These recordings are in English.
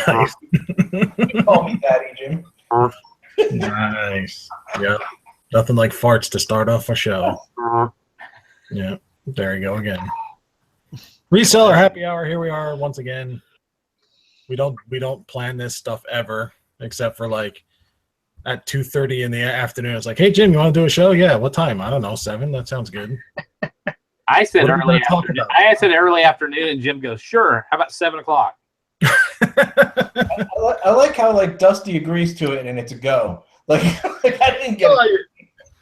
Nice. Call me Daddy, Jim. Nice. Yep. Nothing like farts to start off a show. Yeah. There you go again. Reseller happy hour. Here we are once again. We don't plan this stuff ever, except for like at 2:30 in the afternoon. It's like, hey Jim, you want to do a show? Yeah. What time? I don't know. 7. That sounds good. I said early afternoon. I said early afternoon, and Jim goes, "Sure. How about 7 o'clock?" I like how like Dusty agrees to it and it's a go. Like I didn't get it.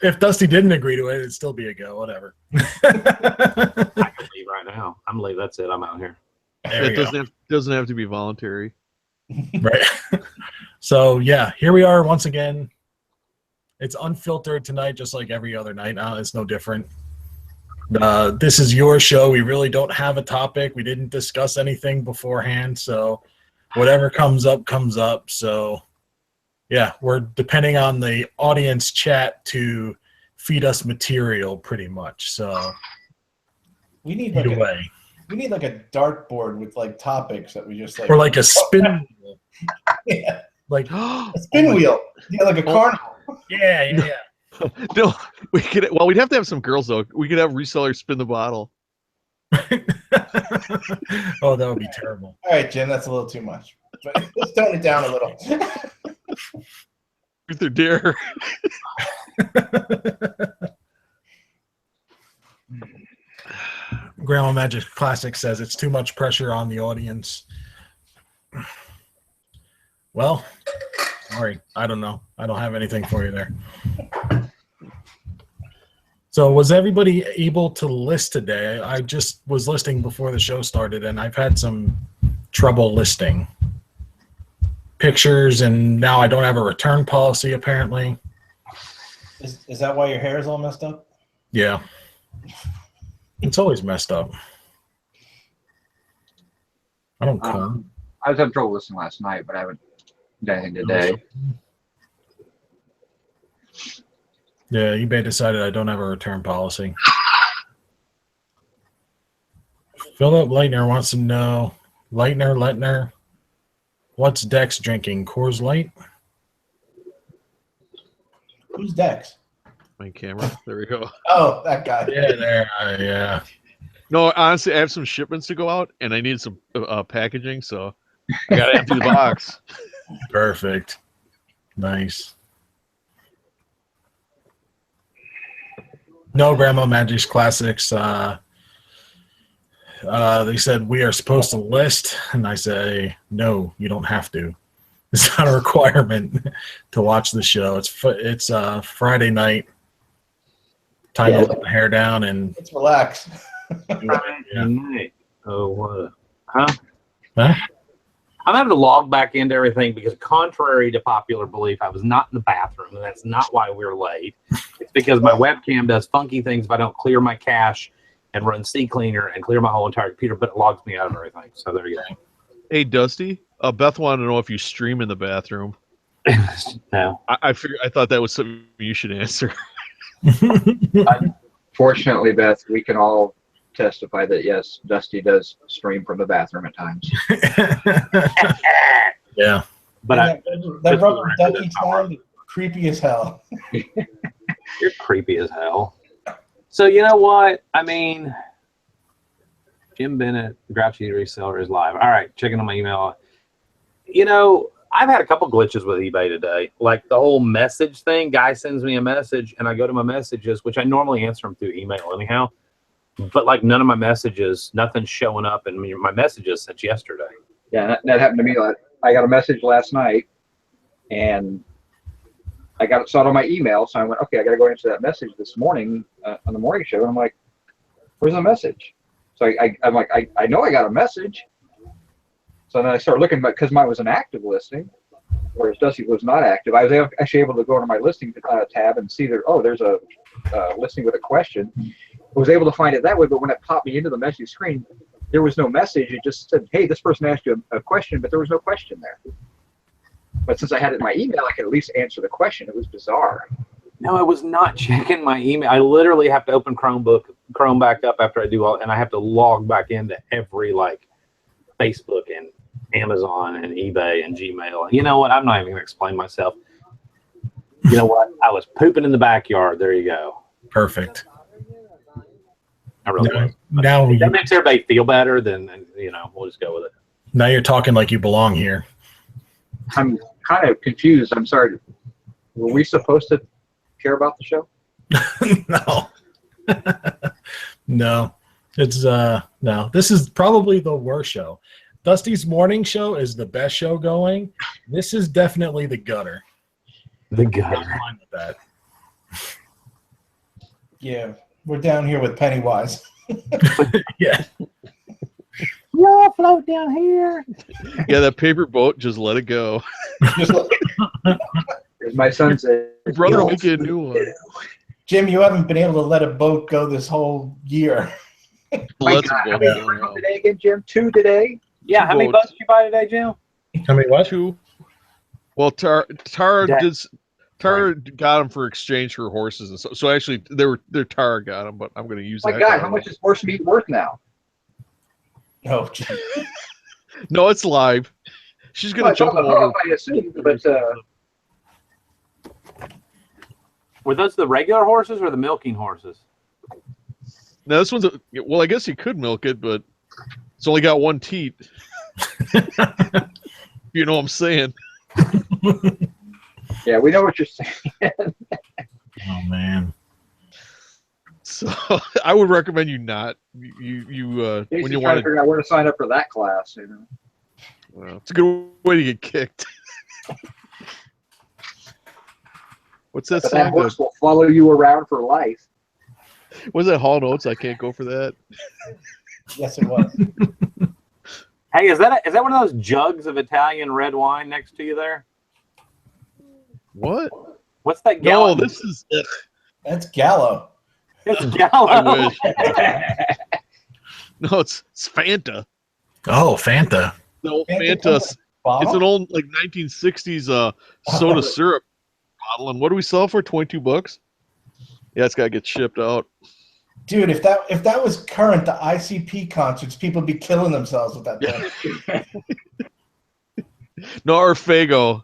If Dusty didn't agree to it, it'd still be a go. Whatever. I can leave right now. I'm leaving. That's it. I'm out here. It doesn't have to be voluntary. Right. So yeah, here we are once again. It's unfiltered tonight, just like every other night. It's no different. This is your show. We really don't have a topic. We didn't discuss anything beforehand, so whatever comes up, comes up. So yeah, we're depending on the audience chat to feed us material pretty much. So we need either like way. We need like a dartboard with like topics that we just like, or like a spin wheel. Yeah. Like a spin wheel. Yeah, like a carnival. Yeah. No, we could. Well, we'd have to have some girls though. We could have Reseller spin the bottle. Oh, that would be terrible. All right, Jim, that's a little too much. But let's tone it down a little. Truth or dare. Grandma Magic Classic says it's too much pressure on the audience. Well, sorry, I don't know. I don't have anything for you there. So was everybody able to list today? I just was listing before the show started, and I've had some trouble listing pictures, and now I don't have a return policy, apparently. Is that why your hair is all messed up? Yeah. It's always messed up. I don't comb. I was having trouble listening last night, but I haven't done anything today. Yeah, eBay decided I don't have a return policy. Philip Leitner wants to know, Leitner, what's Dex drinking? Coors Light? Who's Dex? My camera. There we go. Oh, that guy. Yeah, there. Yeah. No, honestly, I have some shipments to go out, and I need some packaging, so I got to empty the box. Perfect. Nice. No, Grandma Magic's Classics. They said we are supposed to list, and I say, no, you don't have to. It's not a requirement to watch the show. It's Friday night. Time to let the hair down and let's relax. Friday night. Oh, what? Huh? I'm having to log back into everything because, contrary to popular belief, I was not in the bathroom, and that's not why we're late. It's because my webcam does funky things if I don't clear my cache and run CCleaner and clear my whole entire computer, but it logs me out of everything. So there you go. Hey, Dusty. Beth wanted to know if you stream in the bathroom. No. I thought that was something you should answer. Fortunately, Beth, we can all testify that yes, Dusty does stream from the bathroom at times. Yeah, but that rubber ducky sound is creepy as hell. You're creepy as hell. So you know what? I mean, Jim Bennett, Grouchy Reseller is live. All right, checking on my email. You know, I've had a couple glitches with eBay today. Like the whole message thing. Guy sends me a message, and I go to my messages, which I normally answer them through email anyhow. But like none of my messages, nothing's showing up in my messages since yesterday. Yeah, that happened to me. I got a message last night, and I saw it on my email. So I went, okay, I got to go answer that message this morning on the morning show. And I'm like, where's the message? So I'm like, I know I got a message. So then I started looking, but because mine was an active listing, whereas Dusty was not active, I was actually able to go to my listing tab and see that, oh, there's a listing with a question. I was able to find it that way, but when it popped me into the message screen, there was no message. It just said, hey, this person asked you a question, but there was no question there. But since I had it in my email, I could at least answer the question. It was bizarre. No, I was not checking my email. I literally have to open Chrome back up after I do all, and I have to log back into every like Facebook and Amazon and eBay and Gmail. You know what? I'm not even going to explain myself. You know what? I was pooping in the backyard. There you go. Perfect. I really was. Now If that makes everybody feel better, then we'll just go with it. Now you're talking like you belong here. I'm kind of confused. I'm sorry. Were we supposed to care about the show? No. No. It's no. This is probably the worst show. Dusty's morning show is the best show going. This is definitely the gutter. The gutter. I'm fine with that. Yeah, we're down here with Pennywise. Yeah. Y'all float down here. Yeah, that paper boat, just let it go. Just look, As my son said, Brother will make you a new one. Jim, you haven't been able to let a boat go this whole year. my Let's God, go. how many were today again, Jim? 2 today? Yeah, how many boats. boats did you buy today, Jim? I mean, what? Two. Well, Tara That- got them for exchange for horses, and so actually their Tara got them, but I'm going to use My that. God, guy. how much is horse meat worth now? Oh, gee. No, it's live. She's going Well, to it's jump on them the over. hoof, I assume, but Were those the regular horses or the milking horses? Now this one's well, I guess you could milk it, but it's only got one teat. You know what I'm saying? yeah, we know what you're saying. Oh man. So I would recommend you not. You when Casey's you trying want to figure out where to sign up for that class. You know. well, it's a good way to get kicked. What's that But that song? horse will follow you around for life. Was that Hall Notes? I can't go for that. Yes, it was. Hey, is that one of those jugs of Italian red wine next to you there? What? What's that No, gallon? this is. That's Gallo. It's I Gallo. wish. No, it's Fanta. Oh, Fanta. The old Fanta Fanta. It's Bottle? an old like 1960s soda syrup bottle, and what do we sell for? $22? Yeah, it's gotta get shipped out. Dude, if that was current, the ICP concerts, people would be killing themselves with that thing. No, or Fago.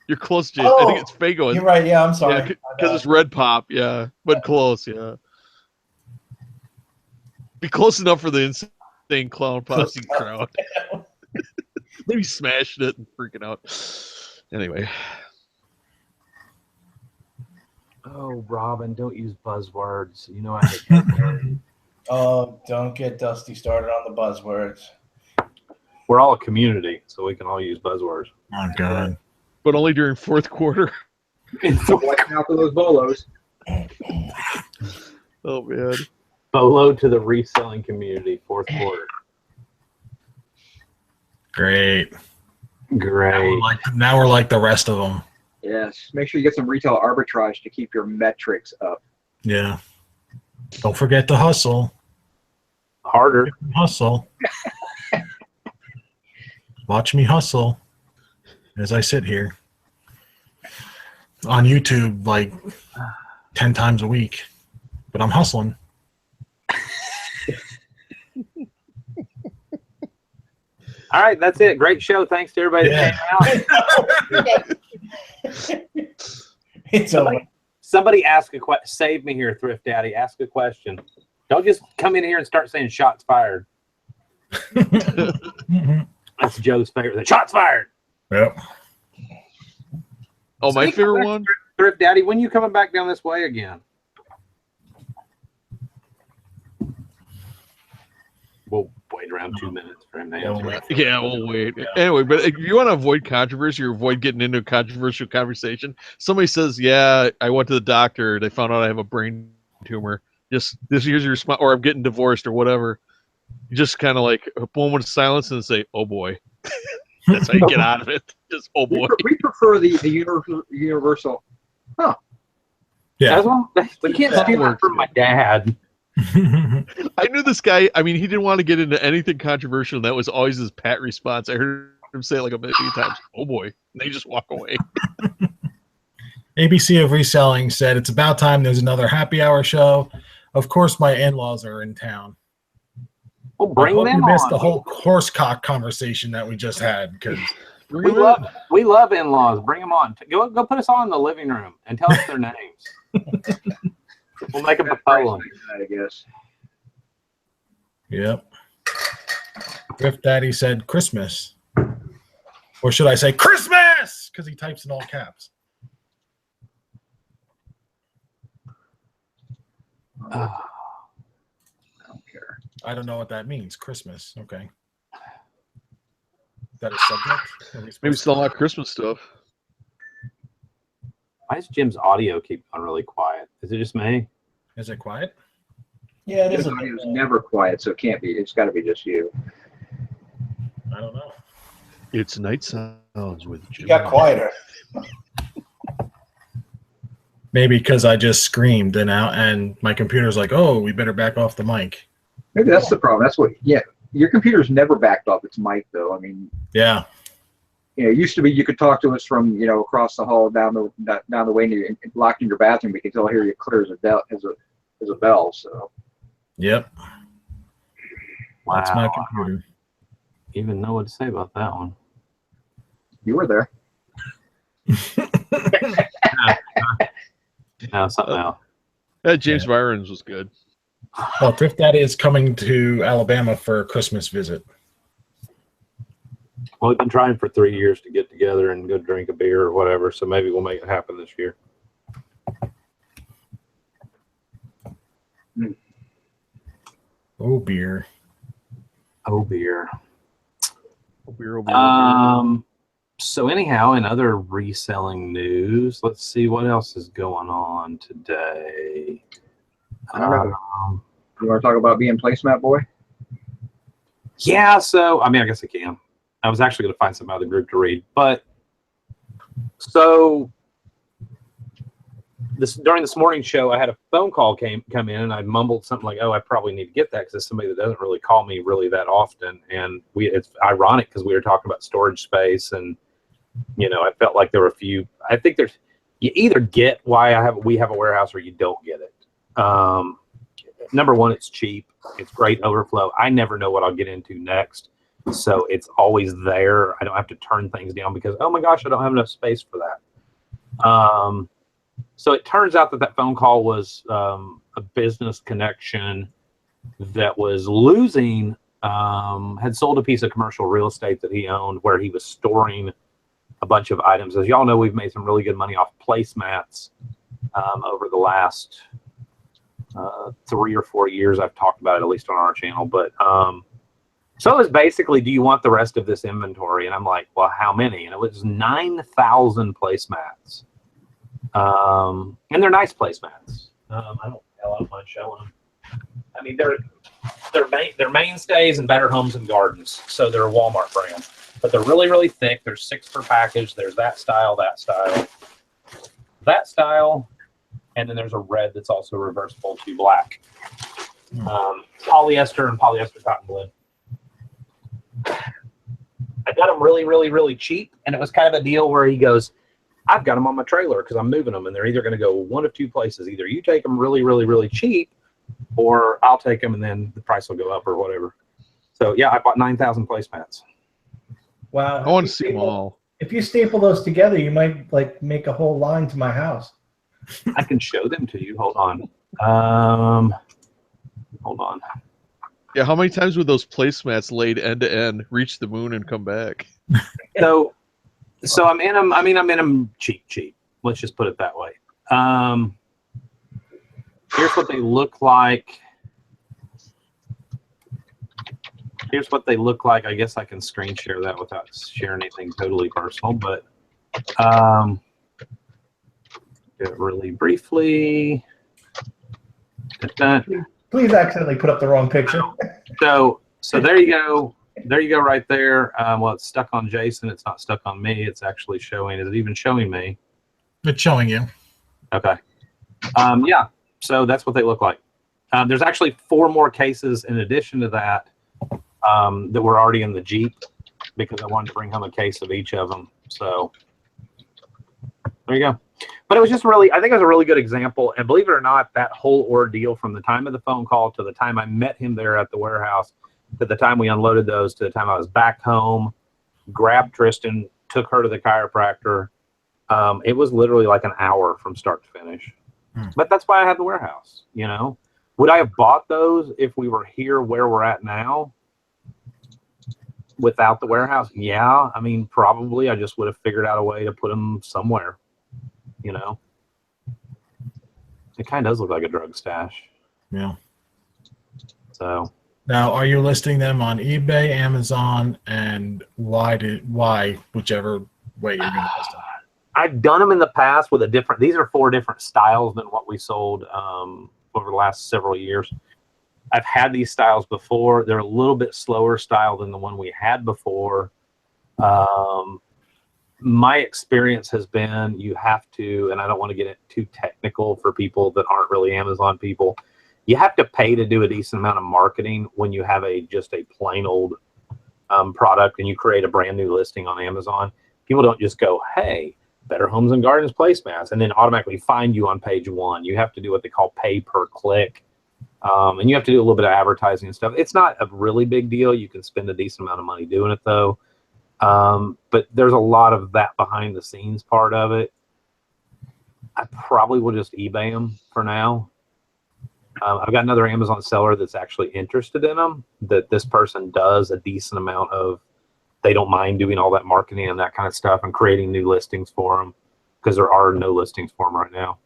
You're close, Jay. I Oh, think it's Fago. You're right. Yeah, I'm sorry. Yeah, because it's Red Pop. Yeah, but close. Yeah, be close enough for the insane clown posse crowd. Maybe smashed it and freaking out. Anyway. Oh, Robin, don't use buzzwords. You know I hate that. Oh, don't get Dusty started on the buzzwords. We're all a community, so we can all use buzzwords. Oh God. But only during fourth quarter. Watching out for those bolos. Oh man. Bolo to the reselling community, fourth quarter. Great. Great. Now we're like the rest of them. Yes. Make sure you get some retail arbitrage to keep your metrics up. Yeah. Don't forget to hustle. Harder. Hustle. Watch me hustle as I sit here on YouTube like 10 times a week. But I'm hustling. All right, that's it. Great show. Thanks to everybody that came out. It's over. Somebody ask a question. Save me here, Thrift Daddy. Ask a question. Don't just come in here and start saying shots fired. That's Joe's favorite thing. Shots fired. Yep. Oh, my Speaking of favorite one? Thrift Daddy, when you coming back down this way again? We'll wait around 2 minutes for him to answer. Yeah, we'll wait. Anyway, but if you want to avoid controversy or avoid getting into a controversial conversation, somebody says, yeah, I went to the doctor. They found out I have a brain tumor. Just this here's your response, or I'm getting divorced or whatever. You just kind of like a moment of silence and say, oh boy. That's how you get out of it. Just, oh boy. We prefer the universal. Huh. Yeah. You can't steal that from my dad. I knew this guy. I mean, he didn't want to get into anything controversial. And that was always his pat response. I heard him say it like a million times. Oh boy. And they just walk away. ABC of Reselling said it's about time there's another happy hour show. Of course, my in-laws are in town. Well, bring I hope them you missed on. the whole horsecock conversation that we just had because We love in-laws. Bring them on. Go put us all in the living room and tell us their names. We'll make them a poem. I guess. Yep. Griff Daddy said Christmas. Or should I say Christmas? Because he types in all caps. I don't care. I don't know what that means. Christmas. Okay. Is that a subject? Maybe still not Christmas stuff. Why does Jim's audio keep on really quiet? Is it just me? Is it quiet? Yeah, it is. His audio's never quiet, so it can't be. It's got to be just you. I don't know. It's Night Sounds with Jim. You got quieter. Maybe because I just screamed and my computer's like, oh, we better back off the mic. Maybe that's the problem. That's what. Yeah, your computer's never backed off its mic, though. I mean, Yeah. it used to be you could talk to us from across the hall down the way, and you're locked in your bathroom. We can still hear you clear as a bell. So. Yep. Wow. That's my computer. Even know what to say about that one. You were there. No, something else. James Byron's was good. Well, Thrift Daddy is coming to Alabama for a Christmas visit. Well, we've been trying for 3 years to get together and go drink a beer or whatever, so maybe we'll make it happen this year. Oh, beer. Oh, beer. Oh, beer. So anyhow, in other reselling news, let's see what else is going on today. I don't know. You want to talk about being placemat boy? Yeah, so I guess I can. I was actually going to find some other group to read, but so during this morning show, I had a phone call come in, and I mumbled something like, "Oh, I probably need to get that because it's somebody that doesn't really call me really that often." And it's ironic because we were talking about storage space, and I felt like there were a few. I think you either get why we have a warehouse or you don't get it. Number one, it's cheap. It's great overflow. I never know what I'll get into next. So it's always there. I don't have to turn things down because, oh my gosh, I don't have enough space for that. So it turns out that phone call was a business connection that was losing, had sold a piece of commercial real estate that he owned where he was storing a bunch of items. As y'all know, we've made some really good money off placemats over the last 3 or 4 years. I've talked about it, at least on our channel. But so it was basically, do you want the rest of this inventory? And I'm like, well, how many? And it was 9,000 placemats. And they're nice placemats. I don't mind showing them. I mean, they're mainstays in Better Homes and Gardens. So they're a Walmart brand. But they're really, really thick. There's 6 per package. There's that style, and then there's a red that's also reversible to black. Polyester and polyester cotton blend. I got them really, really, really cheap, and it was kind of a deal where he goes, I've got them on my trailer because I'm moving them, and they're either going to go one of two places. Either you take them really, really, really cheap, or I'll take them, and then the price will go up or whatever. So, yeah, I bought 9,000 placemats. Wow. I want to see them all. If you staple those together, you might make a whole line to my house. I can show them to you. Hold on. Hold on. Yeah, how many times would those placemats laid end to end reach the moon and come back? So I'm in them. I'm in them cheap. Let's just put it that way. Here's what they look like. I guess I can screen share that without sharing anything totally personal, but really briefly. Please accidentally put up the wrong picture. So there you go. There you go right there. Well, it's stuck on Jason. It's not stuck on me. It's actually showing. Is it even showing me? It's showing you. Okay. Yeah. So that's what they look like. There's actually 4 more cases in addition to that that were already in the Jeep because I wanted to bring home a case of each of them. So there you go. But it was just I think it was a really good example. And believe it or not, that whole ordeal from the time of the phone call to the time I met him there at the warehouse to the time we unloaded those to the time I was back home, grabbed Tristan, took her to the chiropractor. It was literally like an hour from start to finish. But that's why I had the warehouse, you know. Would I have bought those if we were here where we're at now without the warehouse? Yeah, I mean, probably. I just would have figured out a way to put them somewhere, you know. It kind of does look like a drug stash. Yeah. So now, are you listing them on eBay, Amazon, and why whichever way you're going to list them? I've done them in the past with these are 4 different styles than what we sold over the last several years. I've had these styles before. They're a little bit slower style than the one we had before. My experience has been you have to, and I don't want to get it too technical for people that aren't really Amazon people, you have to pay to do a decent amount of marketing when you have just a plain old product and you create a brand new listing on Amazon. People don't just go, hey, Better Homes and Gardens placemats, and then automatically find you on page 1. You have to do what they call pay per click. And you have to do a little bit of advertising and stuff. It's not a really big deal. You can spend a decent amount of money doing it, though. But there's a lot of that behind the scenes part of it. I probably will just eBay them for now. I've got another Amazon seller that's actually interested in them, that this person does a decent amount of, they don't mind doing all that marketing and that kind of stuff and creating new listings for them, because there are no listings for them right now.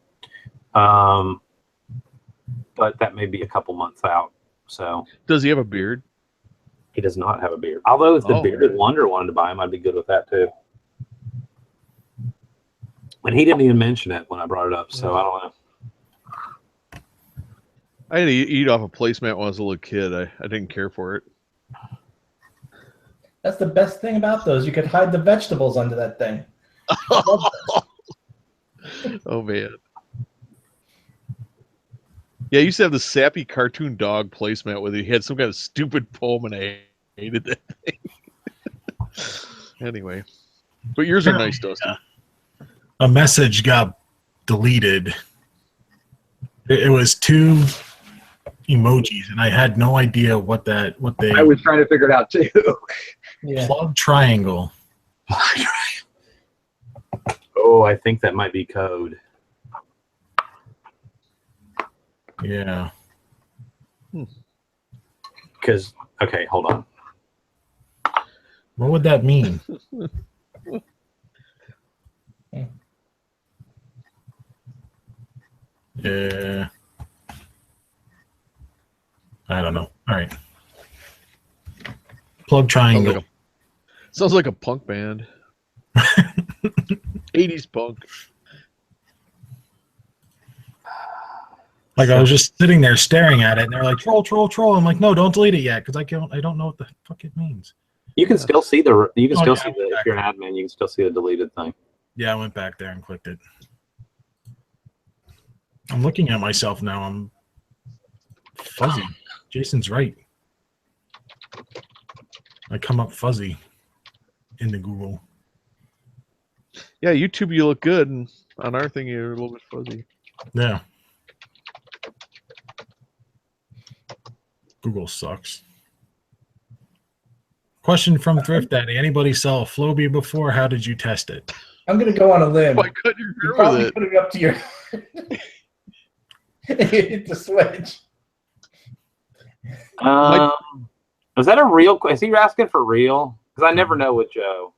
But that may be a couple months out. So Does he have a beard? He does not have a beard. Although if the bearded wonder wanted to buy him, I'd be good with that too. And he didn't even mention it when I brought it up, so I don't know. I had to eat off a placemat when I was a little kid. I didn't care for it. That's the best thing about those. You could hide the vegetables under that thing. Oh, man. Yeah, I used to have the sappy cartoon dog placemat with it. He had some kind of stupid poem, and I hated that thing. Anyway. But yours are nice, Dustin. A message got deleted. It was 2 emojis, and I had no idea what they. I was trying to figure it out too. Yeah. Plug triangle. Oh, I think that might be code. Yeah. Because, okay, hold on. What would that mean? Yeah. I don't know. All right. Plug triangle. Sounds like a punk band. 80s punk. Like I was just sitting there staring at it, and they're like, "Troll, troll, troll." I'm like, "No, don't delete it yet, because I don't know what the fuck it means." You can still see the. You can Oh, still yeah, see the. If you're an admin, you can still see the deleted thing. Yeah, I went back there and clicked it. I'm looking at myself now. I'm fuzzy. Jason's right. I come up fuzzy in the Google. Yeah, YouTube, you look good, and on our thing, you're a little bit fuzzy. Yeah. Google sucks. Question from Thrift Daddy. Anybody sell a Flowbee before? How did you test it? I'm going to go on a limb. Why couldn't you You remember probably that? put it up to your hit the switch. Is that a real? Is he asking for real? Because I never know with Joe.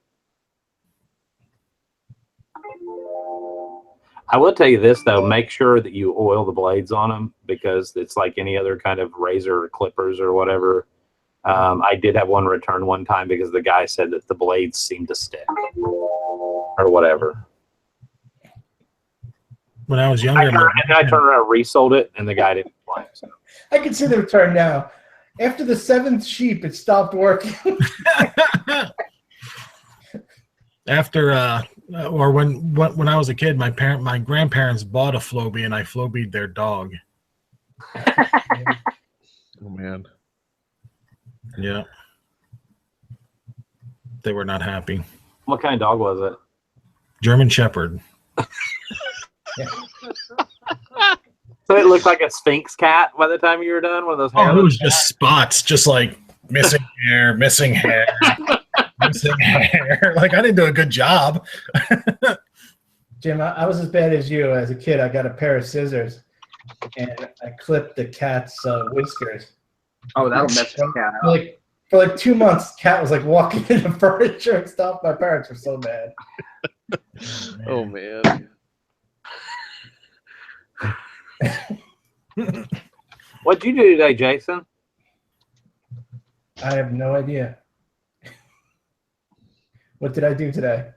I will tell you this though: make sure that you oil the blades on them, because it's like any other kind of razor or clippers or whatever. I did have one return one time because the guy said that the blades seemed to stick or whatever. When I was younger, I turned around and resold it, and the guy didn't play. So. I can see the return now. After the 7th sheep, it stopped working. after or when I was a kid, my grandparents bought a Flowbee, and I Flowbeed their dog. Oh, man. Yeah. They were not happy. What kind of dog was it? German Shepherd. So it looked like a Sphinx cat by the time you were done. One of those. Oh, it was just spots, just like missing hair, missing hair, missing hair. Like, I didn't do a good job. Jim, I was as bad as you. As a kid, I got a pair of scissors, and I clipped the cat's whiskers. Oh, that'll mess the cat up. For like 2 months, the cat was like walking into furniture and stuff. My parents were so mad. Oh man. What'd you do today, Jason? I have no idea. What did I do today?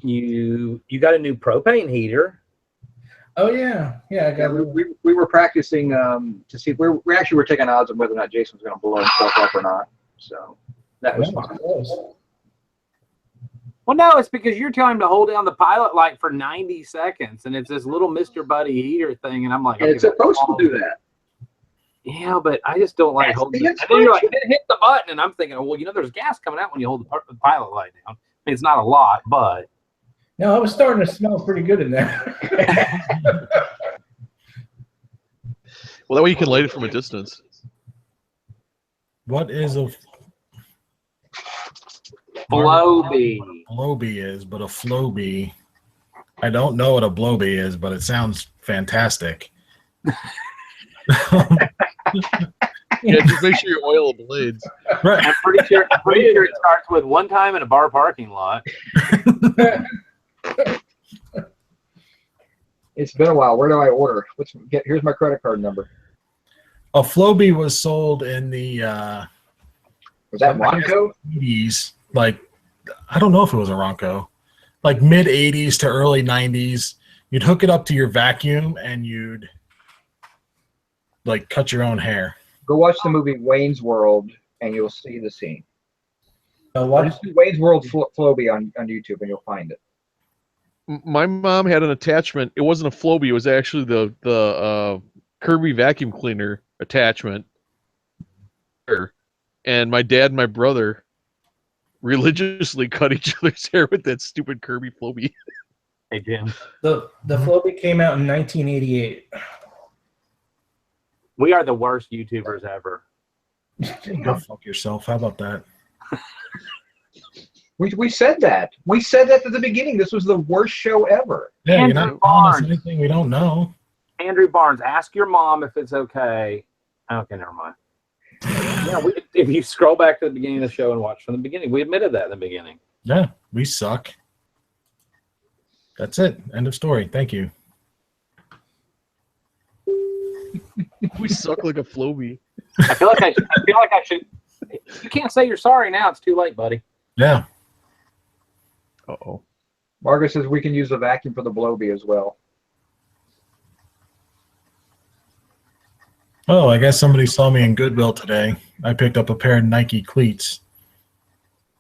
You got a new propane heater. Oh yeah, I got. We were practicing to see. We actually were taking odds on whether or not Jason was going to blow himself up or not. So that was fun. Well, no, it's because you're telling him to hold down the pilot light for 90 seconds, and it's this little Mr. Buddy heater thing, and I'm like, And it's supposed to do that. Yeah, but I just don't like holding it. And then you're like, hit the button, and I'm thinking, well, there's gas coming out when you hold the pilot light down. I mean, it's not a lot, but. No, I was starting to smell pretty good in there. Well, that way you can light it from a distance. What is a Flowbee? Flowbee is, but a Flowbee. I don't know what a Blowbee is, but it sounds fantastic. Yeah, just make sure you oil the blades. Right. I'm pretty sure it starts with one time in a bar parking lot. It's been a while. Where do I order? Here's my credit card number. A Flowbee was sold in the Was that Ronco? 80s. Like, I don't know if it was a Ronco. Like mid 80s to early 90s. You'd hook it up to your vacuum and you'd like cut your own hair. Go watch the movie Wayne's World and you'll see the scene. What? Wayne's World Flowbee on YouTube and you'll find it. My mom had an attachment. It wasn't a Flowbee. It was actually the Kirby vacuum cleaner attachment. And my dad and my brother religiously cut each other's hair with that stupid Kirby Flowbee. Hey, Jim. The Flowbee came out in 1988. We are the worst YouTubers ever. Go fuck yourself. How about that? We said that. We said that at the beginning. This was the worst show ever. Yeah, Andrew you're not telling us Barnes. anything we don't know. Andrew Barnes, ask your mom if it's okay. Okay, never mind. Yeah, if you scroll back to the beginning of the show and watch from the beginning, we admitted that in the beginning. Yeah, we suck. That's it. End of story. Thank you. We suck like a Flowbee. I feel like I should. You can't say you're sorry now. It's too late, buddy. Yeah. Uh-oh. Margaret says we can use the vacuum for the Blowbee as well. Oh, I guess somebody saw me in Goodwill today. I picked up a pair of Nike cleats.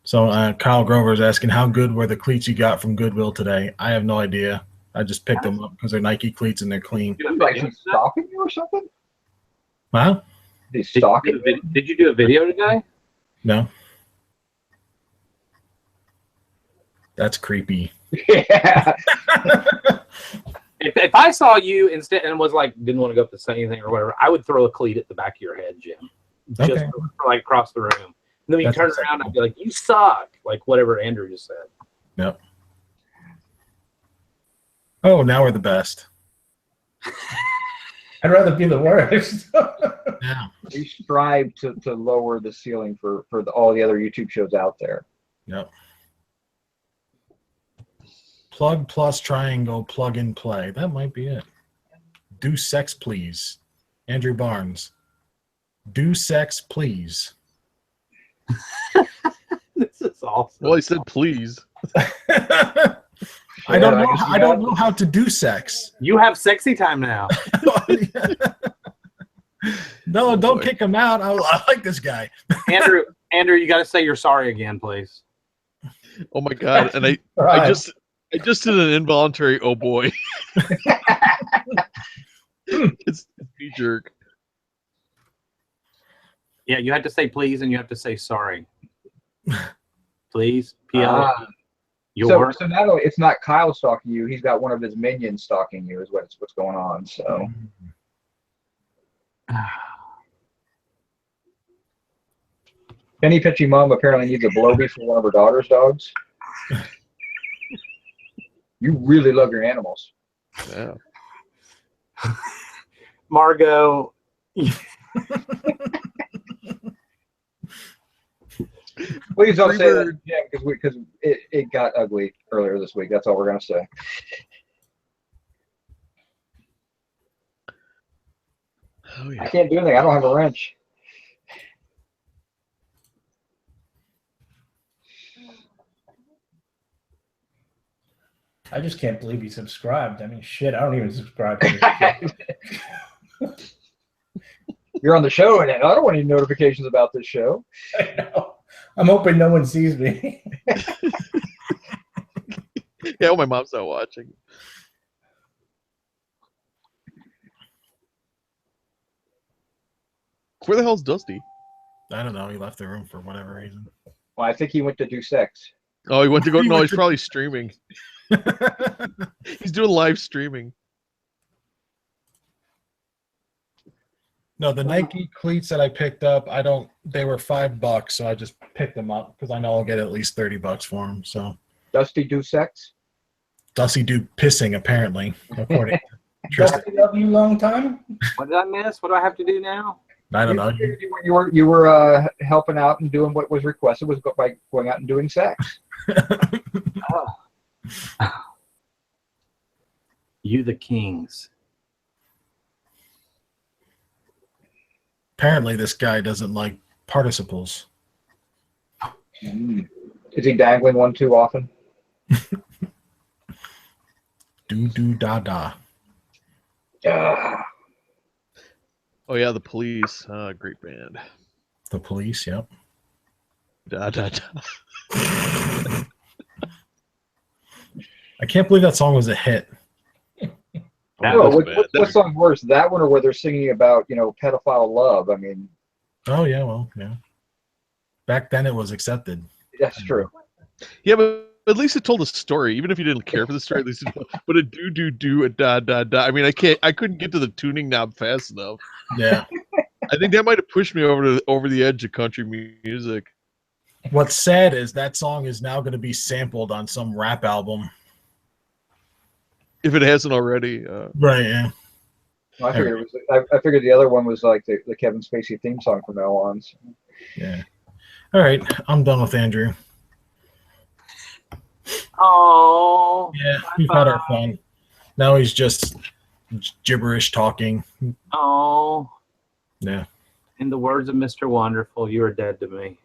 So Kyle Grover is asking, how good were the cleats you got from Goodwill today? I have no idea. I just picked them up because they're Nike cleats and they're clean. Like he's stalking you or something? Huh? He's stalking you? Did you do a video today? No. That's creepy. Yeah. If I saw you instead and was like didn't want to go up to say anything or whatever, I would throw a cleat at the back of your head, Jim. Just Okay. for, like across the room. And then you turn around and I'd be like, you suck. Like whatever Andrew just said. Yep. Oh, now we're the best. I'd rather be the worst. Yeah. We strive to lower the ceiling for all the other YouTube shows out there. Yep. Plug plus triangle, plug and play. That might be it. Do sex, please. Andrew Barnes. Do sex, please. This is awesome. Well, he said please. I don't know how to do sex. You have sexy time now. No, don't kick him out. I like this guy. Andrew, you got to say you're sorry again, please. Oh my god! And I just did an involuntary oh boy. It's me jerk. Yeah, you have to say please and you have to say sorry. Please, PL. So now it's not Kyle stalking you. He's got one of his minions stalking you. Is what's going on. So Penny Pitchy Mom apparently needs a Bloby for one of her daughter's dogs. You really love your animals. Yeah. Margot. Please don't say that, Freebird. yeah, because it got ugly earlier this week. That's all we're gonna say. Oh, I yeah. can't do anything. I don't have a wrench. I just can't believe he subscribed. I mean, shit, I don't even subscribe to this shit. You're on the show, and I don't want any notifications about this show. I know. I'm hoping no one sees me. Yeah, well, my mom's not watching. Where the hell's Dusty? I don't know. He left the room for whatever reason. Well, I think he went to do sex. Oh, he went to go. He No, went he's to- probably streaming. He's doing live streaming. No, the Nike cleats that I picked up, they were $5, so I just picked them up because I know I'll get at least $30 for them. So Dusty do sex? Dusty do pissing, apparently, according to Tristan. Dusty, love you long time. What did I miss? What do I have to do now? I don't know. You were helping out and doing what was requested was by going out and doing sex. Oh. You the kings. Apparently, this guy doesn't like participles. Is he dangling one too often? Do da da. Oh yeah, the Police. Great band. The Police, yep. Da da da. I can't believe that song was a hit. That No, was what song's worse, that one or where they're singing about, pedophile love? I mean, Oh, yeah, well, yeah. Back then it was accepted. that's true. Yeah, but at least it told a story. Even if you didn't care for the story, at least but a do a da da da. I mean, I couldn't get to the tuning knob fast enough. Yeah. I think that might have pushed me over the edge of country music. What's sad is that song is now going to be sampled on some rap album. If it hasn't already. Right, yeah. Well, I figured the other one was like the Kevin Spacey theme song from now on. So. Yeah. All right, I'm done with Andrew. Oh. Yeah, we've had our fun. Now he's just gibberish talking. Oh. Yeah. In the words of Mr. Wonderful, you are dead to me.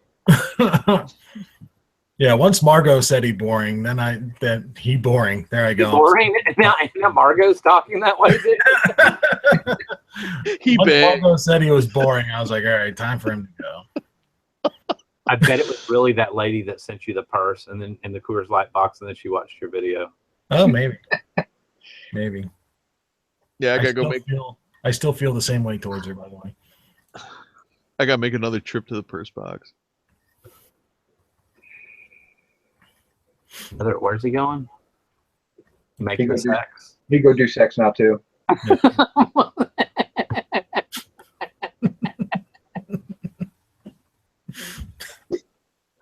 Yeah, once Margot said he boring, then he boring. There I go. Boring. Now Margot's talking that way. He Once banged. Margot said he was boring, I was like, all right, time for him to go. I bet it was really that lady that sent you the purse and then in the Coors Light box, and then she watched your video. Oh, maybe. Maybe. Yeah, I still feel the same way towards her, by the way. I gotta make another trip to the purse box. Where's he going? Making He sex. He go do sex now too.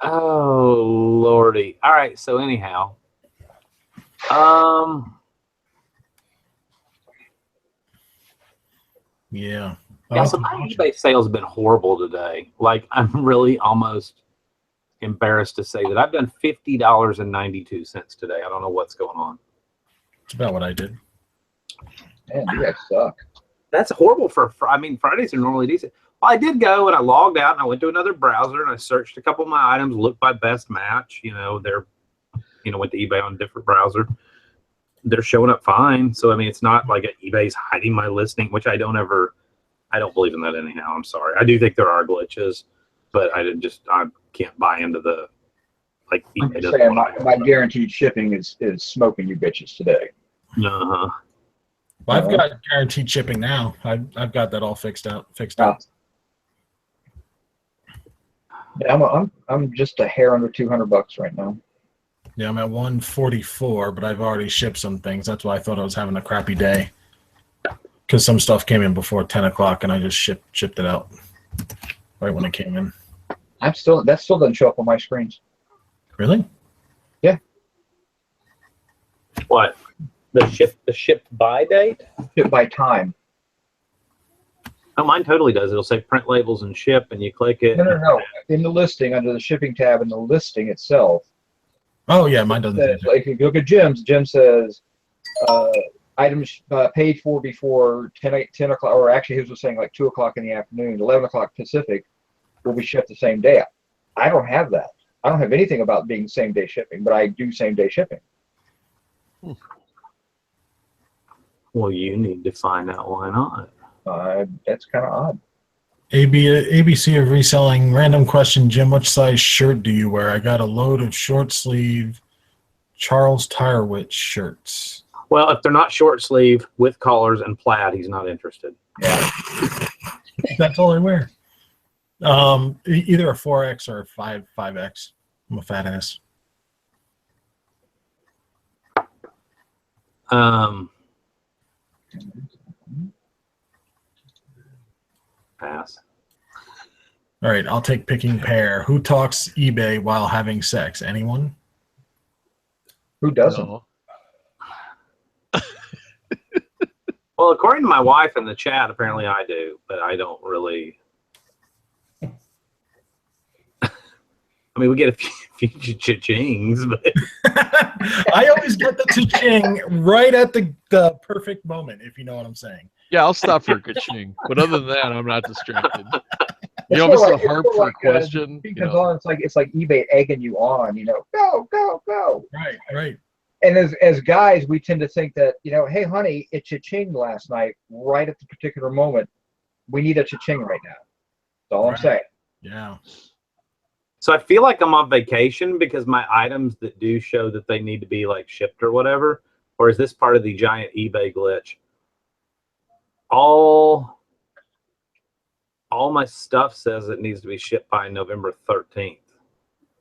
Oh lordy! All right. So anyhow, Yeah. yeah. So my eBay sales have been horrible today. Like I'm really almost embarrassed to say that I've done $50.92 today. I don't know what's going on. It's about what I did. Man, you guys suck. That's horrible for. I mean, Fridays are normally decent. Well, I did go and I logged out and I went to another browser and I searched a couple of my items, looked by best match. Went to eBay on a different browser. They're showing up fine. So I mean, it's not like eBay's hiding my listing, which I don't believe in that anyhow. I'm sorry. I do think there are glitches, but I can't buy into the like. I'm eBay just doesn't saying, want my guaranteed shipping is smoking you bitches today. Uh-huh. Well, I've got guaranteed shipping now. I've got that all fixed out. Yeah, I'm just a hair under $200 right now. Yeah, I'm at 144, but I've already shipped some things. That's why I thought I was having a crappy day. Because some stuff came in before 10 o'clock, and I just shipped it out right when it came in. that still doesn't show up on my screens. Really? What? The shipped by date? Ship by time. Oh, mine totally does. It'll say print labels and ship, and you click it. No. In the listing, under the shipping tab in the listing itself. Oh yeah, mine doesn't. Like if you look at Jim's, Jim says items paid for before 10 o'clock, or actually he was saying like 2 o'clock in the afternoon, 11 o'clock Pacific, will be shipped the same day. I don't have that. I don't have anything about being same day shipping, but I do same day shipping. Well, you need to find out why not. That's kind of odd. ABC of reselling. Random question, Jim. Which size shirt do you wear? I got a load of short sleeve Charles Tyrewitz shirts. Well, if they're not short sleeve with collars and plaid, he's not interested. Yeah. That's all I wear. Either a 4X or a 5X. I'm a fat ass. Pass. All right, I'll take picking pair. Who talks eBay while having sex? Anyone? Who doesn't? No. Well, according to my wife in the chat, apparently I do, but I don't really. I mean, we get a few cha-chings, but I always get the cha-ching right at the perfect moment, if you know what I'm saying. Yeah, I'll stop for a ka-ching, but other than that, I'm not distracted. You It's know, more Mr. like- Harp it's more for a like, question. You Because know, it's like eBay egging you on, go. Right. And as guys, we tend to think that, hey, honey, it cha-chinged last night, right at the particular moment. We need a cha-ching right now. That's all I'm Right. saying. Yeah. so I feel like I'm on vacation because my items that do show that they need to be like shipped or whatever, or is this part of the giant eBay glitch? All my stuff says it needs to be shipped by November 13th.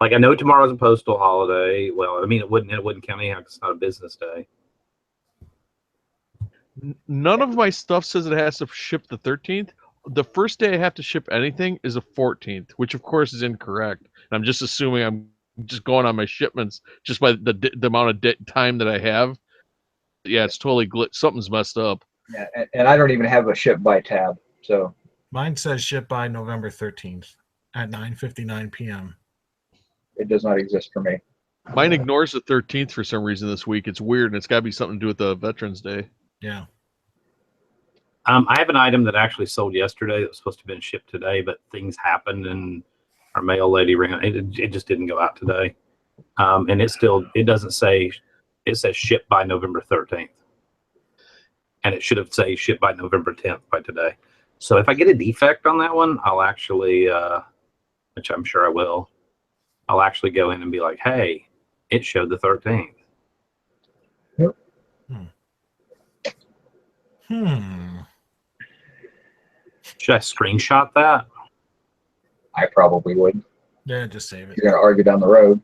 Like I know tomorrow's a postal holiday. Well, I mean it wouldn't count anyhow because it's not a business day. none of my stuff says it has to ship the 13th. The first day I have to ship anything is the 14th, which of course is incorrect. And I'm just assuming I'm just going on my shipments just by the amount of time that I have. Yeah, it's totally something's messed up. Yeah, and I don't even have a ship by tab. So Mine says ship by November 13th at 9:59 p.m. it does not exist for me. Mine ignores the 13th for some reason this week. It's weird, and it's got to be something to do with the Veterans Day. Yeah. I have an item that actually sold yesterday that was supposed to have been shipped today, but things happened and our mail lady ran. It just didn't go out today, and it doesn't say. It says shipped by November 13th, and it should have say shipped by November 10th by today. So if I get a defect on that one, I'll actually, which I'm sure I will, I'll actually go in and be like, hey, it showed the 13th. Should I screenshot that? I probably would. Yeah, just save it. You're going to argue down the road.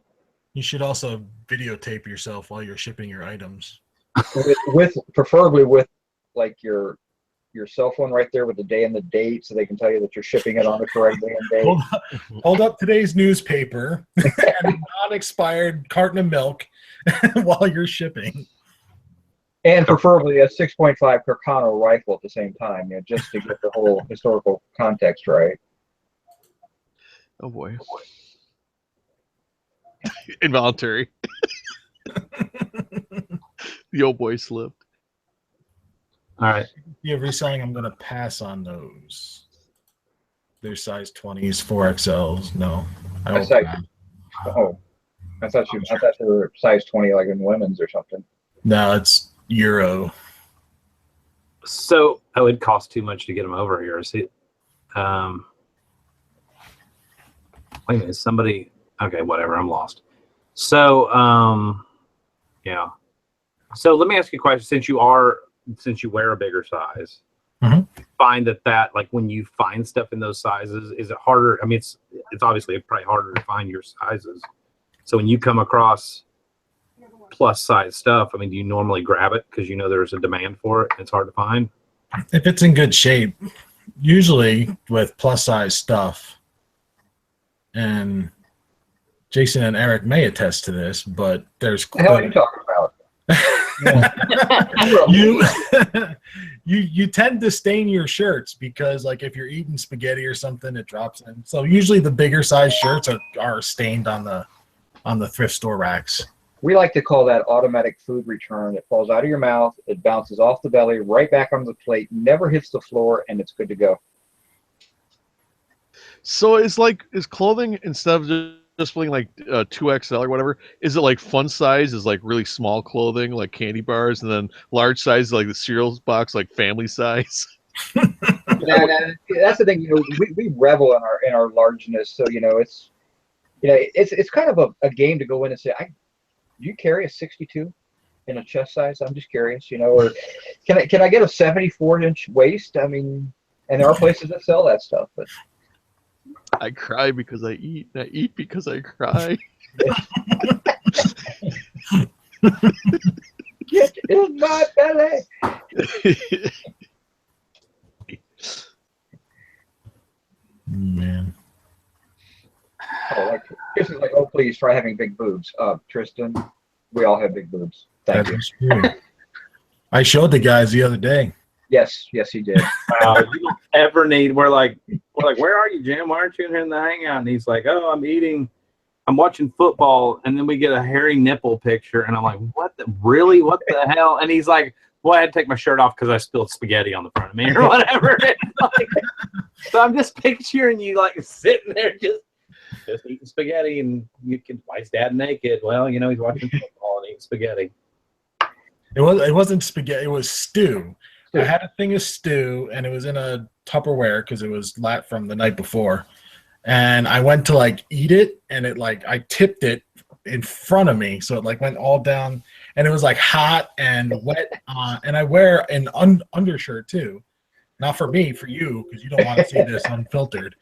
You should also videotape yourself while you're shipping your items. Preferably with like your cell phone right there with the day and the date so they can tell you that you're shipping it on the correct day and date. Hold up today's newspaper and a non-expired carton of milk while you're shipping. And preferably a 6.5 Carcano rifle at the same time, just to get the whole historical context right. Oh boy. Involuntary. The old boy slipped. All right. Yeah, reselling, I'm going to pass on those. They're size 20s, 4XLs. No. I thought you were size 20 like in women's or something. No, it's Euro. So, it costs too much to get them over here. See, wait a minute, somebody. Okay, whatever. I'm lost. So, yeah. So let me ask you a question. Since you wear a bigger size, find that like when you find stuff in those sizes, is it harder? I mean, it's obviously probably harder to find your sizes. So when you come across plus size stuff, I mean, do you normally grab it because you know there's a demand for it and it's hard to find? If it's in good shape, usually with plus size stuff, and Jason and Eric may attest to this, but there's What the hell are you talking about? you you tend to stain your shirts because like if you're eating spaghetti or something, it drops in. So usually the bigger size shirts are stained on the thrift store racks. We like to call that automatic food return. It falls out of your mouth, it bounces off the belly, right back onto the plate, never hits the floor, and it's good to go. So is clothing, instead of just being like 2XL or whatever, is it like fun size is like really small clothing, like candy bars, and then large size like the cereal box, like family size? That's the thing. We revel in our largeness. So it's kind of a game to go in and say, do you carry a 62 in a chest size? I'm just curious, or can I get a 74-inch waist? I mean, and there are places that sell that stuff, but I cry because I eat, and I eat because I cry. Get in my belly. Man. Oh, Tristan's like, oh, please try having big boobs. Tristan, we all have big boobs. Thank you. True. I showed the guys the other day. Yes, he did. You don't ever need. We're like, where are you, Jim? Why aren't you in the hangout? And he's like, oh, I'm watching football, and then we get a hairy nipple picture, and I'm like, what the hell? And he's like, well, I had to take my shirt off because I spilled spaghetti on the front of me or whatever. So I'm just picturing you like sitting there just eating spaghetti, and why is Dad naked? Well, he's watching football and eating spaghetti. It wasn't spaghetti. It was stew. I had a thing of stew, and it was in a Tupperware because it was from the night before. And I went to like eat it, and it I tipped it in front of me, so it went all down, and it was hot and wet. And I wear an undershirt too, not for me, for you, because you don't want to see this unfiltered.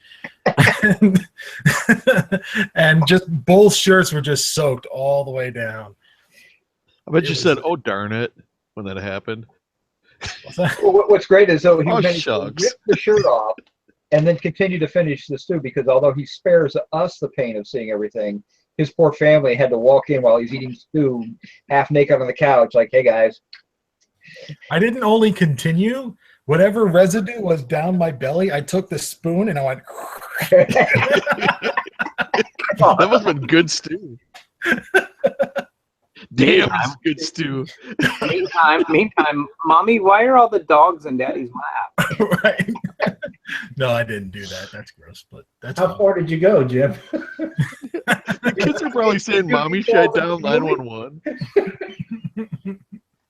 And just both shirts were just soaked all the way down. I bet you said, "Oh darn it," when that happened. Well, what's great is he managed to rip the shirt off and then continue to finish the stew, because although he spares us the pain of seeing everything, his poor family had to walk in while he's eating stew, half naked on the couch, like, hey guys. I didn't only continue. Whatever residue was down my belly, I took the spoon and I went. That must have been good stew. Damn, it's good stew. Meantime, Mommy, why are all the dogs in Daddy's lap? Right. No, I didn't do that. That's gross, but that's How far did you go, Jim? The kids are probably saying, "Mommy, should I dial 911?"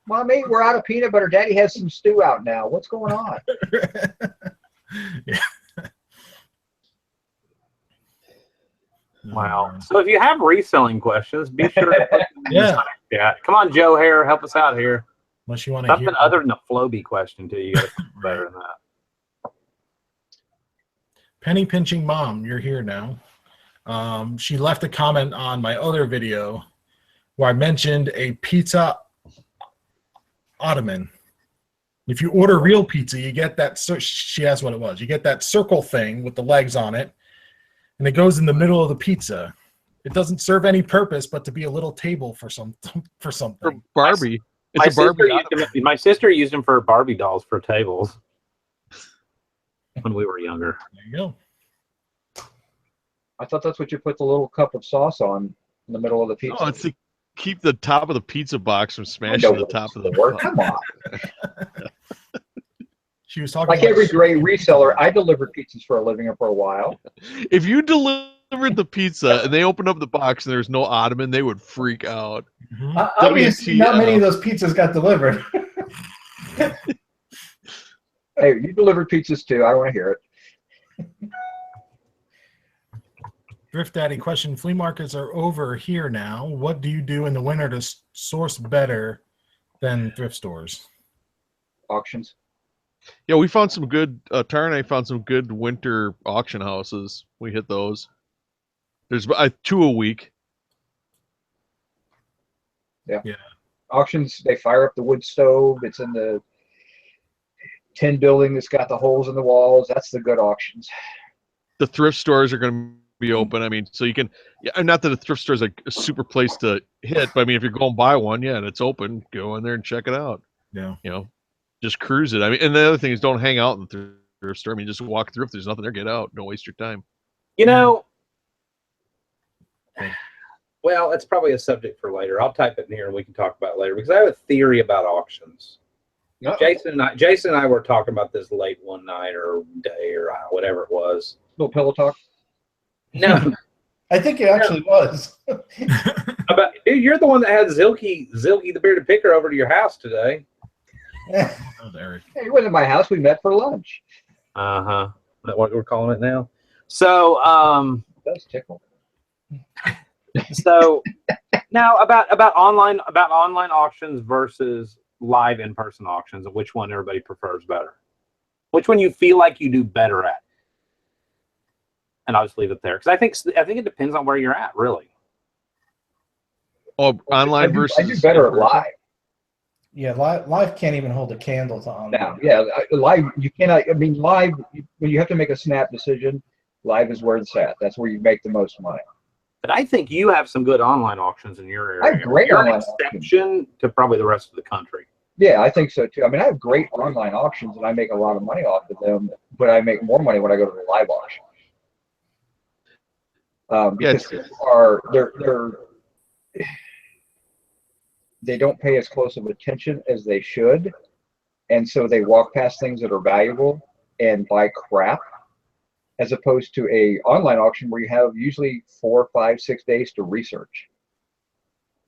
Mommy, we're out of peanut butter. Daddy has some stew out now. What's going on? Yeah. Wow. So if you have reselling questions, be sure to put them in the chat. Come on, Joe Hare, help us out here. Unless you want to Something hear other than a Floby question, too. You got to do better than that. Penny Pinching Mom, you're here now. She left a comment on my other video where I mentioned a pizza ottoman. If you order real pizza, you get that. She asked what it was. You get that circle thing with the legs on it, and it goes in the middle of the pizza. It doesn't serve any purpose but to be a little table for something. For Barbie. It's a Barbie. My sister used them for Barbie dolls for tables when we were younger. There you go. I thought that's what you put the little cup of sauce on in the middle of the pizza. Oh, it's to keep the top of the pizza box from smashing the top of the box. Come on. She was talking like every great reseller. I delivered pizzas for a living for a while. If you delivered the pizza and they opened up the box and there's no ottoman, they would freak out. Mm-hmm. Obviously, not many of those pizzas got delivered. Hey, you delivered pizzas too. I want to hear it. Drift Daddy question: flea markets are over here now. What do you do in the winter to source better than thrift stores? Auctions. Yeah, we found some good. Tara and I found some good winter auction houses. We hit those. There's 2 a week. Yeah. Auctions. They fire up the wood stove. It's in the tin building that's got the holes in the walls. That's the good auctions. The thrift stores are going to be open. I mean, so you can, yeah, not that a thrift store is a super place to hit, but I mean, if you're going to buy one, yeah, and it's open, go in there and check it out. Yeah. You know, just cruise it. I mean, and the other thing is don't hang out in the thrift store. I mean, just walk through. If there's nothing there, get out. Don't waste your time. You know, well, it's probably a subject for later. I'll type it in here and we can talk about it later because I have a theory about auctions. Jason and I were talking about this late one night or day or whatever it was. Little pillow talk. No, I think it actually was. Dude, you're the one that had Zilke the bearded picker over to your house today. That was Eric. Hey, he went to my house. We met for lunch. Is that what we're calling it now? So, It does tickle. so now about online auctions versus live in-person auctions, and which one everybody prefers better? Which one you feel like you do better at? And I'll just leave it there because I think it depends on where you're at, really. Oh, online versus. I do better at live. Yeah, live can't even hold a candle to online. Now, yeah, live you cannot. I mean, live when you have to make a snap decision, live is where it's at. That's where you make the most money. But I think you have some good online auctions in your area. I have great You're online an exception to probably the rest of the country. Yeah, I think so too. I mean, I have great online auctions, and I make a lot of money off of them. But I make more money when I go to the live auction. Because they don't pay as close of attention as they should, and so they walk past things that are valuable and buy crap, as opposed to a online auction where you have usually 4, 5, 6 days to research,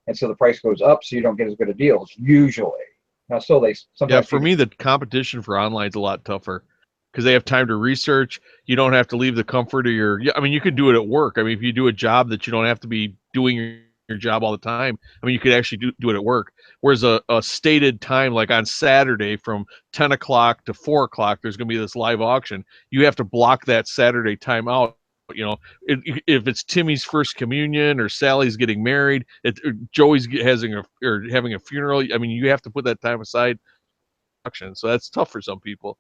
and so the price goes up, so you don't get as good a deals usually. Now, still they sometimes. Yeah, for me, the competition for online is a lot tougher because they have time to research. You don't have to leave the comfort of your. Yeah, I mean, you could do it at work. I mean, if you do a job that you don't have to be doing your job all the time, I mean, you could actually do it at work. Whereas a stated time, like on Saturday from 10 o'clock to 4 o'clock, there's going to be this live auction. You have to block that Saturday time out. You know, if it's Timmy's first communion or Sally's getting married, or Joey's having a funeral. I mean, you have to put that time aside. So that's tough for some people.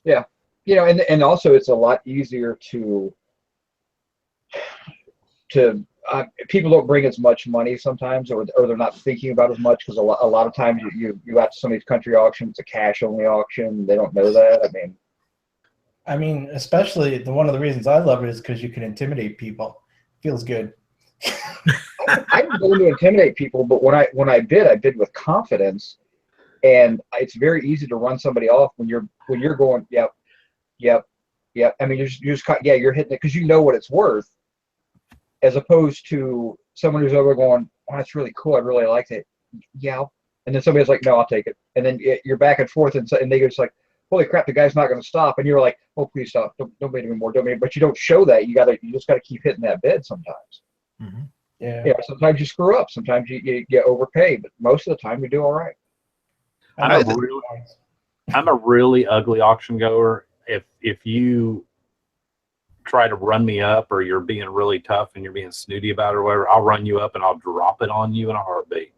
Yeah, you know, and also it's a lot easier to people don't bring as much money sometimes, or they're not thinking about as much because a lot of times you out to some of these country auctions, it's a cash only auction. They don't know that. I mean, especially one of the reasons I love it is because you can intimidate people. Feels good. I'm going to intimidate people, but when I bid with confidence, and it's very easy to run somebody off when you're going, yep. I mean, you're hitting it because you know what it's worth, as opposed to someone who's over going, oh, that's really cool. I really liked it. Yeah. And then somebody's like, no, I'll take it. And then you're back and forth, and they just like, holy crap, the guy's not going to stop. And you're like, oh, please stop. Don't bid anymore. Don't bid. But you don't show that. You just got to keep hitting that bid sometimes. Mm-hmm. Yeah. Sometimes you screw up. Sometimes you get overpaid. But most of the time you do all right. I'm a really ugly auction goer. If you try to run me up or you're being really tough and you're being snooty about it or whatever, I'll run you up and I'll drop it on you in a heartbeat.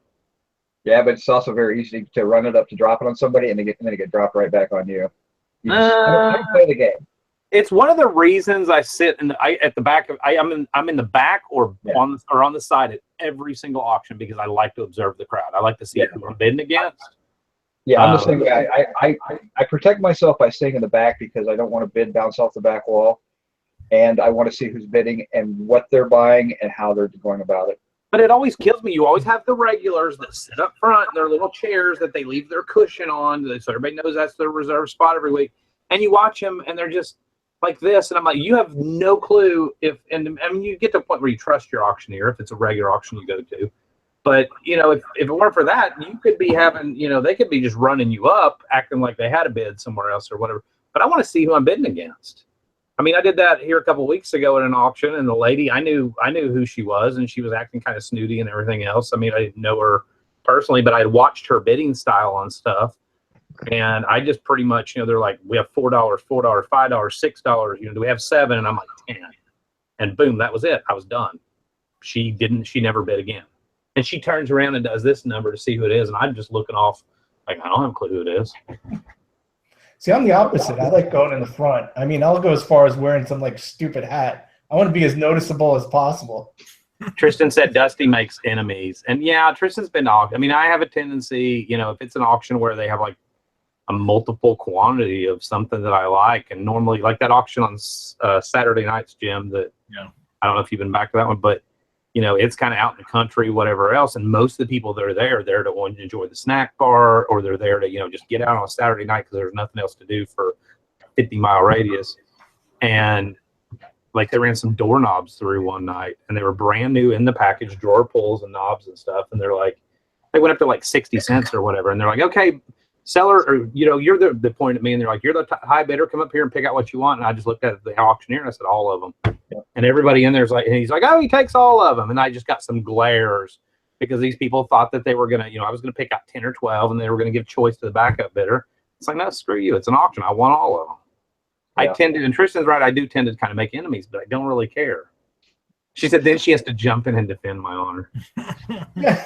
Yeah, but it's also very easy to run it up to drop it on somebody and then it get dropped right back on you. I don't play the game. It's one of the reasons I sit at the back of I'm in the back or on the side at every single auction because I like to observe the crowd. I like to see who I'm bidding against. Yeah, I'm the same way. I protect myself by staying in the back because I don't want to bid bounce off the back wall, and I want to see who's bidding and what they're buying and how they're going about it. But it always kills me. You always have the regulars that sit up front in their little chairs that they leave their cushion on, so everybody knows that's their reserve spot every week. And you watch them, and they're just like this. And I'm like, you have no clue and I mean, you get to a point where you trust your auctioneer if it's a regular auction you go to. But, you know, if it weren't for that, you could be having, you know, they could be just running you up, acting like they had a bid somewhere else or whatever. But I want to see who I'm bidding against. I mean, I did that here a couple of weeks ago at an auction, and the lady, I knew who she was, and she was acting kind of snooty and everything else. I mean, I didn't know her personally, but I had watched her bidding style on stuff, and I just pretty much, you know, they're like, we have $4, $5, $6. You know, do we have 7? And I'm like 10, and boom, that was it. I was done. She never bid again, and she turns around and does this number to see who it is, and I'm just looking off like I don't have a clue who it is. See, I'm the opposite. I like going in the front. I mean, I'll go as far as wearing some like stupid hat. I want to be as noticeable as possible. Tristan said Dusty makes enemies. And yeah, Tristan's been I mean, I have a tendency, you know, if it's an auction where they have like a multiple quantity of something that I like, and normally like that auction on Saturday nights, Jim, that I don't know if you've been back to that one, but you know, it's kind of out in the country, whatever else. And most of the people that are there to want to enjoy the snack bar, or they're there to, you know, just get out on a Saturday night because there's nothing else to do for 50-mile radius. And like they ran some doorknobs through one night, and they were brand new in the package, drawer pulls and knobs and stuff. And they're like, they went up to like 60 cents or whatever. And they're like, okay, seller, or, you know, you're the point at me. And they're like, you're the high bidder, come up here and pick out what you want. And I just looked at the auctioneer and I said, all of them. And everybody in there's like, and he's like, oh, he takes all of them. And I just got some glares because these people thought that they were going to, you know, I was going to pick out 10 or 12 and they were going to give choice to the backup bidder. It's like, no, screw you. It's an auction. I want all of them. I tend to, and Tristan's right, I do tend to kind of make enemies, but I don't really care. She said then she has to jump in and defend my honor.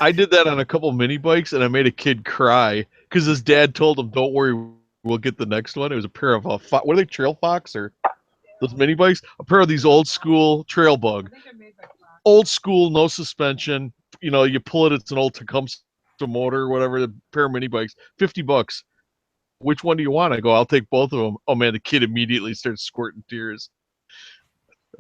I did that on a couple mini bikes, and I made a kid cry because his dad told him, don't worry, we'll get the next one. It was a pair of, what are they, Trail Fox or those mini bikes? A pair of these old school Trail Bug. Old school, no suspension. You know, you pull it, it's an old Tecumseh motor or whatever, the pair of mini bikes, $50. Which one do you want? I go, I'll take both of them. Oh man, the kid immediately starts squirting tears.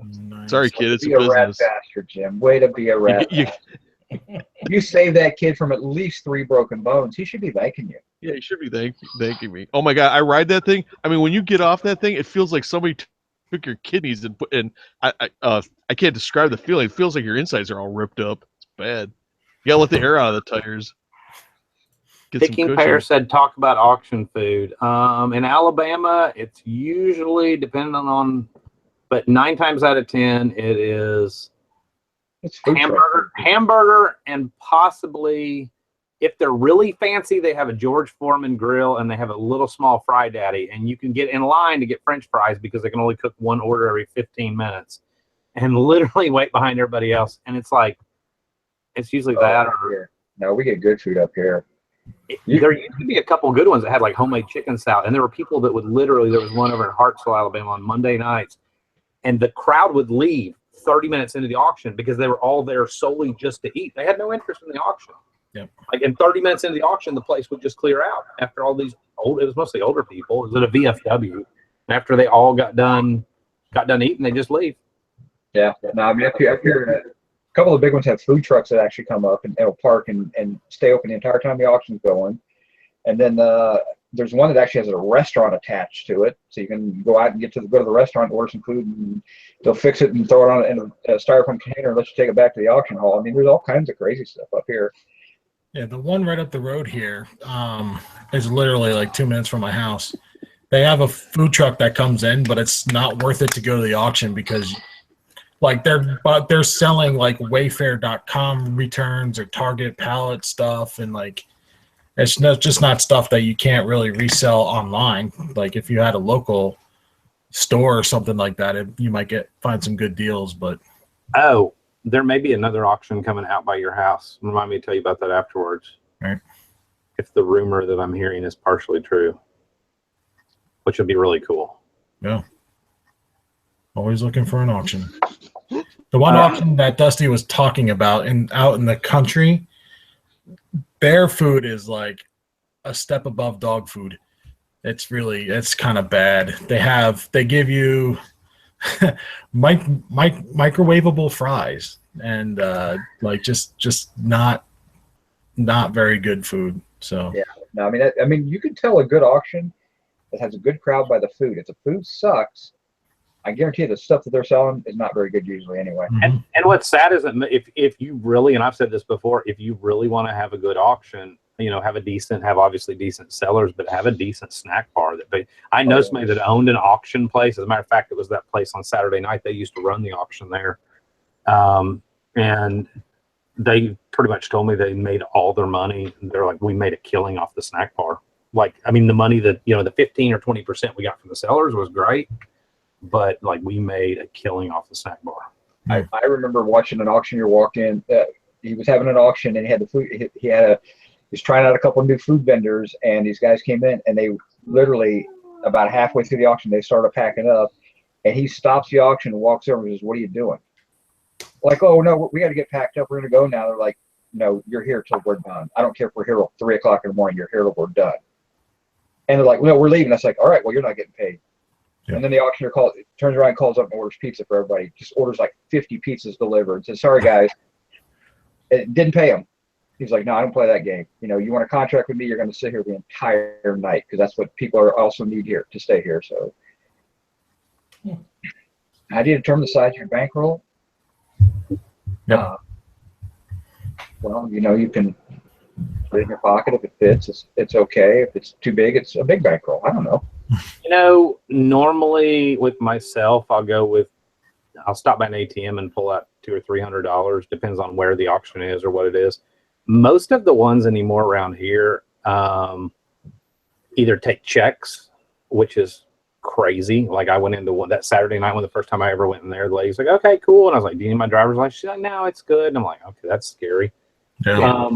Nice. Sorry, kid, it's a business. Rat bastard, Jim. Way to be a rat. You saved that kid from at least 3 broken bones. He should be thanking you. Yeah, he should be thanking me. Oh my god, I ride that thing. I mean, when you get off that thing, it feels like somebody took your kidneys and put in. I can't describe the feeling. It feels like your insides are all ripped up. It's bad. You gotta let the air out of the tires. Picking Pear said, talk about auction food. In Alabama, it's usually depending on, but 9 times out of 10, it is hamburger, and possibly, if they're really fancy, they have a George Foreman grill and they have a little small Fry Daddy, and you can get in line to get French fries because they can only cook one order every 15 minutes, and literally wait behind everybody else. And it's like, it's usually that. Or, no, we get good food up here. There used to be a couple good ones that had like homemade chicken salad, and there were people that would literally, there was one over in Hartsville, Alabama on Monday nights, and the crowd would leave 30 minutes into the auction because they were all there solely just to eat. They had no interest in the auction. Yep. Like in 30 minutes into the auction, the place would just clear out after all these it was mostly older people. It was at a VFW. And after they all got done eating, they just leave. Yeah. No, I mean, up here, a couple of the big ones have food trucks that actually come up and they'll park and stay open the entire time the auction's going. And then there's one that actually has a restaurant attached to it, so you can go out and go to the restaurant, order some food, and they'll fix it and throw it on in a styrofoam container and let you take it back to the auction hall. I mean, there's all kinds of crazy stuff up here. Yeah, the one right up the road here is literally like 2 minutes from my house. They have a food truck that comes in, but it's not worth it to go to the auction because like they're selling like Wayfair.com returns or Target pallet stuff, and like it's just not stuff that you can't really resell online. Like if you had a local store or something like that, you might find some good deals. But there may be another auction coming out by your house. Remind me to tell you about that afterwards. Right. If the rumor that I'm hearing is partially true, which would be really cool. Yeah. Always looking for an auction. The one auction that Dusty was talking about out in the country, bear food is like a step above dog food. It's kind of bad. They give you microwavable fries and like just not very good food. So yeah, no, I mean you can tell a good auction that has a good crowd by the food. If the food sucks, I guarantee you the stuff that they're selling is not very good usually anyway. And what's sad is that if you really, and I've said this before, if you really want to have a good auction, you know, have obviously decent sellers, but have a decent snack bar. I know somebody that owned an auction place. As a matter of fact, it was that place on Saturday night. They used to run the auction there. And they pretty much told me they made all their money. They're like, we made a killing off the snack bar. Like, I mean, the money that, you know, the 15 or 20% we got from the sellers was great, but like we made a killing off the snack bar. I remember watching an auctioneer walk in. He was having an auction and he had the food. He was trying out a couple of new food vendors, and these guys came in and they literally about halfway through the auction, they started packing up. And he stops the auction and walks over and says, "What are you doing?" Like, "Oh no, we got to get packed up. We're gonna go now." They're like, "No, you're here till we're done. I don't care if we're here till 3 o'clock in the morning. You're here till we're done." And they're like, "No, we're leaving." That's like, "All right, well, you're not getting paid." Yeah. And then the auctioneer turns around and calls up and orders pizza for everybody. Just orders like 50 pizzas delivered. Says, "Sorry guys, it didn't pay him." He's like, "No, I don't play that game. You know, you want a contract with me, you're going to sit here the entire night because that's what people are also need here to stay here." So, how do you determine the size of your bankroll? Yeah. Well, you know, you can put it in your pocket. If it fits, it's okay. If it's too big, it's a big bankroll. I don't know. You know, normally with myself, I'll stop by an ATM and pull out $200 or $300. Depends on where the auction is or what it is. Most of the ones anymore around here either take checks, which is crazy. Like I went into one that Saturday night when the first time I ever went in there, the lady's like, "Okay, cool." And I was like, "Do you need my driver's license?" She's like, "No, it's good." And I'm like, "Okay, that's scary." Yeah.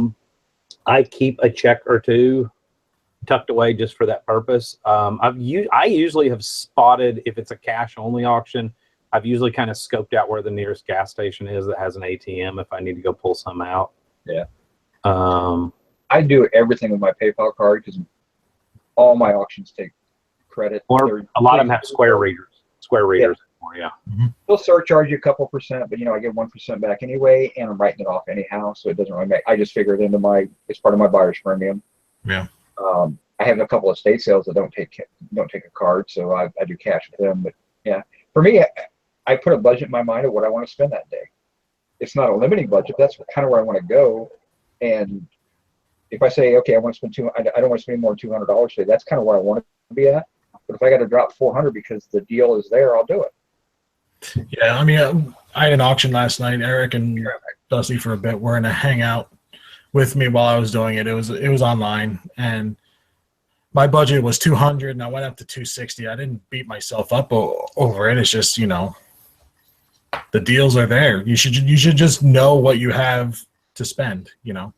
I keep a check or two tucked away just for that purpose. I usually have spotted if it's a cash only auction. I've usually kind of scoped out where the nearest gas station is that has an ATM if I need to go pull some out. Yeah. I do everything with my PayPal card because all my auctions take credit. Or a lot of them have square readers. Yeah. They'll surcharge you a couple percent, but you know I get 1% back anyway, and I'm writing it off anyhow, so it doesn't really make. I just figure it into it's part of my buyer's premium. Yeah. I have a couple of estate sales that don't take a card, so I do cash with them. But yeah, for me, I put a budget in my mind of what I want to spend that day. It's not a limiting budget. That's kind of where I want to go. And if I say, okay, I want to spend I don't want to spend more than $200 today. That's kind of where I want to be at. But if I got to drop $400 because the deal is there, I'll do it. Yeah, I mean, I had an auction last night. Eric and Dusty for a bit were in a hangout with me while I was doing it. It was online, and my budget was $200, and I went up to $260. I didn't beat myself up over it. It's just, you know, the deals are there. You should just know what you have to spend, you know.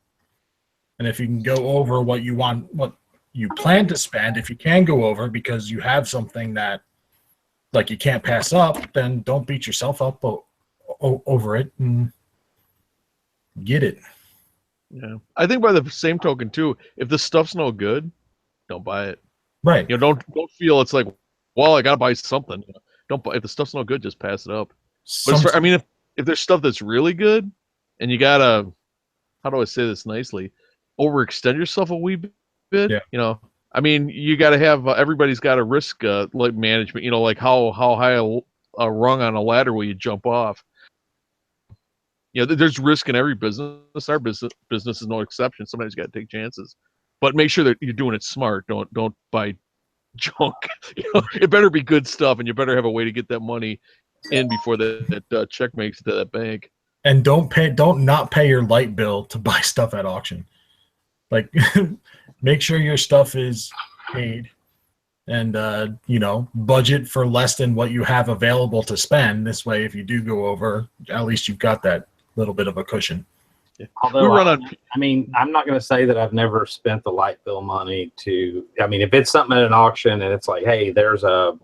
And if you can go over what you want, what you plan to spend, if you can go over because you have something that like you can't pass up, then don't beat yourself up over it and get it. Yeah, I think by the same token too, if the stuff's no good, don't buy it. Right. You know, don't feel it's like, well, I gotta buy something. Don't buy if the stuff's no good, just pass it up. But I mean, if there's stuff that's really good, and you gotta, how do I say this nicely, overextend yourself a wee bit. Yeah. You know, I mean, you got to have everybody's got a risk like management. You know, like how high a rung on a ladder will you jump off? You know, there's risk in every business. Our business is no exception. Somebody's got to take chances, but make sure that you're doing it smart. Don't buy junk. You know, it better be good stuff, and you better have a way to get that money in before that check makes it to that bank. And don't not pay your light bill to buy stuff at auction. Like, make sure your stuff is paid, and you know, budget for less than what you have available to spend. This way, if you do go over, at least you've got that little bit of a cushion. Yeah. Although, I mean, I'm not going to say that I've never spent the light bill money to. I mean, if it's something at an auction and it's like, hey, there's a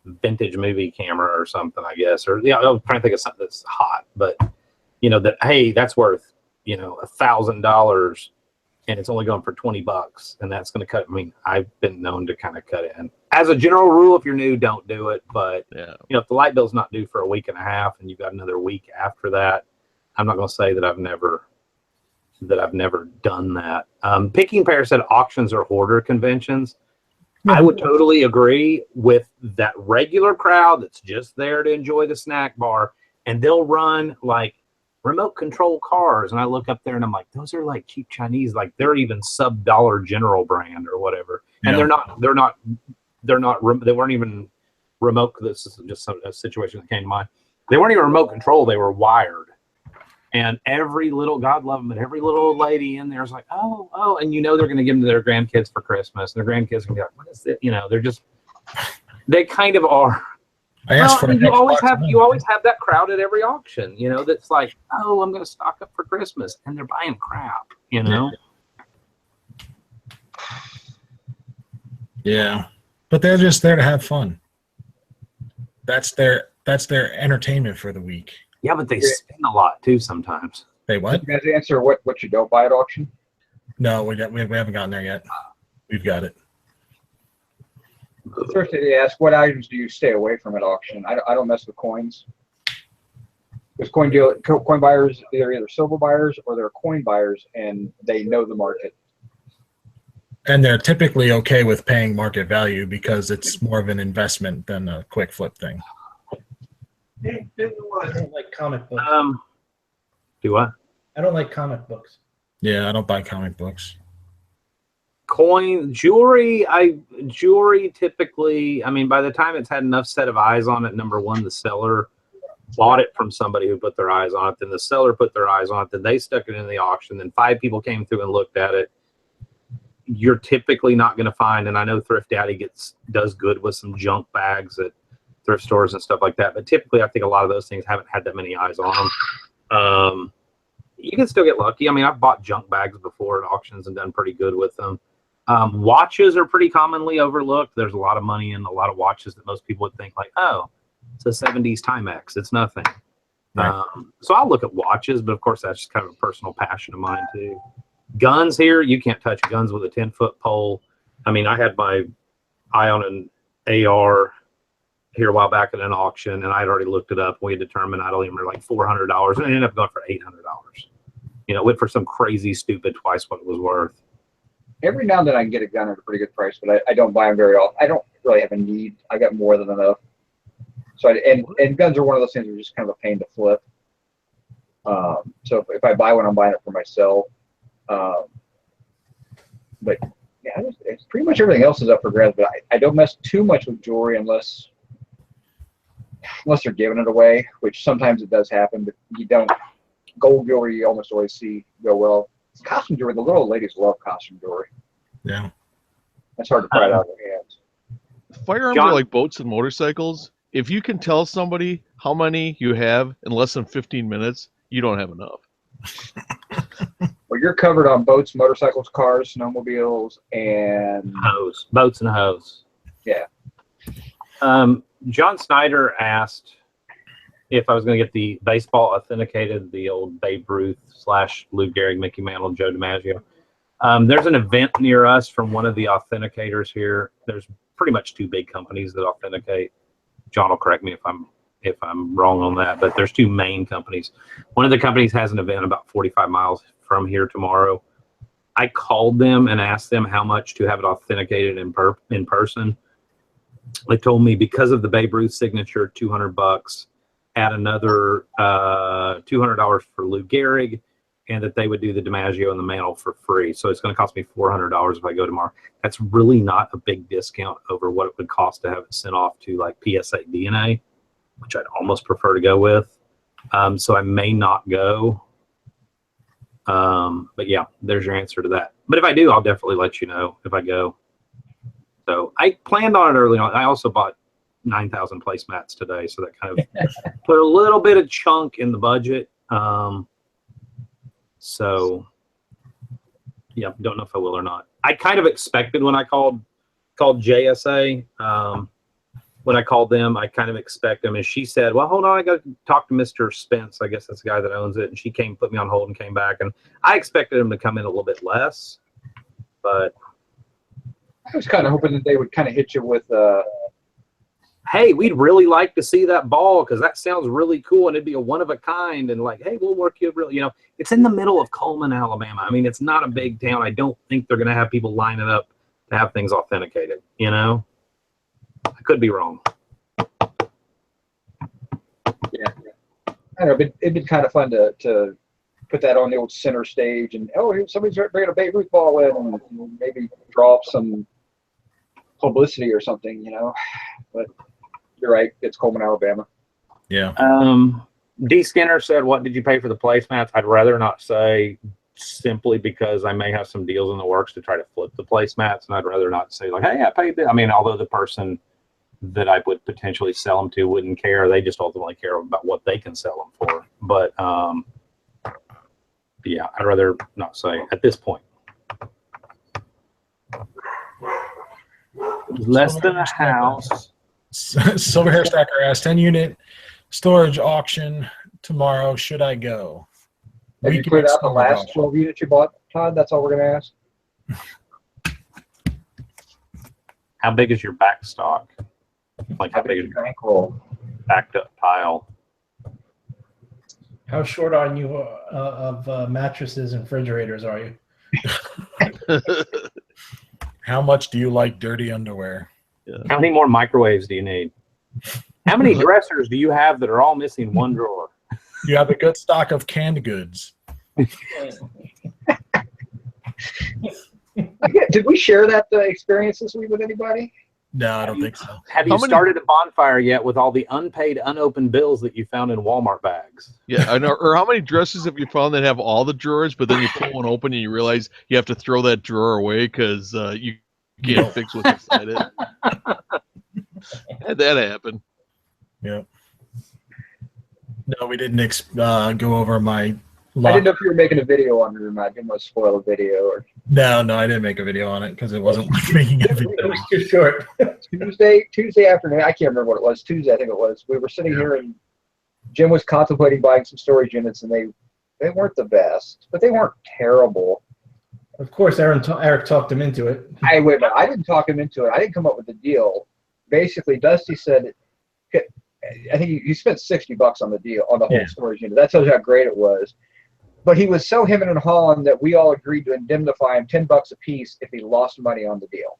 vintage movie camera or something, I guess, or yeah, I'm trying to think of something that's hot, but you know that hey, that's worth $1,000. And it's only going for $20, and that's going to cut. I mean, I've been known to kind of cut in. As a general rule, if you're new, don't do it. But yeah, if the light bill's not due for a week and a half, and you've got another week after that, I'm not going to say that I've never done that. Picking Pear said auctions are hoarder conventions. I would totally agree with that regular crowd that's just there to enjoy the snack bar, and they'll run like remote control cars, and I look up there and I'm like, those are like cheap Chinese, like they're even sub Dollar General brand or whatever, and they weren't even remote. This is just a situation that came to mind. They weren't even remote control; they were wired. And every little, God love them, but every little old lady in there is like, oh, and they're going to give them to their grandkids for Christmas, and their grandkids are going to be like, what is it? They're just, they kind of are. You always have that crowd at every auction, that's like, oh, I'm going to stock up for Christmas, and they're buying crap, Yeah, but they're just there to have fun. That's their entertainment for the week. Yeah, but they spend a lot too sometimes. Hey, what? You guys answer what you don't buy at auction. No, we haven't gotten there yet. We've got it. First, they ask, what items do you stay away from at auction? I don't mess with coins. Because coin buyers, they're either silver buyers or they're coin buyers, and they know the market. And they're typically okay with paying market value because it's more of an investment than a quick flip thing. I don't like comic books. Do what? I don't like comic books. Yeah, I don't buy comic books. Jewelry typically, I mean, by the time it's had enough set of eyes on it, number one, the seller bought it from somebody who put their eyes on it, then the seller put their eyes on it, then they stuck it in the auction, then 5 people came through and looked at it. You're typically not going to find, and I know Thrift Daddy does good with some junk bags at thrift stores and stuff like that, but typically I think a lot of those things haven't had that many eyes on them. You can still get lucky. I mean, I've bought junk bags before at auctions and done pretty good with them. Watches are pretty commonly overlooked. There's a lot of money in a lot of watches that most people would think like, oh, it's a 70s Timex. It's nothing. Right. So I'll look at watches, but of course that's just kind of a personal passion of mine too. Guns here, you can't touch guns with a 10-foot pole. I mean, I had my eye on an AR here a while back at an auction, and I'd already looked it up. We had determined I'd only remember like $400, and it ended up going for $800. You know, it went for some crazy, stupid, twice what it was worth. Every now and then I can get a gun at a pretty good price, but I don't buy them very often. I don't really have a need. I got more than enough. So and guns are one of those things that are just kind of a pain to flip. So if I buy one, I'm buying it for myself. But yeah, it's pretty much everything else is up for grabs. But I don't mess too much with jewelry unless they're giving it away, which sometimes it does happen. But you don't. Gold jewelry you almost always see go well. Costume jewelry, the little ladies love costume jewelry. Yeah. That's hard to pry it out of their hands. Firearms are like boats and motorcycles. If you can tell somebody how many you have in less than 15 minutes, you don't have enough. Well, you're covered on boats, motorcycles, cars, snowmobiles, and Hose. Boats and hose. Yeah. John Snyder asked if I was going to get the baseball authenticated, the old Babe Ruth / Lou Gehrig, Mickey Mantle, Joe DiMaggio. There's an event near us from one of the authenticators here. There's pretty much 2 big companies that authenticate. John will correct me if I'm wrong on that, but there's 2 main companies. One of the companies has an event about 45 miles from here tomorrow. I called them and asked them how much to have it authenticated in person. They told me because of the Babe Ruth signature, $200, add another $200 for Lou Gehrig, and that they would do the DiMaggio and the Mantle for free. So it's going to cost me $400 if I go tomorrow. That's really not a big discount over what it would cost to have it sent off to like PSA DNA, which I'd almost prefer to go with. So I may not go. But yeah, there's your answer to that. But if I do, I'll definitely let you know if I go. So I planned on it early on. I also bought 9,000 placemats today, so that kind of put a little bit of chunk in the budget. So yeah, don't know if I will or not. I kind of expected when I called JSA, when I called them, I kind of expect them, and she said, well, hold on, I got to talk to Mr. Spence. I guess that's the guy that owns it. And she put me on hold and came back, and I expected him to come in a little bit less, but I was kind of hoping that they would kind of hit you with hey, we'd really like to see that ball because that sounds really cool, and it'd be a one of a kind, and like, hey, we'll work you really, it's in the middle of Coleman, Alabama. I mean, it's not a big town. I don't think they're going to have people lining up to have things authenticated, I could be wrong. Yeah. I don't know, but it'd been kind of fun to put that on the old center stage and, here somebody's bringing a Babe Ruth ball in, and maybe draw up some publicity or something, But you're right, it's Coleman, Alabama. Yeah. D. Skinner said, what did you pay for the placemats? I'd rather not say, simply because I may have some deals in the works to try to flip the placemats, and I'd rather not say like, hey, I paid that. I mean, although the person that I would potentially sell them to wouldn't care, they just ultimately care about what they can sell them for. But yeah, I'd rather not say at this point. Less than a house. Silver Hair Stacker asks, 10-unit storage auction tomorrow. Should I go? Have you cleared out the last 12 units you bought, Todd? That's all we're going to ask. How big is your back stock? Like how big is your bankroll? Backed up pile? How short on you of mattresses and refrigerators are you? How much do you like dirty underwear? Yeah. How many more microwaves do you need? How many dressers do you have that are all missing one drawer? You have a good stock of canned goods. Did we share that experience this week with anybody? No, I don't think so. Have you started a bonfire yet with all the unpaid, unopened bills that you found in Walmart bags? Yeah, I know. Or how many dresses have you found that have all the drawers, but then you pull one open and you realize you have to throw that drawer away because you can't fix what's inside it? Had that happen. Yeah. No, we didn't go over my. I didn't know if you were making a video on it or not. I didn't want to spoil a video. Or No, I didn't make a video on it because it wasn't making a video. It was too short. Tuesday afternoon, I can't remember what it was. Tuesday, I think it was. We were sitting here and Jim was contemplating buying some storage units, and they weren't the best, but they weren't terrible. Of course, Eric talked him into it. Wait a minute. I didn't talk him into it. I didn't come up with the deal. Basically, Dusty said, I think he spent $60 on the deal, on the whole storage unit. That tells you how great it was. But he was so hemming and hawing that we all agreed to indemnify him $10 a piece if he lost money on the deal.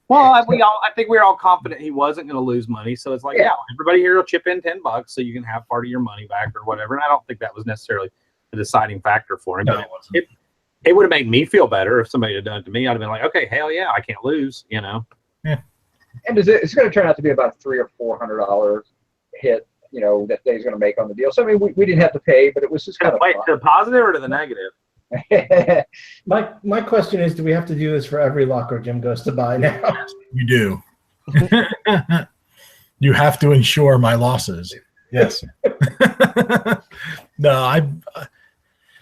Well, I think we were all confident he wasn't going to lose money. So it's like, yeah, everybody here will chip in $10 so you can have part of your money back or whatever. And I don't think that was necessarily the deciding factor for him. No, but it wasn't. It would have made me feel better if somebody had done it to me. I'd have been like, okay, hell yeah, I can't lose, you know. Yeah. And it's going to turn out to be about a $300 or $400 hit, you know, that he's going to make on the deal. So, I mean, we didn't have to pay, but it was just kind of fun. To the positive or to the negative? My question is, do we have to do this for every locker Jim goes to buy now? You do. You have to insure my losses. Yes. No,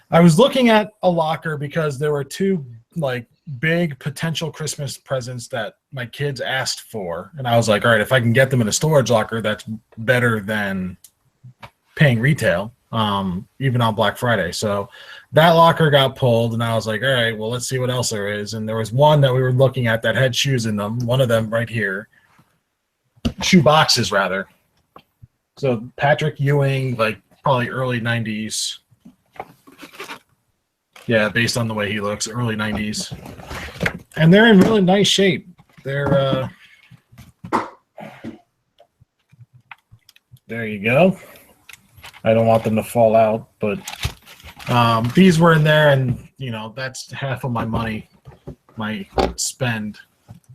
I was looking at a locker because there were two like big potential Christmas presents that my kids asked for, and I was like, all right, if I can get them in a storage locker, that's better than paying retail, even on Black Friday. So that locker got pulled, and I was like, all right, well, let's see what else there is. And there was one that we were looking at that had shoes in them. One of them right here, shoe boxes rather. So Patrick Ewing, like probably early 90s. Yeah, based on the way he looks, early 90s. And they're in really nice shape. They're there you go. I don't want them to fall out, but these were in there, and you know, that's half of my money, my spend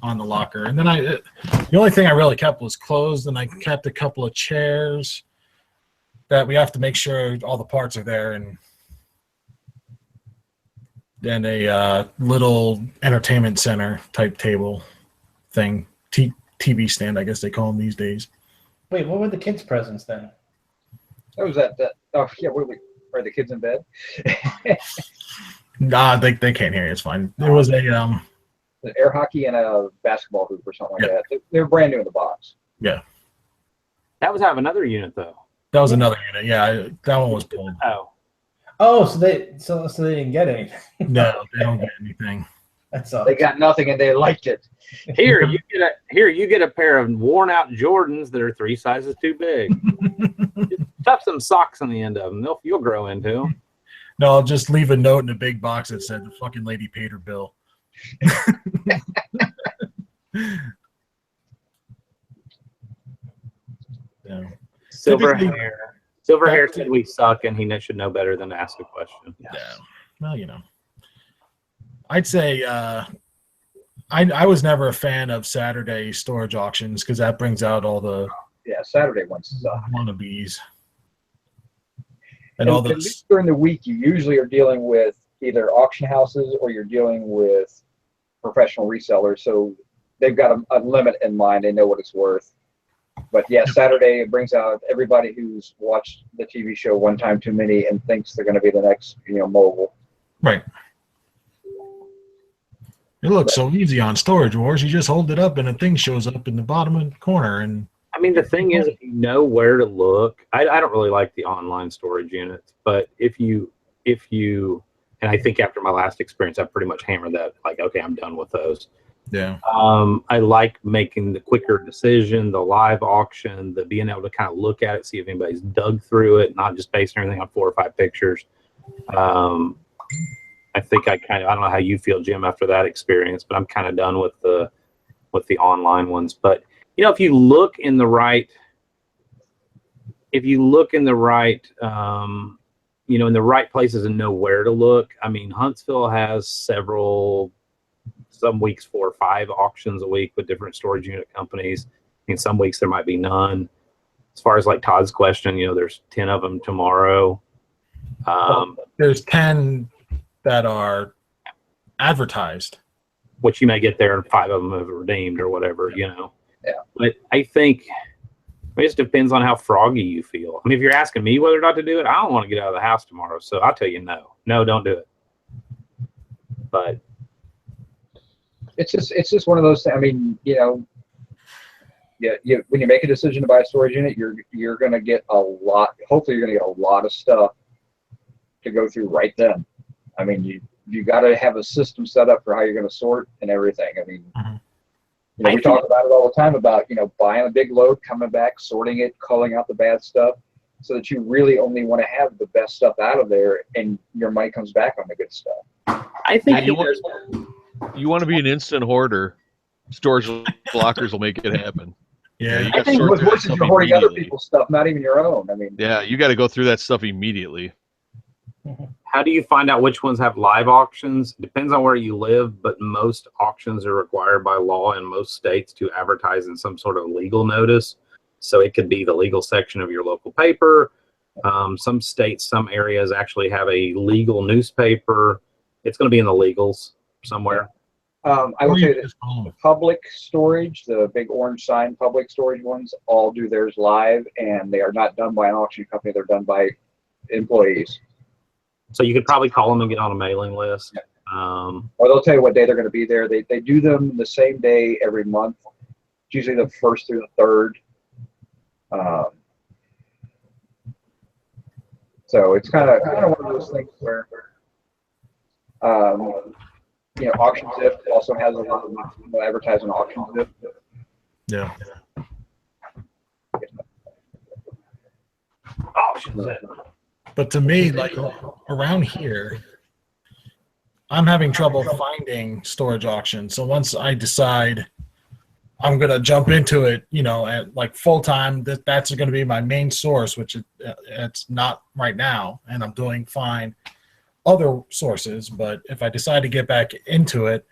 on the locker. And then the only thing I really kept was clothes, and I kept a couple of chairs that we have to make sure all the parts are there, and then a little entertainment center type table thing, TV stand, I guess they call them these days. Wait, what were the kids' presents then? That was that. Oh yeah, are the kids in bed? Nah, they can't hear you. It's fine. There was an air hockey and a basketball hoop or something like that. They were brand new in the box. Yeah. That was out of another unit though. That was another unit. Yeah, that one was pulled. Oh, so they didn't get anything. No, they don't get anything. That's all. They got nothing and they liked it. Here you get a pair of worn out Jordans that are 3 sizes too big. Stuff some socks on the end of them. You'll grow into them. No, I'll just leave a note in a big box that said the fucking lady paid her bill. Yeah. Silver hair said we suck, and he should know better than to ask a question. Yeah. Well, you know, I'd say I was never a fan of Saturday storage auctions because that brings out all the Saturday ones suck. Wannabes. And all those during the week, you usually are dealing with either auction houses or you're dealing with professional resellers. So they've got a limit in mind. They know what it's worth. But yeah, Saturday it brings out everybody who's watched the TV show One Time Too Many and thinks they're going to be the next, mogul. Right. It looks so easy on Storage Wars. You just hold it up and a thing shows up in the bottom of the corner. And I mean, the thing is, if you know where to look, I don't really like the online storage units, but if you, and I think after my last experience, I pretty much hammered that, like, okay, I'm done with those. yeah, I like making the quicker decision, the live auction, the being able to kind of look at it, see if anybody's dug through it, not just basing everything on 4 or 5 pictures. I think I don't know how you feel, Jim, after that experience, but I'm kind of done with the online ones. But you know, if you look in the right, you know, in the right places and know where to look. I mean, Huntsville has some weeks 4 or 5 auctions a week with different storage unit companies. I mean, some weeks there might be none. As far as like Todd's question, you know, there's 10 of them tomorrow. there's 10 that are advertised, which you may get there and 5 of them have redeemed or whatever, you know. Yeah. But I think it just depends on how froggy you feel. I mean, if you're asking me whether or not to do it, I don't want to get out of the house tomorrow, so I'll tell you no. No, don't do it. But it's just one of those things. I mean, you know, when you make a decision to buy a storage unit, you're going to get a lot. Hopefully, you're going to get a lot of stuff to go through right then. I mean, you got to have a system set up for how you're going to sort and everything. I mean, you know, we talk about it all the time about, you know, buying a big load, coming back, sorting it, culling out the bad stuff, so that you really only want to have the best stuff out of there, and your money comes back on the good stuff. I think you want to be an instant hoarder. Storage lockers will make it happen. Yeah, you I got think sort what's through that worse is stuff you're hoarding other immediately. people's stuff, not even your own. I mean, Yeah, you got to go through that stuff immediately. how do you find out which ones have live auctions? Depends on where you live, but most auctions are required by law in most states to advertise in some sort of legal notice. So it could be the legal section of your local paper. Some states, some areas actually have a legal newspaper. It's going to be in the legals somewhere. I will say that public storage, the big orange sign public storage ones, all do theirs live, and they are not done by an auction company. They're done by employees. So you could probably call them and get on a mailing list. Or they'll tell you what day they're going to be there. They do them the same day every month. It's usually the 1st through the 3rd. So it's kind of one of those things where, you know, Auction Zip also has a lot of advertising Auction Zip. yeah. Auction Zip. But to me, like around here, I'm having trouble finding storage auctions. So once I decide I'm going to jump into it, you know, at like full time, that's going to be my main source, which it's not right now. And I'm doing fine other sources. But if I decide to get back into it,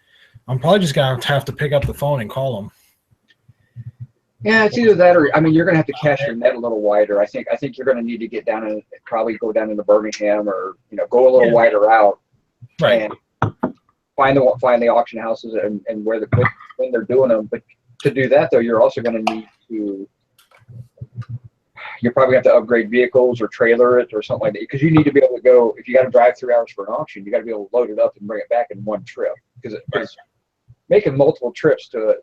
I'm probably just going to have to pick up the phone and call them. Yeah, it's either that or, I mean, you're going to have to cast your net a little wider. I think you're going to need to get down and probably go down into Birmingham, or, you know, go a little wider out. Right. And find the auction houses and when they're doing them. But to do that, though, you're also going to need to, you're probably going to have to upgrade vehicles or trailer it or something like that, because you need to be able to go, if you got to drive 3 hours for an auction, you got to be able to load it up and bring it back in one trip, because making multiple trips to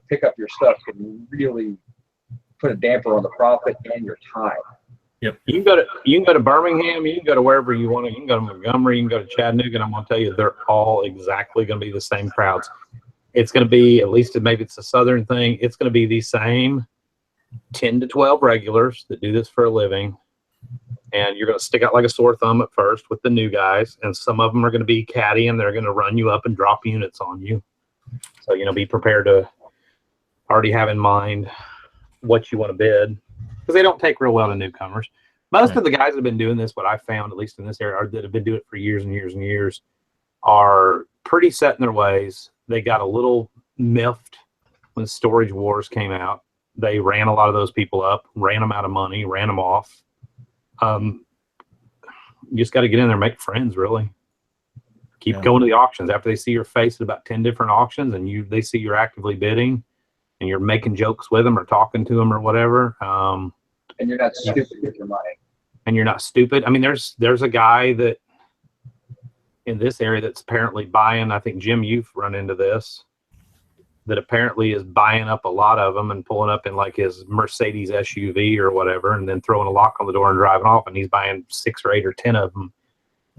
pick up your stuff can really put a damper on the profit and your time. Yep. You can go to Birmingham, you can go to wherever you want to. You can go to Montgomery, you can go to Chattanooga, and I'm going to tell you, they're all exactly going to be the same crowds. It's going to be, at least maybe it's a southern thing, it's going to be the same 10 to 12 regulars that do this for a living. And you're going to stick out like a sore thumb at first with the new guys, and some of them are going to be catty, and they're going to run you up and drop units on you. So, you know, be prepared to already have in mind what you want to bid, because they don't take real well to newcomers. Most of the guys that have been doing this, what I found, at least in this area, that have been doing it for years and years and years, are pretty set in their ways. They got a little miffed when Storage Wars came out. They ran a lot of those people up, ran them out of money, ran them off. You just got to get in there and make friends, really. Keep going to the auctions. After they see your face at about 10 different auctions, and they see you're actively bidding, and you're making jokes with them or talking to them or whatever. And you're not stupid with your money. And you're not stupid. I mean, there's a guy that in this area that's apparently buying. I think Jim, you've run into this. That apparently is buying up a lot of them and pulling up in like his Mercedes SUV or whatever, and then throwing a lock on the door and driving off. And he's buying 6 or 8 or 10 of them,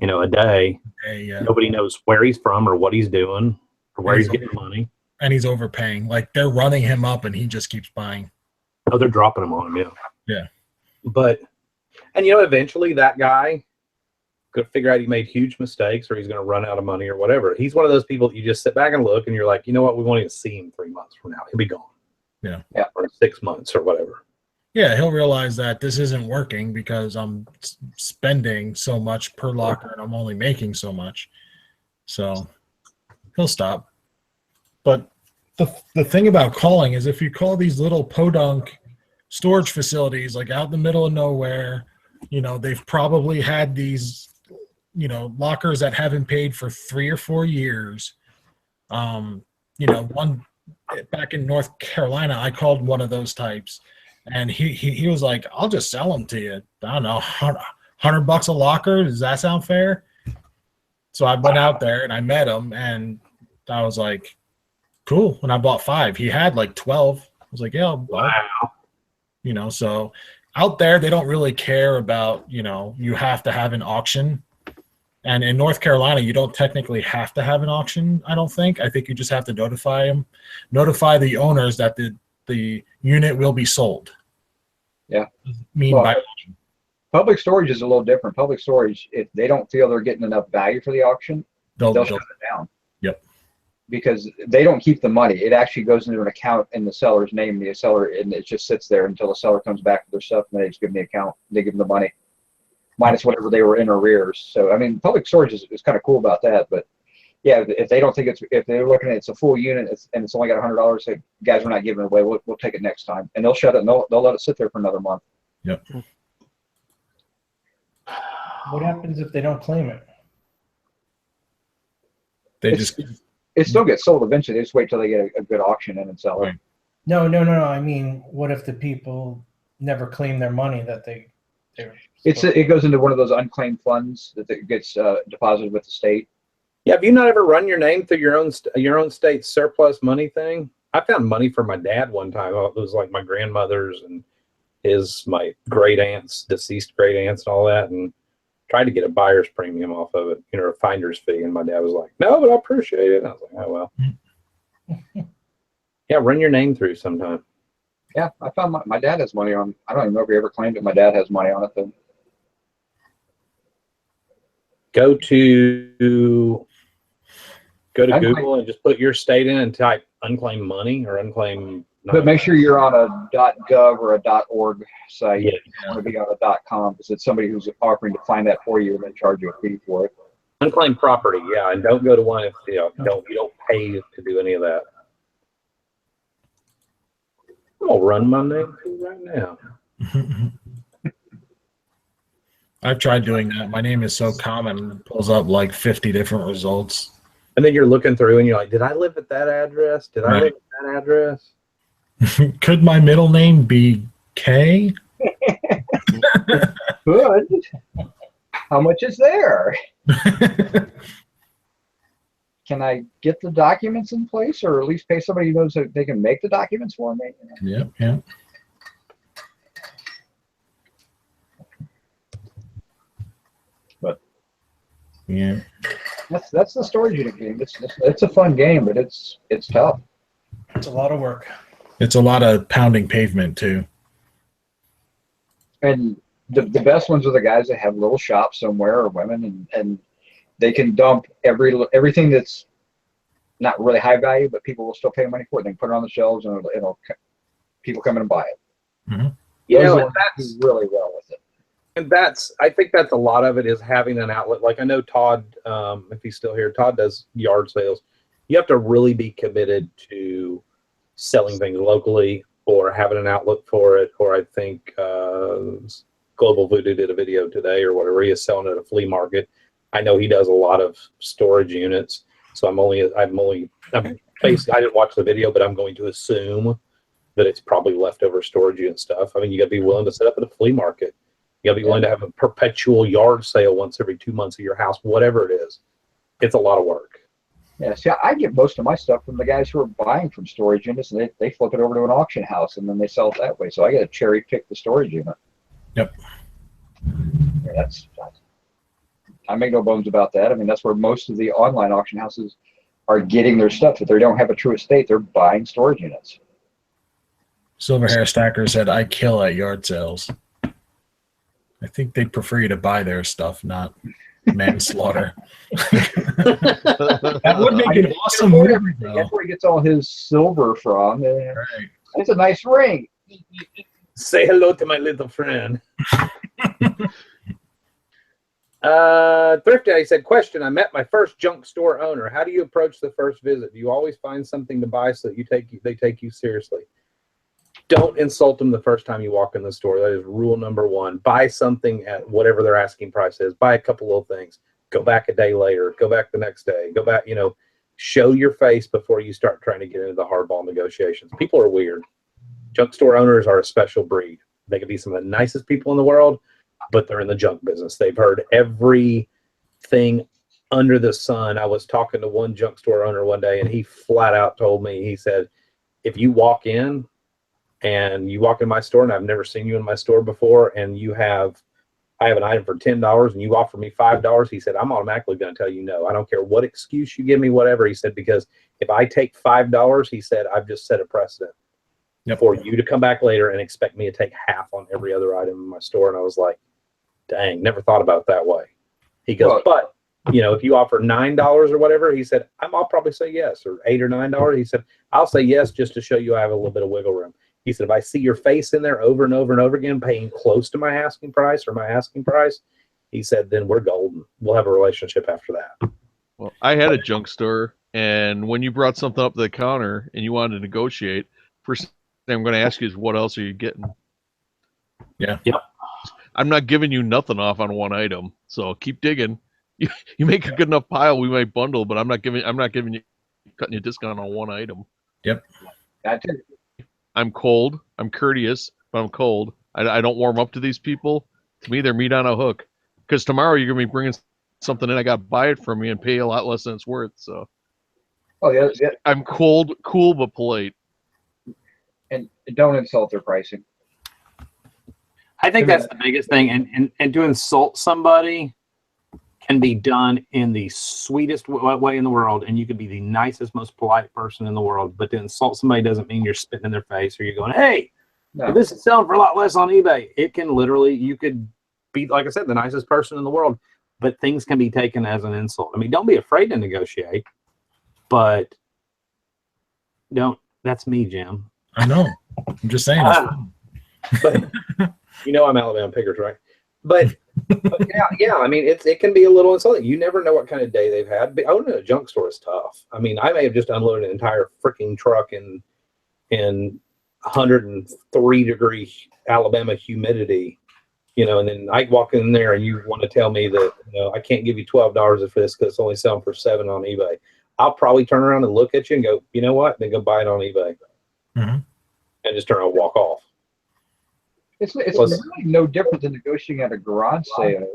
a day. Nobody knows where he's from or what he's doing or where he's getting the money. And he's overpaying. Like they're running him up, and he just keeps buying. Oh, they're dropping them on him, yeah. Yeah. But, and eventually that guy could figure out he made huge mistakes or he's going to run out of money or whatever. He's one of those people that you just sit back and look and you're like, you know what? We won't even see him 3 months from now. He'll be gone. Yeah. Or 6 months or whatever. Yeah. He'll realize that this isn't working because I'm spending so much per locker and I'm only making so much. So he'll stop. But the thing about calling is if you call these little podunk storage facilities like out in the middle of nowhere, they've probably had these lockers that haven't paid for 3 or 4 years. One back in North Carolina, I called one of those types, and he was like, "I'll just sell them to you. I don't know, $100 a locker. Does that sound fair?" So I went out there and I met him, and I was like, "Cool." When I bought 5, he had like 12. I was like, "Yeah, wow." So out there they don't really care about you have to have an auction. And in North Carolina, you don't technically have to have an auction, I don't think. I think you just have to notify the owners that the unit will be sold. Yeah. By public storage is a little different. Public storage, if they don't feel they're getting enough value for the auction, they'll shut it down. Yep. Because they don't keep the money. It actually goes into an account in the seller's name, and it just sits there until the seller comes back with their stuff, and they just give them the account. They give them the money, minus whatever they were in arrears. So, I mean, public storage is kind of cool about that. But, yeah, if they don't think if they're looking at it's a full unit and it's only got $100, say, guys, we're not giving it away. We'll take it next time. And they'll shut it, and they'll let it sit there for another month. Yep. What happens if they don't claim it? It still gets sold eventually. They just wait till they get a good auction in and sell it. Right. No. I mean, what if the people never claim their money that they it goes into one of those unclaimed funds that gets deposited with the state. Yeah, have you not ever run your name through your own state's surplus money thing? I found money for my dad one time. It was like my grandmother's and my great aunts, deceased great aunts, and all that, and tried to get a buyer's premium off of it, a finder's fee. And my dad was like, "No, but I appreciate it." And I was like, "Oh well." Yeah, run your name through sometime. Yeah, I found my dad has money on. I don't even know if he ever claimed it. My dad has money on it though. Go to Google and just put your state in and type unclaimed money or unclaimed. But make sure you're on a .gov or a .org site. Yeah. You want to be on a .com because it's somebody who's offering to find that for you and then charge you a fee for it. Unclaimed property, yeah, and don't go to one if you don't pay to do any of that. I'm gonna run my name through right now. I've tried doing that. My name is so common, it pulls up like 50 different results. And then you're looking through and you're like, did I live at that address? Did I live at that address? Could my middle name be K? Good. How much is there? Can I get the documents in place, or at least pay somebody who knows that they can make the documents for me? Yeah. But yeah, that's the storage unit game. It's a fun game, but it's tough. It's a lot of work. It's a lot of pounding pavement too. And the best ones are the guys that have little shops somewhere, or women, and they can dump everything that's not really high value, but people will still pay money for it. They can put it on the shelves, and it'll people come in and buy it. Mm-hmm. That's really well with it. And I think that's a lot of it is having an outlet. Like I know Todd, if he's still here, Todd does yard sales. You have to really be committed to selling things locally or having an outlet for it. Or I think Global Voodoo did a video today or whatever. He is selling at a flea market. I know he does a lot of storage units. So I didn't watch the video, but I'm going to assume that it's probably leftover storage unit stuff. I mean, you got to be willing to set up at a flea market. You got to be willing to have a perpetual yard sale once every 2 months at your house, whatever it is. It's a lot of work. Yeah, see, I get most of my stuff from the guys who are buying from storage units, and they flip it over to an auction house, and then they sell it that way. So I got to cherry pick the storage unit. Yep. Yeah, I make no bones about that. I mean, that's where most of the online auction houses are getting their stuff. If they don't have a true estate, they're buying storage units. Silver Hair Stacker said, I kill at yard sales. I think they'd prefer you to buy their stuff, not manslaughter. That would make an awesome movie, though. That's where he gets all his silver from. Right. It's a nice ring. Say hello to my little friend. Thrift Daddy said, question, I met my first junk store owner. How do you approach the first visit? Do you always find something to buy so that they take you seriously? Don't insult them the first time you walk in the store. That is rule number one. Buy something at whatever their asking price is. Buy a couple little things. Go back a day later. Go back the next day. Go back, show your face before you start trying to get into the hardball negotiations. People are weird. Junk store owners are a special breed. They can be some of the nicest people in the world, but they're in the junk business. They've heard everything under the sun. I was talking to one junk store owner one day, and he flat out told me, he said, if you walk in my store and I've never seen you in my store before, and I have an item for $10 and you offer me $5, he said, I'm automatically going to tell you no. I don't care what excuse you give me, whatever. He said, because if I take $5, he said, I've just set a precedent for you to come back later and expect me to take half on every other item in my store. And I was like, dang, never thought about it that way. He goes, but if you offer $9 or whatever, he said, I'll probably say yes, or $8 or $9. He said, I'll say yes just to show you I have a little bit of wiggle room. He said, if I see your face in there over and over and over again, paying close to my asking price, he said, then we're golden. We'll have a relationship after that. Well, I had a junk store, and when you brought something up to the counter and you wanted to negotiate, first thing I'm going to ask you is, what else are you getting? Yeah. Yep. I'm not giving you nothing off on one item, so keep digging. You make a good enough pile, we might bundle, but I'm not cutting you a discount on one item. Yep. That's it. I'm cold. I'm courteous, but I'm cold. I don't warm up to these people. To me, they're meat on a hook. Because tomorrow you're going to be bringing something in. I got to buy it from me and pay a lot less than it's worth. So, yeah. I'm cool, but polite. And don't insult their pricing. I think that's the biggest thing. And to insult somebody can be done in the sweetest way in the world, and you could be the nicest, most polite person in the world, but to insult somebody doesn't mean you're spitting in their face or you're going, hey, this is selling for a lot less on eBay. It can literally, you could be, like I said, the nicest person in the world, but things can be taken as an insult. I mean, don't be afraid to negotiate, but that's me, Jim. I know. I'm just saying. But I'm Alabama Pickers, right? But yeah. I mean, it can be a little insulting. You never know what kind of day they've had. But owning a junk store is tough. I mean, I may have just unloaded an entire freaking truck in 103-degree Alabama humidity, and then I walk in there and you want to tell me that I can't give you $12 for this because it's only selling for $7 on eBay. I'll probably turn around and look at you and go, you know what? Then go buy it on eBay, and just turn around and walk off. It's really no different than negotiating at a garage sale.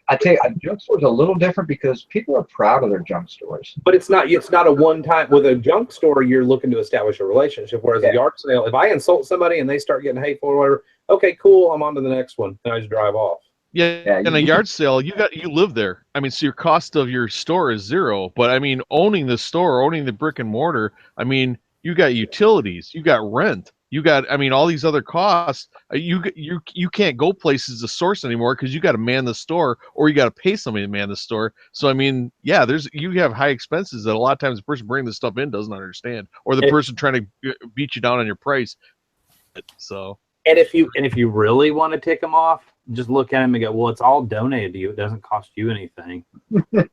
I tell you, a junk store is a little different because people are proud of their junk stores. But it's not a one-time. With a junk store, you're looking to establish a relationship. Whereas a yard sale, if I insult somebody and they start getting hateful or whatever, okay, cool, I'm on to the next one, and I just drive off. Yeah, in a yard sale, you live there. I mean, so your cost of your store is zero. But I mean, owning the store, owning the brick and mortar, I mean, you got utilities, you got rent. You got, all these other costs. You can't go places to source anymore because you got to man the store, or you got to pay somebody to man the store. So you have high expenses that a lot of times the person bringing this stuff in doesn't understand, or the person trying to beat you down on your price. So. And if you really want to tick them off, just look at them and go, well, it's all donated to you. It doesn't cost you anything. And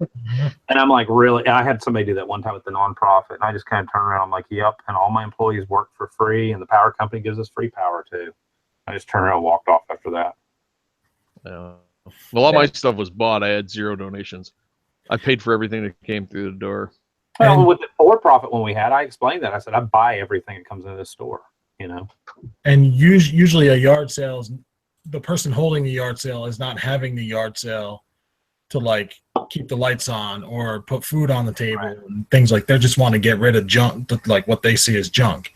I'm like, really? And I had somebody do that one time with the nonprofit, and I just kind of turned around. I'm like, yep. And all my employees work for free, and the power company gives us free power too. I just turned around and walked off after that. Well, all my stuff was bought. I had zero donations. I paid for everything that came through the door. Well, with the for-profit one we had, I explained that. I said, I buy everything that comes into the store, And usually a yard sale, the person holding the yard sale is not having the yard sale to keep the lights on or put food on the table and things like that. They just want to get rid of junk, like what they see as junk.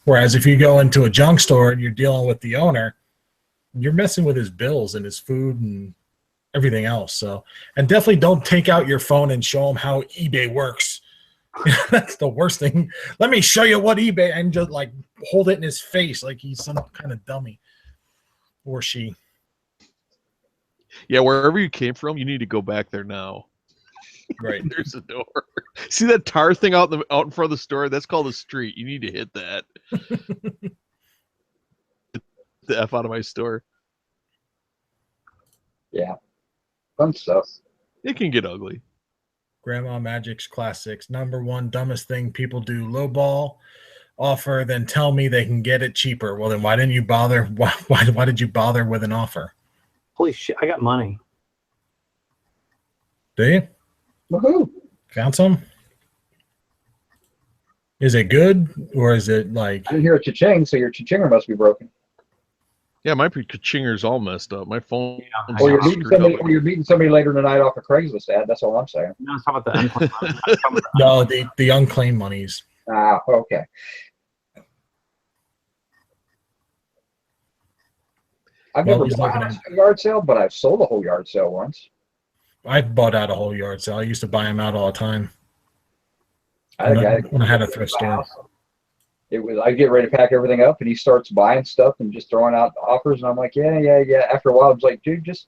Whereas if you go into a junk store and you're dealing with the owner, you're messing with his bills and his food and everything else. So, and definitely don't take out your phone and show him how eBay works. That's the worst thing. Let me show you what eBay, and just like hold it in his face like he's some kind of dummy, or she. Yeah, wherever you came from, you need to go back there now. Right. There's a door. See that tar thing out in front of the store? That's called a street. You need to hit that. The F out of my store. Yeah. Fun stuff. It can get ugly. Grandma Magic's classics. Number one dumbest thing people do: lowball offer, then tell me they can get it cheaper. Well, then why didn't you bother? Why did you bother with an offer? Holy shit! I got money. Do you? Woohoo! Found some? Is it good, or is it like? I didn't hear a cha-ching, so your cha-chinger must be broken. Yeah, my chinger's all messed up. My phone. Yeah, Or you're meeting somebody later tonight off a Craigslist ad. That's all I'm saying. No, it's about the unclaimed. No, the unclaimed monies. Ah, okay. I've Well, never he's bought looking a yard sale, but I've sold a whole yard sale once. I've bought out a whole yard sale. I used to buy them out all the time. I had a guy When I had a thrift store. I get ready to pack everything up, and he starts buying stuff and just throwing out offers, and I'm like, yeah. After a while, I was like, dude, just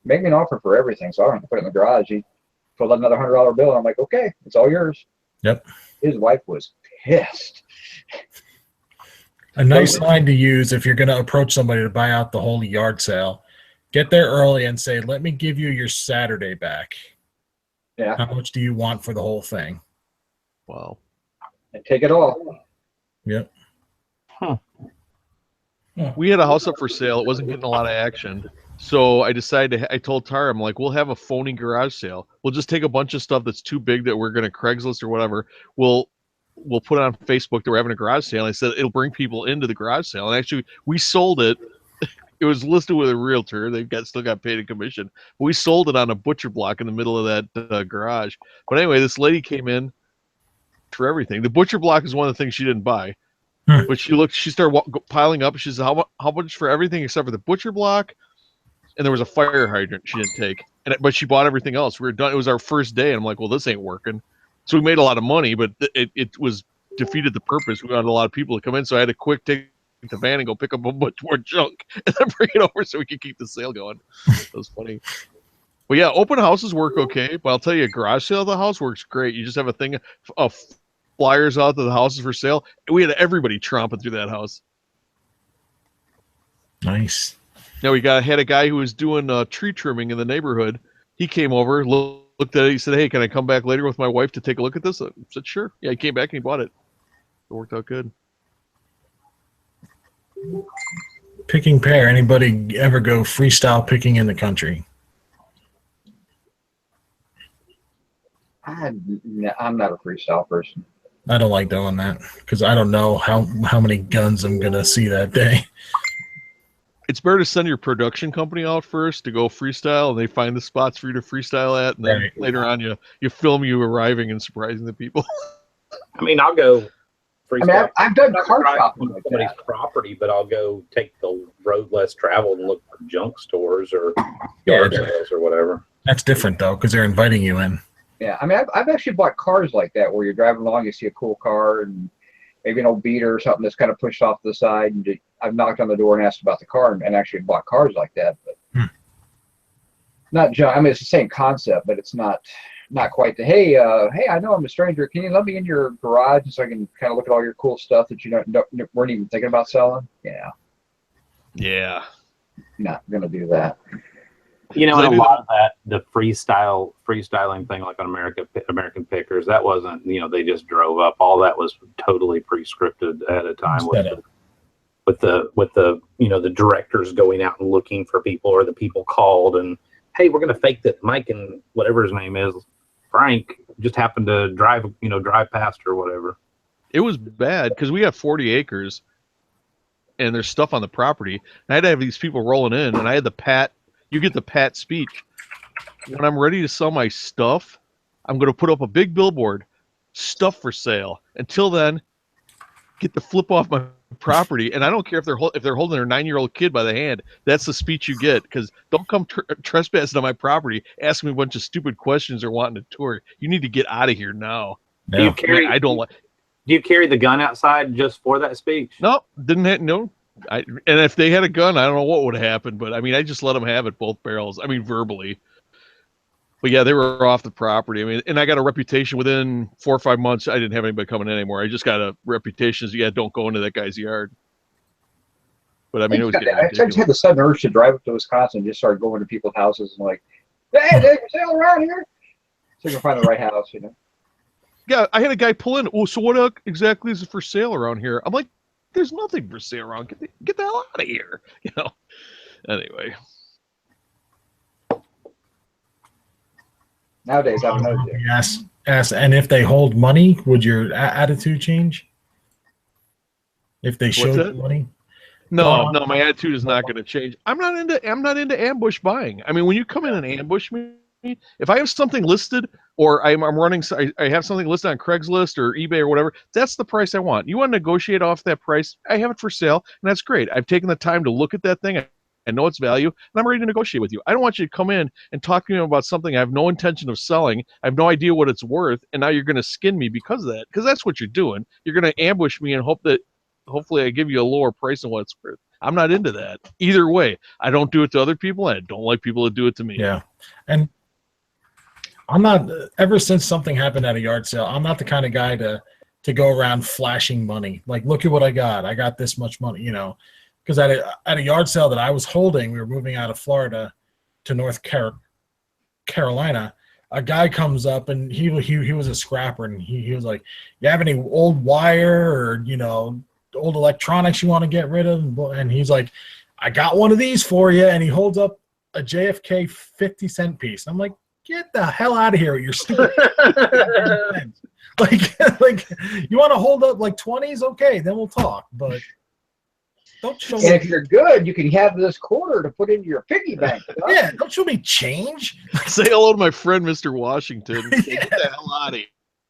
make me an offer for everything, so I don't have to put it in the garage. He pulled out another $100 bill, and I'm like, okay, it's all yours. Yep. His wife was pissed. A nice line to use if you're going to approach somebody to buy out the whole yard sale. Get there early and say, let me give you your Saturday back. Yeah. How much do you want for the whole thing? Wow. And take it all. Yep. We had a house up for sale. It wasn't getting a lot of action. So I decided, I told Tara, I'm like, we'll have a phony garage sale. We'll just take a bunch of stuff that's too big that we're going to Craigslist or whatever. We'll put it on Facebook that we're having a garage sale. And I said, it'll bring people into the garage sale. And actually, we sold it. It was listed with a realtor. They still got paid a commission. But we sold it on a butcher block in the middle of that garage. But anyway, this lady came in for everything. The butcher block is one of the things she didn't buy. But she started piling up. She said, how much for everything except for the butcher block? And there was a fire hydrant she didn't take. But she bought everything else. We were done. It was our first day. And I'm like, well, this ain't working. So we made a lot of money, but it was defeated the purpose. We got a lot of people to come in. So I had to quick take the van and go pick up a bunch more junk and then bring it over so we could keep the sale going. That was funny. But yeah, open houses work okay. But I'll tell you, a garage sale of the house works great. You just have a thing of flyers out that the house is for sale. We had everybody tromping through that house. Nice. Now we had a guy who was doing tree trimming in the neighborhood. He came over, looked at it. He said, "Hey, can I come back later with my wife to take a look at this?" I said, "Sure." Yeah, he came back and he bought it. It worked out good. Picking pear. Anybody ever go freestyle picking in the country? I'm not a freestyle person. I don't like doing that because I don't know how many guns I'm going to see that day. It's better to send your production company out first to go freestyle, and they find the spots for you to freestyle at, and then later on you film you arriving and surprising the people. I mean, I'll go freestyle. I've done car shopping on like somebody's that. property, but I'll go take the road less traveled and look for junk stores or yard sales or whatever. That's different though because they're inviting you in. Yeah, I mean, I've actually bought cars like that where you're driving along, you see a cool car and maybe an old beater or something that's kind of pushed off to the side, and I've knocked on the door and asked about the car and actually bought cars like that. But not junk. I mean, it's the same concept, but it's not quite the hey, I know I'm a stranger. Can you let me in your garage so I can kind of look at all your cool stuff that you weren't even thinking about selling? Yeah. Yeah. Not gonna do that. You know, and a lot of that, the freestyling thing, like on American Pickers, that wasn't, they just drove up. All that was totally pre-scripted ahead of time with the the directors going out and looking for people, or the people called and, hey, we're going to fake that Mike and whatever his name is, Frank, just happened to drive past or whatever. It was bad because we got 40 acres and there's stuff on the property. And I had to have these people rolling in, and I had you get the pat speech. when I'm ready to sell my stuff, I'm going to put up a big billboard, stuff for sale. Until then, get the flip off my property. And I don't care if they're holding their 9-year-old kid by the hand. That's the speech you get, because don't come trespassing on my property, asking me a bunch of stupid questions or wanting a tour. You need to get out of here now. Yeah. Do you carry? I don't like. Do you carry the gun outside just for that speech? No, didn't have, no. And if they had a gun, I don't know what would have happened. But I mean, I just let them have it, both barrels. I mean, verbally. But yeah, they were off the property. I mean, and I got a reputation within 4 or 5 months. I didn't have anybody coming in anymore. I just got a reputation as, don't go into that guy's yard. But I mean, it was getting ridiculous. I just had the sudden urge to drive up to Wisconsin and just start going to people's houses and like, hey, they for sale around here. So you can find the right house, you know. Yeah, I had a guy pull in. Oh, so what exactly is for sale around here? I'm like, there's nothing for sale around. Get the hell out of here. Anyway. Nowadays, I don't know. Yes. And if they hold money, would your attitude change? If they showed you money? No, my attitude is not going to change. I'm not into ambush buying. I mean, when you come in and ambush me, if I have something listed, or I have something listed on Craigslist or eBay or whatever, that's the price I want. You want to negotiate off that price? I have it for sale, and that's great. I've taken the time to look at that thing. I know its value, and I'm ready to negotiate with you. I don't want you to come in and talk to me about something I have no intention of selling. I have no idea what it's worth, and now you're going to skin me because of that, because that's what you're doing. You're going to ambush me and hope that hopefully I give you a lower price than what it's worth. I'm not into that. Either way, I don't do it to other people, and I don't like people to do it to me. Yeah. And I'm not, ever since something happened at a yard sale, I'm not the kind of guy to go around flashing money. Like, look at what I got. I got this much money, because at a yard sale that I was holding, we were moving out of Florida to North Carolina. A guy comes up, and he was a scrapper, and he was like, you have any old wire or, old electronics you want to get rid of? And he's like, I got one of these for you. And he holds up a JFK 50-cent piece. I'm like, get the hell out of here with your stupid like you want to hold up like 20s? Okay, then we'll talk. But don't show me. And if you're good, you can have this quarter to put into your piggy bank. Yeah, don't show me change. Say hello to my friend, Mr. Washington. Yeah. Get the hell out of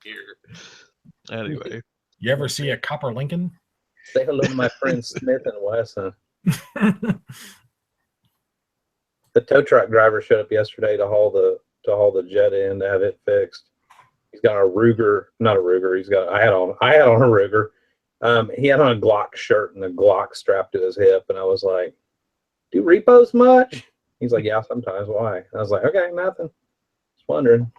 here. Anyway. You ever see a copper Lincoln? Say hello to my friend Smith and Wesson. The tow truck driver showed up yesterday to haul the jet in to have it fixed. He's got a Ruger, not a Ruger. I had on a Ruger. He had on a Glock shirt and a Glock strapped to his hip, and I was like, "Do repos much?" He's like, "Yeah, sometimes." Why? I was like, "Okay, nothing. Just wondering."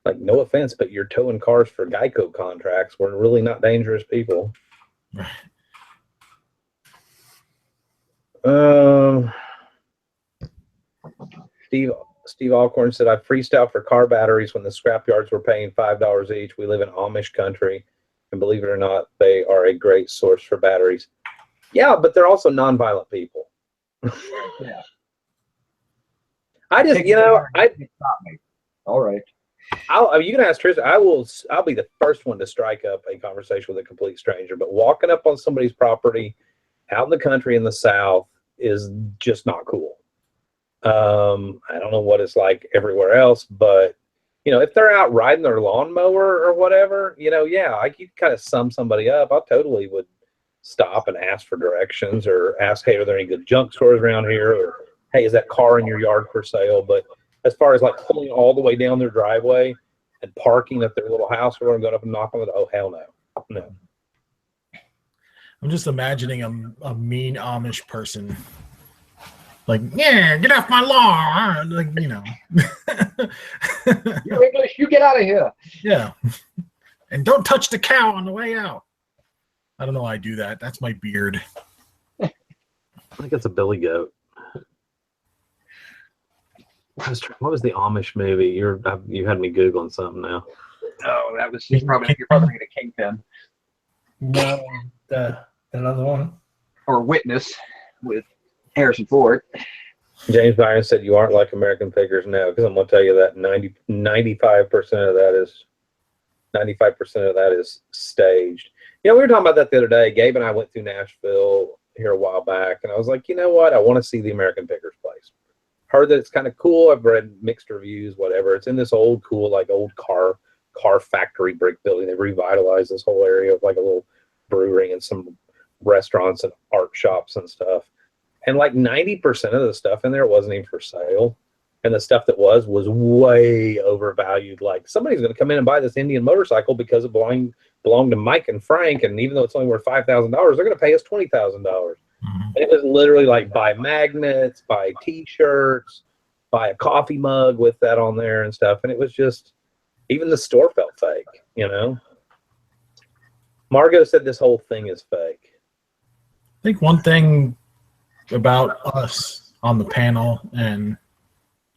Like, no offense, but you're towing cars for Geico contracts. We're really not dangerous people. Steve Alcorn said, I freestyle for car batteries when the scrap yards were paying $5 each. We live in Amish country, and believe it or not, they are a great source for batteries. Yeah, but they're also nonviolent people. Yeah. I just, all right. You can ask Tristan. I'll be the first one to strike up a conversation with a complete stranger. But walking up on somebody's property out in the country in the South is just not cool. I don't know what it's like everywhere else, but if they're out riding their lawnmower or whatever, I could kind of sum somebody up. I totally would stop and ask for directions or ask, hey, are there any good junk stores around here? Or, hey, is that car in your yard for sale? But as far as like pulling all the way down their driveway and parking at their little house, we're going to go up and knock on it. Oh, hell no. I'm just imagining a mean Amish person. Like, yeah, get off my lawn. Like, You English, you get out of here. Yeah. And don't touch the cow on the way out. I don't know why I do that. That's my beard. I think it's a billy goat. What was the Amish movie? You had me Googling something now. Oh, you're probably thinking of Kingpin. No, another one. Or Witness with Harrison Ford. James Byron said you aren't like American Pickers now, because I'm going to tell you that 95% of that is staged. We were talking about that the other day. Gabe and I went through Nashville here a while back, and I was like, you know what? I want to see the American Pickers place. Heard that it's kind of cool. I've read mixed reviews, whatever. It's in this old, cool, like old car factory brick building. They revitalized this whole area of like a little brewery and some restaurants and art shops and stuff. And like 90% of the stuff in there wasn't even for sale. And the stuff that was way overvalued. Like somebody's going to come in and buy this Indian motorcycle because it belonged to Mike and Frank. And even though it's only worth $5,000, they're going to pay us $20,000. And it was literally like buy magnets, buy T-shirts, buy a coffee mug with that on there and stuff. And it was just, even the store felt fake, you know? Margot said this whole thing is fake. I think one thing about us on the panel and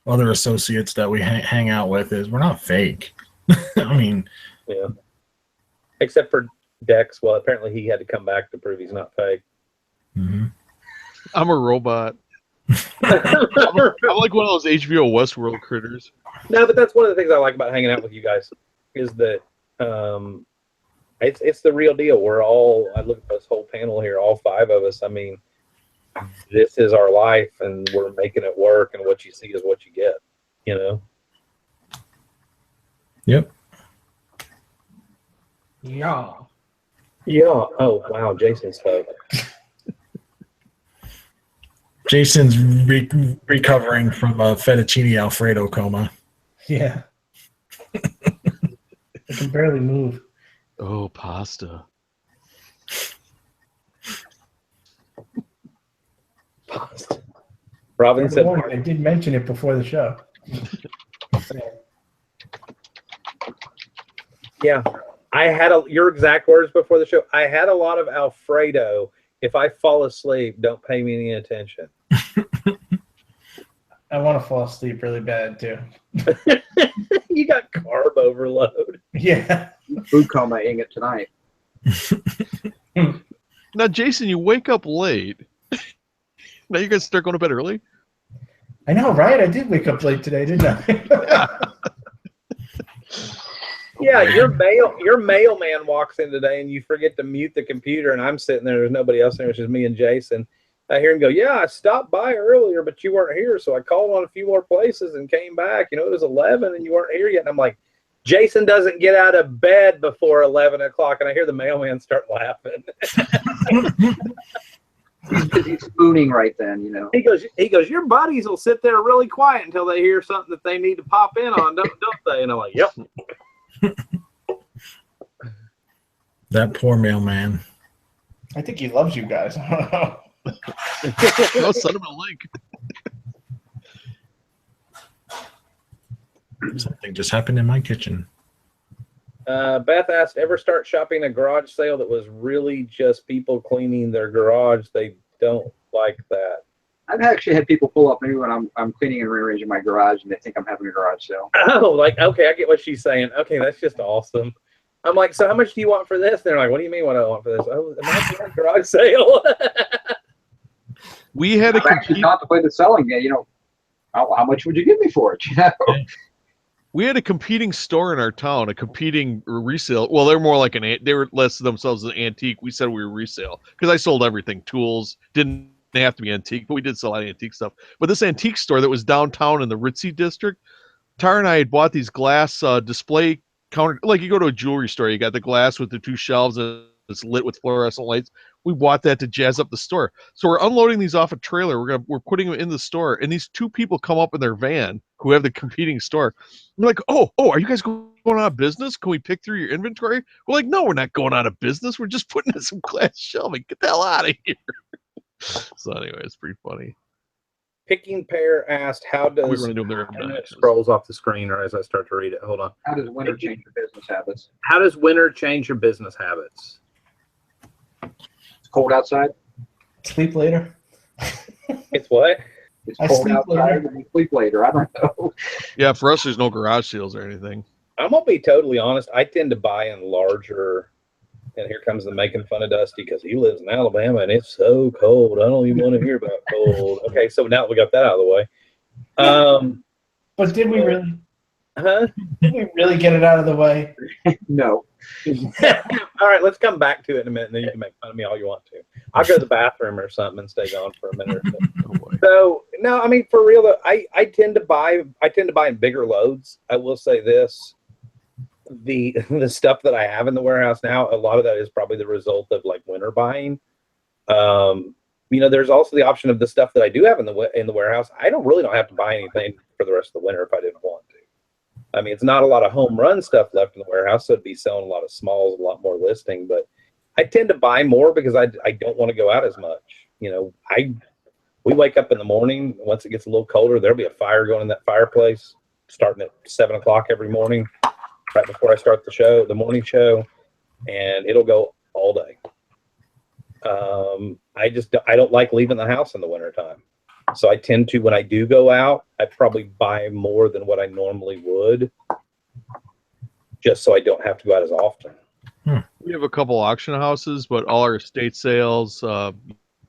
other associates that we hang out with is we're not fake. I mean, yeah. Except for Dex. Well, apparently he had to come back to prove he's not fake. Mm-hmm. I'm a robot. I'm like one of those HBO Westworld critters. No, but that's one of the things I like about hanging out with you guys is that it's the real deal. We're all, I look at this whole panel here, all five of us. I mean, this is our life and we're making it work, and what you see is what you get, you know? Yep. Yeah. Yeah. Oh, wow. Jason's fake. Jason's recovering from a fettuccine Alfredo coma. Yeah. I can barely move. Oh, pasta. Robin said, I did mention it before the show. yeah, I had your exact words before the show. I had a lot of Alfredo. If I fall asleep, don't pay me any attention. I want to fall asleep really bad too. You got carb overload. Yeah. Food coma eating it tonight. Now, Jason, you wake up late. Now you guys start going to bed early? I know, right? I did wake up late today, didn't I? Yeah, your mailman walks in today and you forget to mute the computer, and I'm sitting there, there's nobody else there, it's just me and Jason. I hear him go, yeah, I stopped by earlier, but you weren't here, so I called on a few more places and came back. You know, it was 11 and you weren't here yet. And I'm like, Jason doesn't get out of bed before 11 o'clock, and I hear the mailman start laughing. He's spooning right then, you know. He goes, your buddies will sit there really quiet until they hear something that they need to pop in on, don't they? And I'm like, yep. That poor mailman. I think he loves you guys. I'll send him a link. Something just happened in my kitchen. Beth asked, ever start shopping a garage sale that was really just people cleaning their garage? They don't like that. I've actually had people pull up maybe when I'm cleaning and rearranging my garage, and they think I'm having a garage sale. Oh, like, okay, I get what she's saying. Okay, that's just awesome. I'm like, so how much do you want for this? And they're like, what do you mean what I want for this? Oh, am I doing a garage sale? We had I've actually contemplated selling it. You know, how much would you give me for it? You know? We had a competing store in our town, a competing resale. Well, they're more like they were less themselves an antique. We said we were resale because I sold everything. Tools didn't have to be antique, but we did sell a lot of antique stuff. But this antique store that was downtown in the Ritzy district, Tara and I had bought these glass display counter. Like you go to a jewelry store, you got the glass with the two shelves and it's lit with fluorescent lights. We bought that to jazz up the store. So we're unloading these off a trailer. We're putting them in the store, and these two people come up in their van who have the competing store. We're like, oh, are you guys going out of business? Can we pick through your inventory? We're like, no, we're not going out of business. We're just putting in some glass shelving. Get the hell out of here. So anyway, it's pretty funny. Picking Pear asked, how does we run into them and it scrolls off the screen or as I start to read it. Hold on. How does winter change your business habits? How does winter change your business habits? It's cold outside. Sleep later. It's what? It's I cold sleep outside later. and you sleep later. I don't know. Yeah, for us, there's no garage sales or anything. I'm going to be totally honest. I tend to buy in larger, and here comes the making fun of Dusty because he lives in Alabama and it's so cold. I don't even want to hear about cold. Okay, so now we got that out of the way. But did we really? Huh? Can we really get it out of the way? No. All right, let's come back to it in a minute, and then you can make fun of me all you want to. I'll go to the bathroom or something and stay gone for a minute or so. Oh boy. So no, I mean for real though, I tend to buy in bigger loads. I will say this. The stuff that I have in the warehouse now, a lot of that is probably the result of like winter buying. There's also the option of the stuff that I do have in the warehouse. I don't have to buy anything for the rest of the winter if I didn't want to. I mean, it's not a lot of home run stuff left in the warehouse, so it'd be selling a lot of smalls, a lot more listing. But I tend to buy more because I don't want to go out as much. We wake up in the morning. Once it gets a little colder, there'll be a fire going in that fireplace, starting at 7 o'clock every morning, right before I start the morning show, and it'll go all day. I don't like leaving the house in the wintertime. So I tend to, when I do go out, I probably buy more than what I normally would, just so I don't have to go out as often. We have a couple auction houses, but all our estate sales,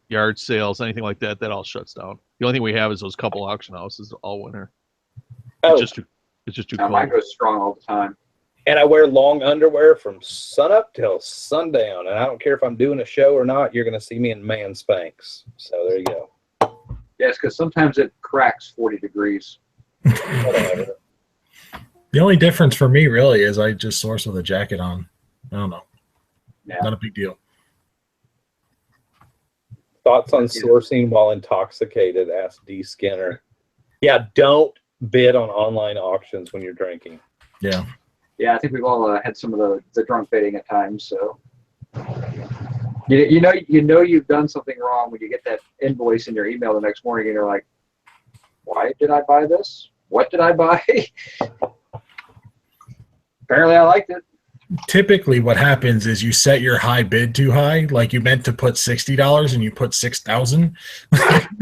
yard sales, anything like that all shuts down. The only thing we have is those couple auction houses all winter. Oh, It's just too cold. Mine goes strong all the time. and I wear long underwear from sun up till sundown, and I don't care if I'm doing a show or not. You're going to see me in man Spanx. So there you go. Yes, because sometimes it cracks 40 degrees. Whatever. The only difference for me really is I just source with a jacket on. I don't know. Yeah. Not a big deal. Thoughts on sourcing while intoxicated? Asked D. Skinner. Yeah, don't bid on online auctions when you're drinking. Yeah. Yeah, I think we've all had some of the drunk bidding at times. So you know you've done something wrong when you get that invoice in your email the next morning and you're like, why did I buy this? What did I buy? Apparently I liked it. Typically what happens is you set your high bid too high, like you meant to put $60 and you put 6,000.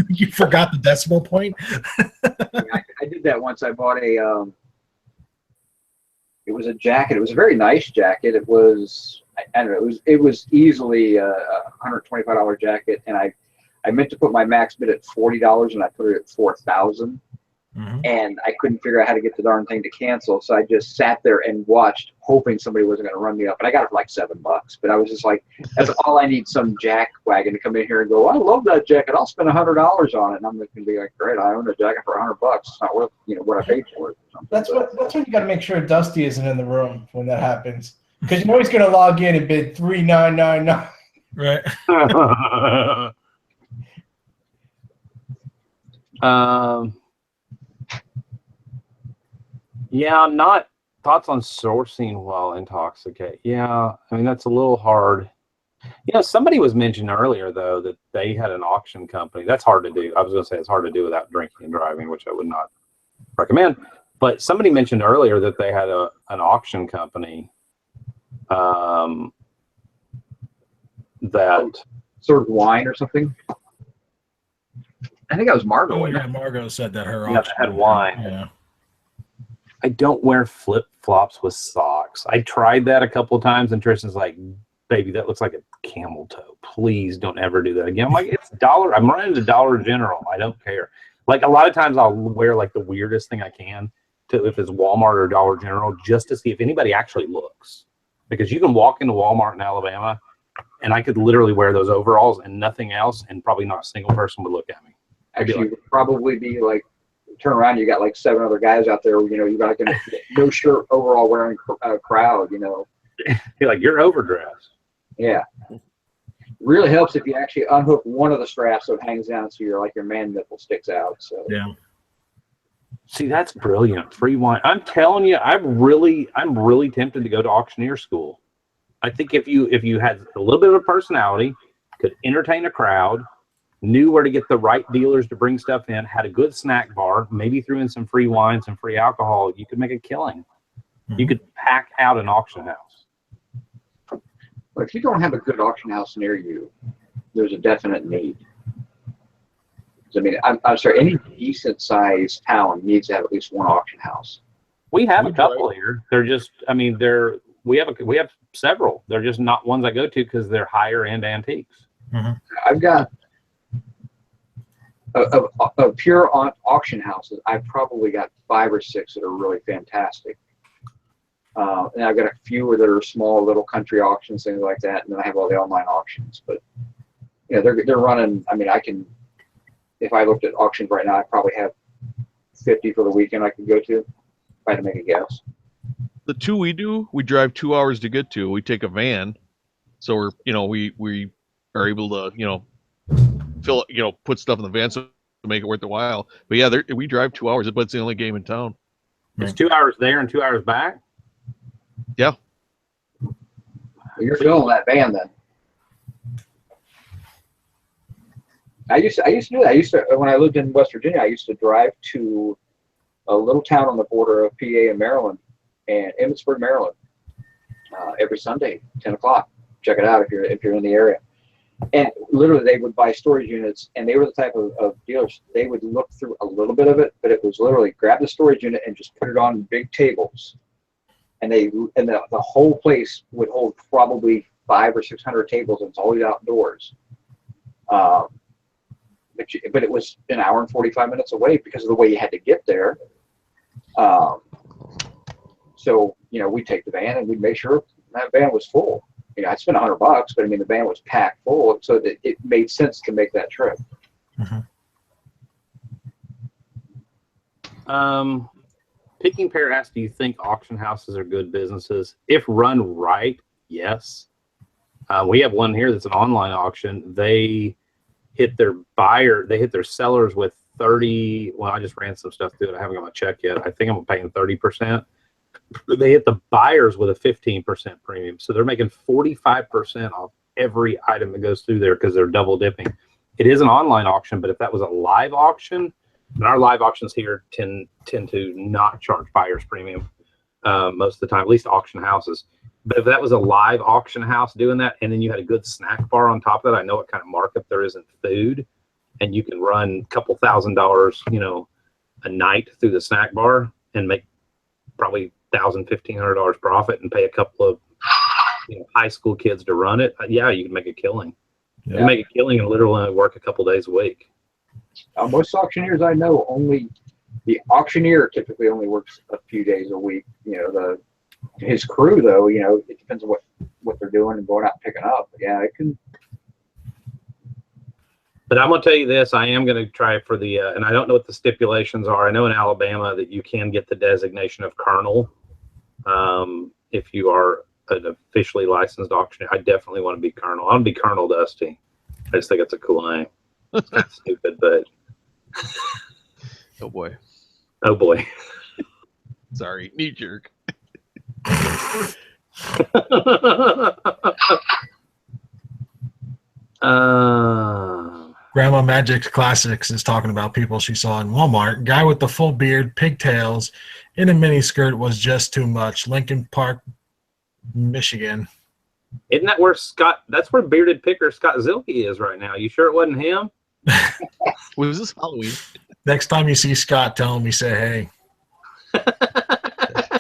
You forgot the decimal point. I did that once. I bought it was a jacket. It was a very nice jacket. It was, I don't know, it was easily a $125 jacket, and I meant to put my max bid at $40 and I put it at $4,000. Mm-hmm. And I couldn't figure out how to get the darn thing to cancel. So I just sat there and watched, hoping somebody wasn't going to run me up. And I got it for like $7. But I was just like, that's all I need, some jack wagon to come in here and go, I love that jacket. I'll spend $100 on it. And I'm going to be like, great, I own a jacket for $100. It's not worth, what I paid for it. That's when you got to make sure Dusty isn't in the room when that happens, because you know he's going to log in and bid $3,999. Right. Yeah, not thoughts on sourcing while intoxicated. Yeah, I mean, that's a little hard. Somebody was mentioned earlier, though, that they had an auction company. That's hard to do. I was going to say it's hard to do without drinking and driving, which I would not recommend. But somebody mentioned earlier that they had an auction company that sort of wine or something. I think that was Margot. Oh, yeah, Margot said that her Yeah, auction had wine. Yeah. I don't wear flip-flops with socks. I tried that a couple of times, and Tristan's like, baby, that looks like a camel toe. Please don't ever do that again. I'm like, it's $1. I'm running to Dollar General. I don't care. Like, a lot of times I'll wear, like, the weirdest thing I can, if it's Walmart or Dollar General, just to see if anybody actually looks. Because you can walk into Walmart in Alabama, and I could literally wear those overalls and nothing else, and probably not a single person would look at me. Actually, it would probably be like, turn around, you got like 7 other guys out there, you got like no shirt overall wearing crowd, You're like, you're overdressed. Yeah. Really helps if you actually unhook one of the straps so it hangs down so your man nipple sticks out. So Yeah. See, that's brilliant. Free wine. I'm telling you, I'm really tempted to go to auctioneer school. I think if you had a little bit of a personality, could entertain a crowd, knew where to get the right dealers to bring stuff in, had a good snack bar, maybe threw in some free wine, some free alcohol, you could make a killing. Mm-hmm. You could pack out an auction house. but if you don't have a good auction house near you, there's a definite need. I mean, I'm sorry, any decent sized town needs to have at least one auction house. We have a couple here. They're just, we have several. They're just not ones I go to because they're higher end antiques. Mm-hmm. I've got of pure auction houses, I've probably got 5 or 6 that are really fantastic. And I've got a few that are small little country auctions, things like that, and then I have all the online auctions. But you know, they're running. I mean, I can, if I looked at auctions right now, I probably have 50 for the weekend I could go to, if I had to make a guess. The 2 we do, we drive 2 hours to get to. We take a van, so we're we are able to put stuff in the van so to make it worth the while. But yeah, we drive 2 hours, but it's the only game in town. It's 2 hours there and 2 hours back. Yeah. You're filling that van then. I used to do that. When I lived in West Virginia, I used to drive to a little town on the border of PA and Maryland, and Emmitsburg, Maryland, every Sunday, 10 o'clock. Check it out if you're in the area. And literally, they would buy storage units, and they were the type of dealers. They would look through a little bit of it, but it was literally grab the storage unit and just put it on big tables. And the whole place would hold probably 500 or 600 tables, and it's always outdoors. But it was an hour and 45 minutes away because of the way you had to get there. So we'd take the van and we'd make sure that van was full. I'd spend $100, but I mean the van was packed full, so that it made sense to make that trip. Picking Pair asked, do you think auction houses are good businesses? If run right, yes. We have one here that's an online auction. They hit their sellers with 30. Well, I just ran some stuff through it. I haven't got my check yet. I think I'm paying 30%. They hit the buyers with a 15% premium. So they're making 45% off every item that goes through there because they're double dipping. It is an online auction, but if that was a live auction, and our live auctions here tend to not charge buyer's premium most of the time, at least auction houses. But if that was a live auction house doing that, and then you had a good snack bar on top of that, I know what kind of markup there is in food, and you can run a couple $1,000, a night through the snack bar and make probably $1,000, $1,500 profit and pay a couple of high school kids to run it. Yeah, you can make a killing. Yeah. You can make a killing and literally only work a couple days a week. Most auctioneers I know, the auctioneer typically only works a few days a week. His crew though, it depends on what they're doing and going out and picking up. Yeah, it can. But I'm going to tell you this, I am going to try for the, and I don't know what the stipulations are. I know in Alabama that you can get the designation of colonel if you are an officially licensed auctioneer. I definitely want to be colonel. I want to be Colonel Dusty. I just think it's a cool name. It's kind of stupid, but. Oh boy. Oh boy. Sorry, knee jerk. Grandma Magic Classics is talking about people she saw in Walmart. Guy with the full beard, pigtails, in a mini skirt was just too much. Lincoln Park, Michigan. Isn't that where that's where bearded picker Scott Zilke is right now? You sure it wasn't him? Was this Halloween? Next time you see Scott, tell him we say hey. I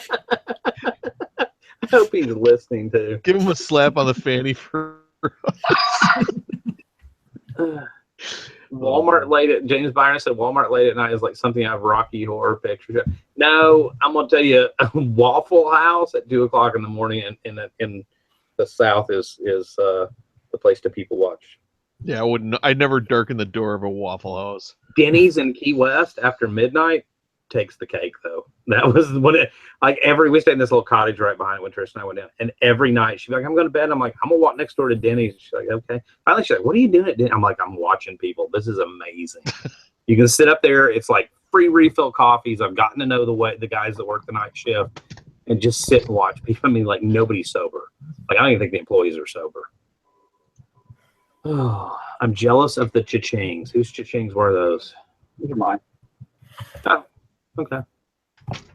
hope he's listening too. Give him a slap on the fanny for Walmart late at James Byron said Walmart late at night is like something out of Rocky Horror Picture Show. No, I'm gonna tell you, Waffle House at 2:00 in the morning in the South is the place to people watch. Yeah, I'd never darken the door of a Waffle House. Denny's in Key West after midnight takes the cake though. That was when we stayed in this little cottage right behind when Trish and I went down, and every night she'd be like, I'm going to bed. I'm like, I'm gonna walk next door to Denny's. She's like, okay. Finally she's like, what are you doing at Denny's? I'm like, I'm watching people. This is amazing. You can sit up there. It's like free refill coffees. I've gotten to know the guys that work the night shift and just sit and watch people. I mean, like nobody's sober. Like I don't even think the employees are sober. Oh, I'm jealous of the cha-chings. Whose cha-chings were those? These are mine. Oh, okay.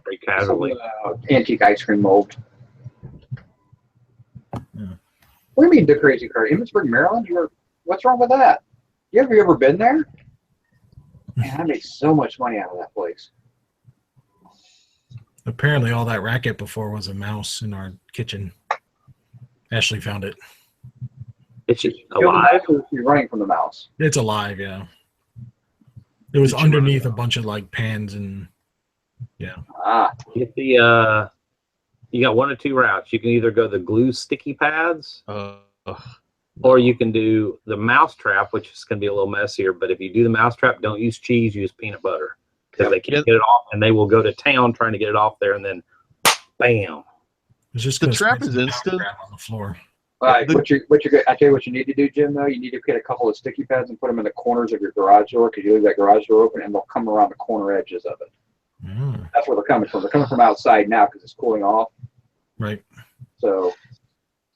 Very casually. Antique ice cream mold. Yeah. What do you mean, the crazy car? Emmitsburg, Maryland? What's wrong with that? Have you ever been there? Man, I make so much money out of that place. Apparently, all that racket before was a mouse in our kitchen. Ashley found it. It's alive? You're running from the mouse. It's alive, yeah. It was underneath a bunch of like pans and yeah. Get the you got one or two routes. You can either go the glue sticky pads, or you can do the mouse trap, which is going to be a little messier. But if you do the mouse trap, don't use cheese, use peanut butter, because they can't get it off, and they will go to town trying to get it off there, and then bam. It's just the trap is instant on the floor. All right, what you're I tell you what you need to do, Jim. Though you need to get a couple of sticky pads and put them in the corners of your garage door, because you leave that garage door open, and they'll come around the corner edges of it. That's where they're coming from. They're coming from outside now because it's cooling off. Right. So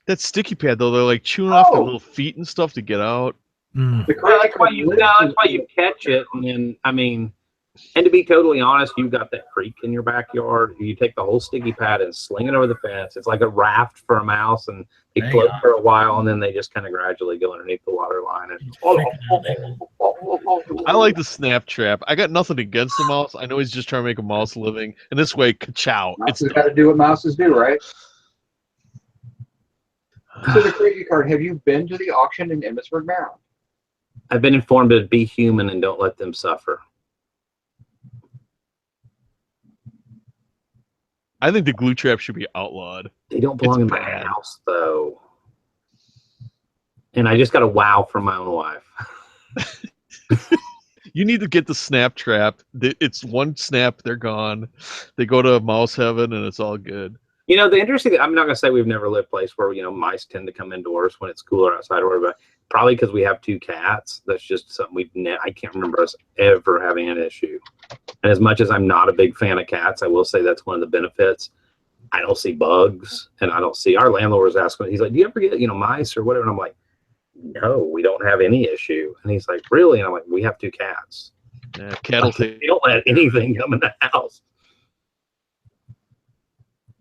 that sticky pad though, they're like chewing off their little feet and stuff to get out. That's why you catch it, and then I mean, and to be totally honest, you've got that creek in your backyard. You take the whole sticky pad and sling it over the fence. It's like a raft for a mouse, and they float for a while, and then they just kind of gradually go underneath the water line. And I like the snap trap. I got nothing against the mouse. I know he's just trying to make a mouse living, and this way, ka-chow. It's got to do what mouses do, right? So the crazy card. Have you been to the auction in Emmitsburg, Maryland? I've been informed to be human and don't let them suffer. I think the glue trap should be outlawed. They don't belong in my house, though. And I just got a wow from my own wife. You need to get the snap trap. It's one snap, they're gone. They go to mouse heaven, and it's all good. You know, the interesting thing, I'm not going to say we've never lived a place where, you know, mice tend to come indoors when it's cooler outside or whatever. Probably because we have two cats. That's just something I can't remember us ever having an issue. And as much as I'm not a big fan of cats, I will say that's one of the benefits. I don't see bugs, and I don't see, our landlord was asking, he's like, do you ever get, you know, mice or whatever? And I'm like, no, we don't have any issue. And he's like, really? And I'm like, we have two cats. Yeah, cattle. We don't let anything come in the house.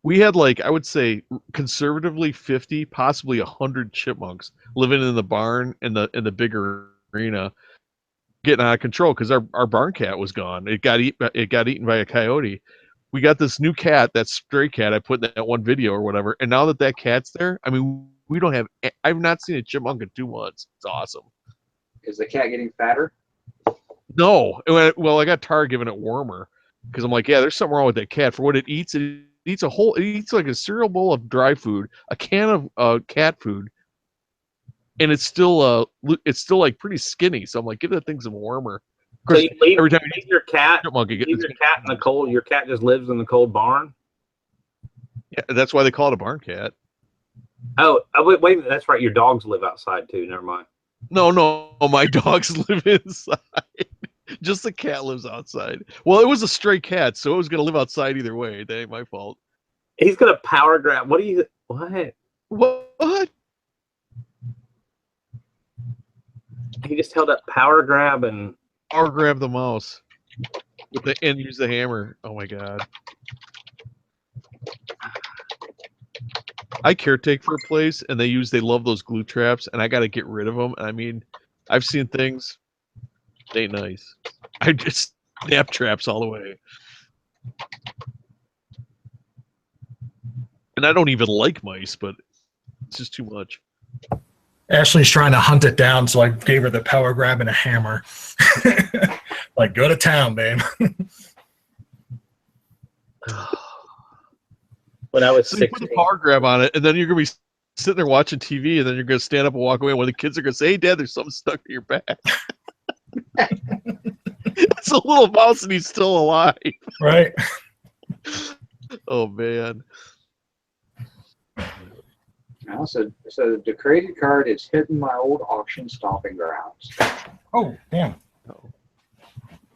We had, like, I would say conservatively 50, possibly 100 chipmunks living in the barn in the bigger arena, getting out of control because our barn cat was gone. It got eaten by a coyote. We got this new cat, that stray cat I put in that one video or whatever, and now that cat's there, I mean, we don't have. I've not seen a chipmunk in 2 months. It's awesome. Is the cat getting fatter? No, well, I got tired giving it warmer because I'm like, yeah, there's something wrong with that cat. For what it eats it eats like a cereal bowl of dry food, a can of cat food, and it's still like pretty skinny. So I'm like, give that thing some warmer. So you leave, every time you leave your cat, in the cold. Your cat just lives in the cold barn. Yeah, that's why they call it a barn cat. Oh, wait a minute. That's right. Your dogs live outside too. Never mind. No, my dogs live inside. Just the cat lives outside. Well, it was a stray cat, so it was gonna live outside either way. That ain't my fault. He's gonna power grab. What? What? He just held up power grab and power grab the mouse and use the hammer. Oh my god. I caretake for a place, and they love those glue traps, and I got to get rid of them. I mean, I've seen things. They ain't nice. I just snap traps all the way. And I don't even like mice, but it's just too much. Ashley's trying to hunt it down, so I gave her the power grab and a hammer. Like, go to town, babe. When I was 16. you put the power grab on it, and then you're going to be sitting there watching TV, and then you're going to stand up and walk away, and one of the kids are going to say, hey, Dad, there's something stuck to your back. It's a little mouse, and he's still alive. Right. Oh, man. So the crazy card is hitting my old auction stomping grounds. Oh, damn.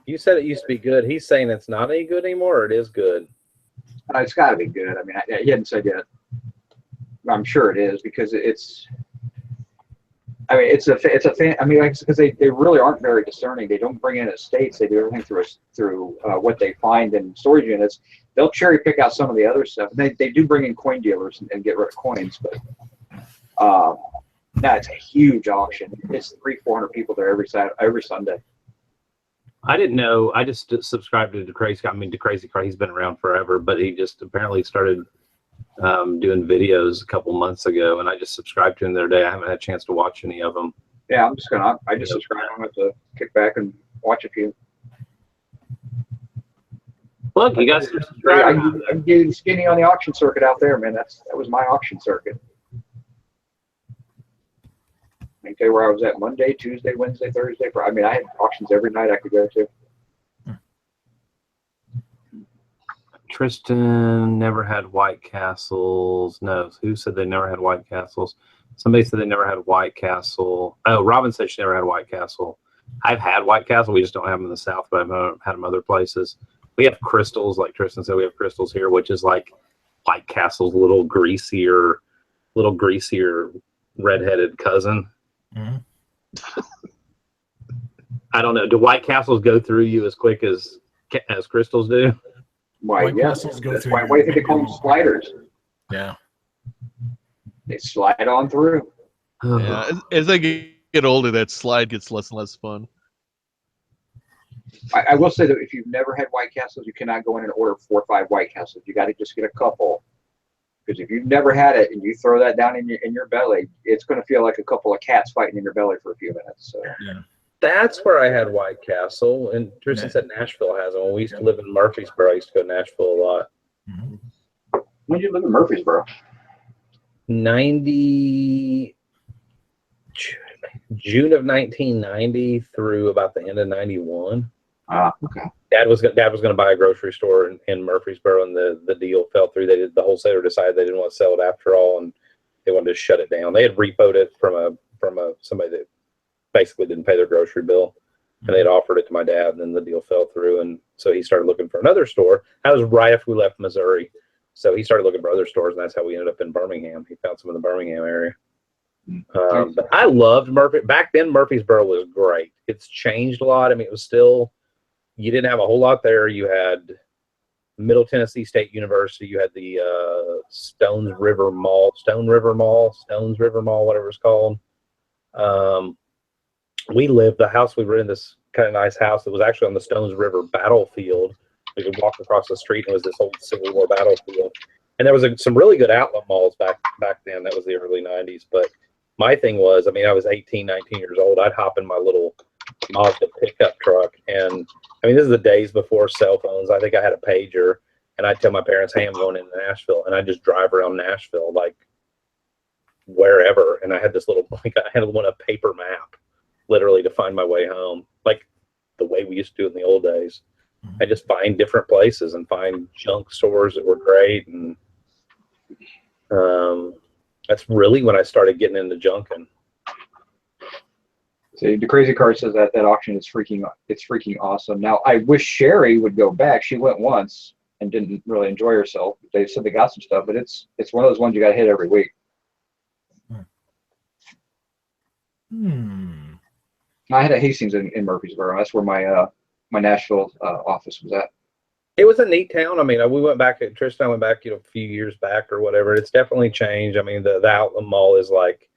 You said it used to be good. He's saying it's not any good anymore, or it is good? It's got to be good. I mean, he hadn't said yet. I'm sure it is because it's. I mean, it's a fan. I mean, because they really aren't very discerning. They don't bring in estates. They do everything through what they find in storage units. They'll cherry pick out some of the other stuff. They do bring in coin dealers and get rid of coins, but no, it's a huge auction. It's 300-400 people there every Sunday. I didn't know. I just subscribed to DeCrazy. I mean, DeCrazy Car. He's been around forever, but he just apparently started doing videos a couple months ago, and I just subscribed to him the other day. I haven't had a chance to watch any of them. Yeah, I just subscribed. I'm going to kick back and watch a few. Look, you got some I subscribers. can get you skinny on the auction circuit out there, man. That was my auction circuit. I can tell you where I was at Monday, Tuesday, Wednesday, Thursday. I mean, I had auctions every night I could go to. Tristan never had White Castles. No, who said they never had White Castles? Somebody said they never had White Castle. Oh, Robin said she never had White Castle. I've had White Castle. We just don't have them in the South, but I've had them other places. We have crystals, like Tristan said. We have crystals here, which is like White Castle's little greasier redheaded cousin. Mm-hmm. I don't know. Do White Castles go through you as quick as crystals do? Why, White yes. Castles go That's through why your they call them sliders. Yeah. They slide on through. Yeah, as I get older, that slide gets less and less fun. I will say that if you've never had White Castles, you cannot go in and order 4 or 5 White Castles. You got to just get a couple. Because if you've never had it and you throw that down in your belly, it's going to feel like a couple of cats fighting in your belly for a few minutes. So. Yeah. That's where I had White Castle, and Tristan said Nashville has them. When we used to live in Murfreesboro, I used to go to Nashville a lot. Mm-hmm. When did you live in Murfreesboro? 90 June of 1990 through about the end of 91. Okay. Dad was going to buy a grocery store in Murfreesboro, and the deal fell through. The wholesaler decided they didn't want to sell it after all, and they wanted to shut it down. They had repoed it from somebody that basically didn't pay their grocery bill, and they'd offered it to my dad, and then the deal fell through, and so he started looking for another store. That was right after we left Missouri, so he started looking for other stores, and that's how we ended up in Birmingham. He found some in the Birmingham area. But I loved Murphy. Back then, Murfreesboro was great. It's changed a lot. I mean, it was still, you didn't have a whole lot there. You had Middle Tennessee State University. You had the Stone River Mall, whatever it's called. The house we were in, this kind of nice house that was actually on the Stones River battlefield. We could walk across the street, and it was this old Civil War battlefield. And there was some really good outlet malls back then. That was the early 90s. But my thing was, I mean, I was 18, 19 years old. I'd hop in my little Mazda pickup truck. And, I mean, this is the days before cell phones. I think I had a pager. And I'd tell my parents, hey, I'm going into Nashville. And I'd just drive around Nashville, like, wherever. And I had this little, like, I had a paper map, literally, to find my way home. Like the way we used to do it in the old days. I just find different places and find junk stores that were great. And that's really when I started getting into junking. See, the Crazy Card says that auction is freaking awesome. Now, I wish Sherry would go back. She went once and didn't really enjoy herself. They said they got some stuff, but it's one of those ones you got to hit every week. I had a Hastings in Murfreesboro. That's where my Nashville office was at. It was a neat town. I mean, we went back, Tristan went back, a few years back or whatever. It's definitely changed. I mean, the outlet mall is like,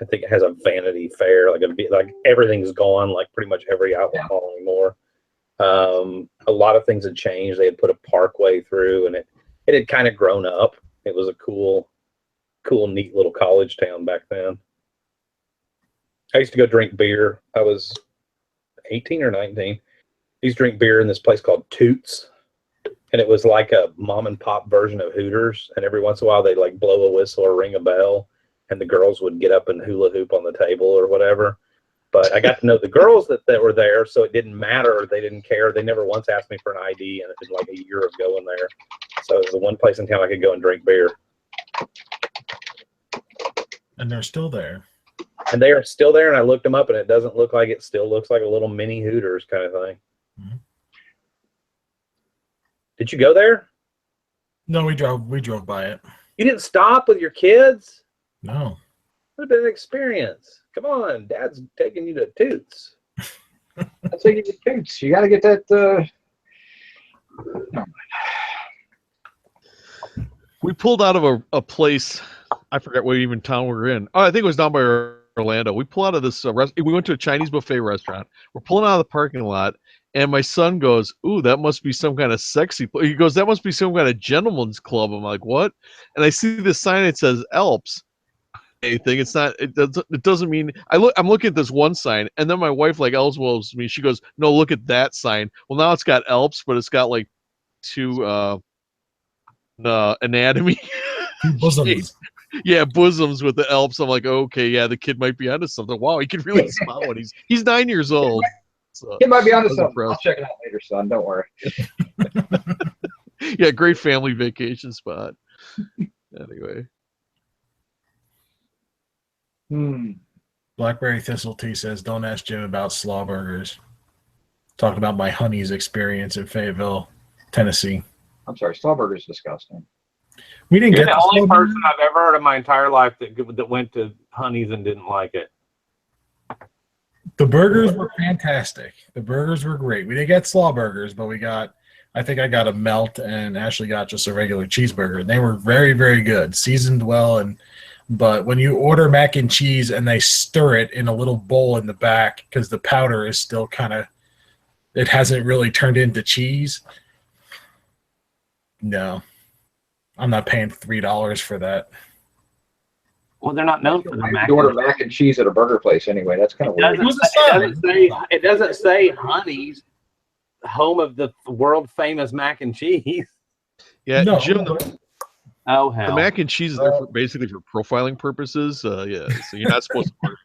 I think it has a Vanity Fair, like everything's gone, like pretty much every outlet mall anymore. A lot of things had changed. They had put a parkway through, and it had kind of grown up. It was a cool, neat little college town back then. I used to go drink beer. I was 18 or 19. I used to drink beer in this place called Toots. And it was like a mom and pop version of Hooters. And every once in a while, they'd like blow a whistle or ring a bell. And the girls would get up and hula hoop on the table or whatever. But I got to know the girls that were there, so it didn't matter. They didn't care. They never once asked me for an ID, and it was like a year of going there. So it was the one place in town I could go and drink beer. And they're still there. And they are still there, and I looked them up, and it doesn't look like it. Still looks like a little mini Hooters kind of thing. Mm-hmm. Did you go there? No, we drove by it. You didn't stop with your kids? No. It would have been an experience. Come on, Dad's taking you to Toots. I'll take you to Toots. You got to get that. We pulled out of a place. I forget what even town we were in. Oh, I think it was down by Orlando. We pull out of this we went to a Chinese buffet restaurant. We're pulling out of the parking lot, and my son goes, "Ooh, that must be some kind of sexy." He goes, "That must be some kind of gentleman's club." I'm like, "What?" And I see this sign. It says Alps. Anything. It's not. It doesn't mean. I'm looking at this one sign, and then my wife like elbows me. She goes, "No, look at that sign." Well, now it's got Alps, but it's got like to anatomy. Bosoms. Yeah, bosoms with the Alps. I'm like, okay, yeah, the kid might be onto something. Wow, he can really smell when he's 9 years old. So, He might be onto I was something. I'll impressed. check it out later, son. Don't worry. Yeah, great family vacation spot. Anyway, Blackberry Thistle Tea says, "Don't ask Jim about slaw burgers." Talking about my Honey's experience in Fayetteville, Tennessee. I'm sorry. Slawburger's disgusting. We didn't You're get the only slaw burger. person I've ever heard in my entire life that went to Honey's and didn't like it. The burgers were fantastic. The burgers were great. We didn't get slaw burgers, but I think I got a melt, and Ashley got just a regular cheeseburger. And they were very, very good, seasoned well. But when you order mac and cheese and they stir it in a little bowl in the back because the powder is still it hasn't really turned into cheese. No, I'm not paying $3 for that. Well, they're not known for the mac. You order mac and cheese at a burger place anyway. That's kind of weird. It doesn't say Honey's, home of the world famous mac and cheese. yeah, No, Jim, Oh the hell! mac and cheese is there basically for profiling purposes. Yeah, so you're not supposed to.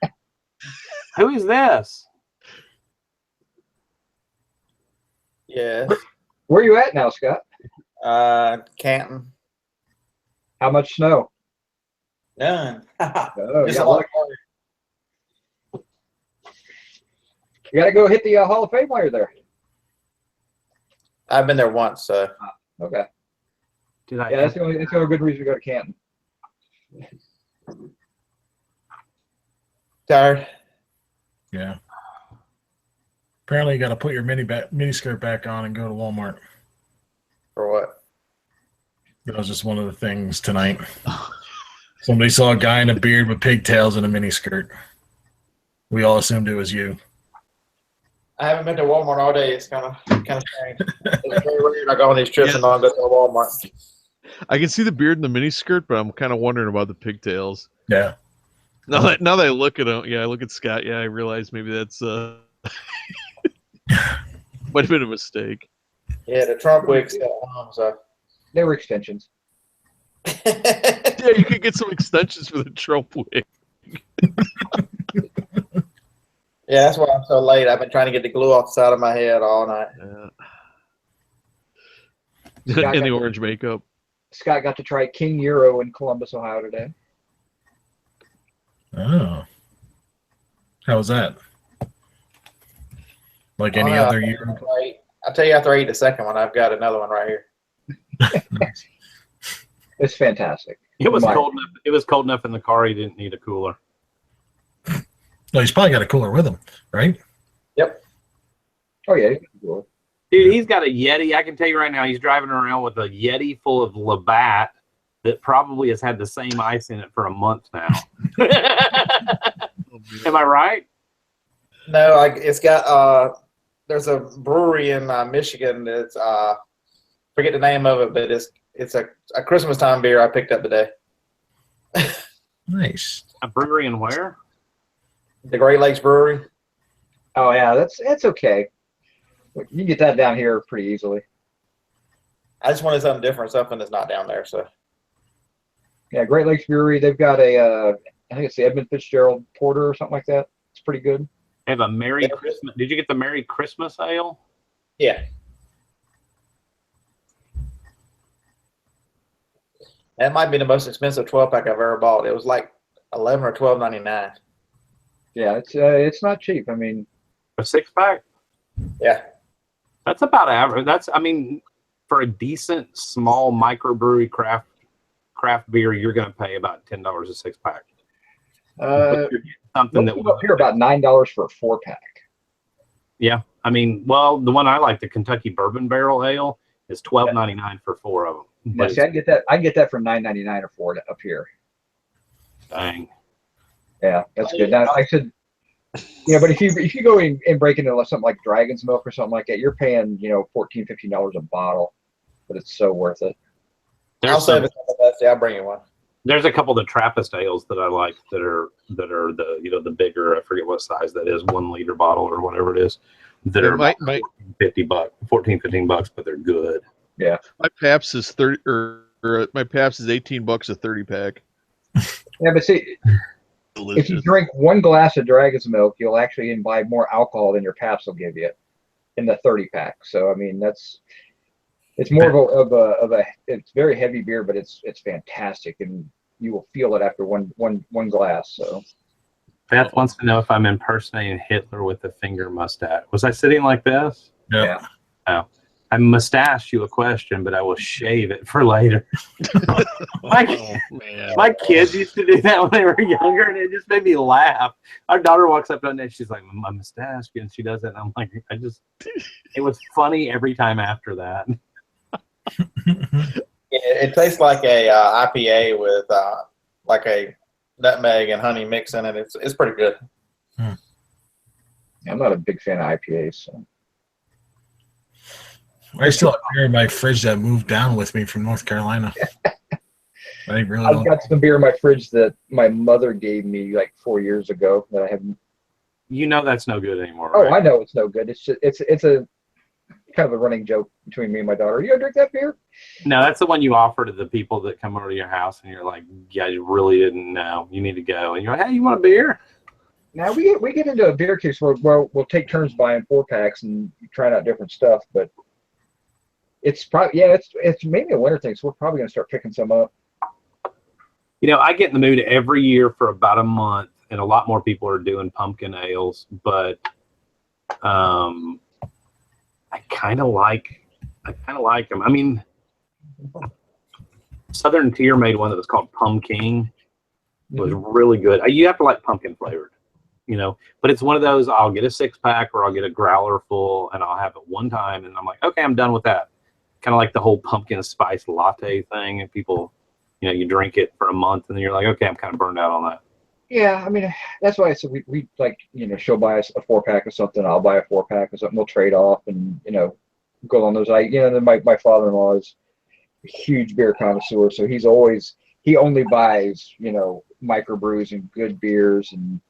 Who is this? Yeah. Where are you at now, Scott? Canton. How much snow? None. Oh, Just you a lot got to go hit the Hall of Fame while you're there. I've been there once, so Okay. Did I? Yeah, that's the only good reason to go to Canton. tired. Yeah. Apparently, you got to put your mini skirt back on and go to Walmart. For what? That was just one of the things tonight. Somebody saw a guy in a beard with pigtails and a mini skirt. We all assumed it was you. I haven't been to Walmart all day. It's kind of strange. It's very weird. I go on these trips and don't go to Walmart. I can see the beard and the mini skirt, but I'm kind of wondering about the pigtails. Yeah. Now that I look at him, I look at Scott. Yeah, I realize maybe that's might have been a mistake. Yeah, the Trump wig's still on, so. They were extensions. Yeah, you could get some extensions for the Trump wig. Yeah, that's why I'm so late. I've been trying to get the glue off the side of my head all night. Yeah. In the orange makeup. Scott got to try King Euro in Columbus, Ohio today. Oh. How was that? Like any other year? I'll tell you after I eat the second one. I've got another one right here. It's fantastic. It was cold enough. It was cold enough in the car. He didn't need a cooler. No, he's probably got a cooler with him, right? Yep. Oh yeah, cool. Dude, he's got a Yeti. I can tell you right now, he's driving around with a Yeti full of Labatt that probably has had the same ice in it for a month now. Am I right? No, it's got there's a brewery in Michigan that's forget the name of it, but it's a Christmas time beer I picked up today. Nice. A brewery in where? The Great Lakes Brewery. Oh yeah, that's okay. You can get that down here pretty easily. I just wanted something different, something that's not down there. So Yeah, Great Lakes Brewery. They've got I think it's the Edmund Fitzgerald Porter or something like that. It's pretty good. They have a Merry Christmas. Did you get the Merry Christmas ale? yeah, that might be the most expensive 12-pack I've ever bought. It was like $11 or $12.99. Yeah, it's not cheap. I mean, A 6-pack? Yeah, That's about average. For a decent small microbrewery craft beer, you're going to pay about $10 a 6-pack. Something that up here about $9 for a 4-pack. Yeah, well, the one I like, the Kentucky Bourbon Barrel Ale, is $12.99 for 4 of them. Yeah, But see, I get that for $9.99 or $4 up here. dang. Yeah, that's good. Now, like I said, but if you go in and break into something like Dragon's Milk or something like that, you're paying $14, $15 a bottle, but it's so worth it. I'll save it for the best. Yeah, I'll bring you one. There's a couple of the Trappist ales that I like that are the the bigger, I forget what size that is, 1 liter bottle or whatever it is, that are about $15, but they're good. My Pabst is 30, or my Pabst is $18 a 30-pack. Yeah, but see, Delicious. if you drink one glass of Dragon's Milk, you'll actually imbibe more alcohol than your Pabst will give you in the 30-pack. So I mean, it's more of a it's very heavy beer, but it's fantastic, and you will feel it after one glass. So Beth wants to know if I'm impersonating Hitler with a finger mustache. Was I sitting like this? Yeah. Oh. I mustached you a question, but I will shave it for later. My kids used to do that when they were younger, and it just made me laugh. Our daughter walks up and she's like, "My mustache," and she does it, and I'm like, it was funny every time after that. It tastes like a IPA with like a nutmeg and honey mix in it. It's pretty good. I'm not a big fan of IPAs. So. I still have beer in my fridge that moved down with me from North Carolina. I've got some beer in my fridge that my mother gave me like 4 years ago that I haven't. You know that's no good anymore. Oh, right? I know it's no good. It's just it's a kind of a running joke between me and my daughter. Are you gonna drink that beer? No, that's the one you offer to the people that come over to your house, and you're like, "Yeah, you really didn't know. You need to go." And you're like, "Hey, you want a beer?" Now we get into a beer case where we'll take turns buying 4-packs and trying out different stuff, but it's probably it's maybe a winter thing, so we're probably gonna start picking some up. You know, I get in the mood every year for about a month, and a lot more people are doing pumpkin ales, but I kind of like them. I mean, Southern Tier made one that was called Pumpkin. It was really good. You have to like pumpkin flavored, you know, but it's one of those, I'll get a 6-pack or I'll get a growler full and I'll have it one time and I'm like, okay, I'm done with that. Kind of like the whole pumpkin spice latte thing, and people, you know, you drink it for a month and then you're like, okay, I'm kind of burned out on that. Yeah, I mean, that's why I said we like, you know, she'll buy us a 4-pack of something, I'll buy a 4-pack of something, we'll trade off and, you know, go on those. Then my father-in-law is a huge beer connoisseur, so he only buys, you know, microbrews and good beers and,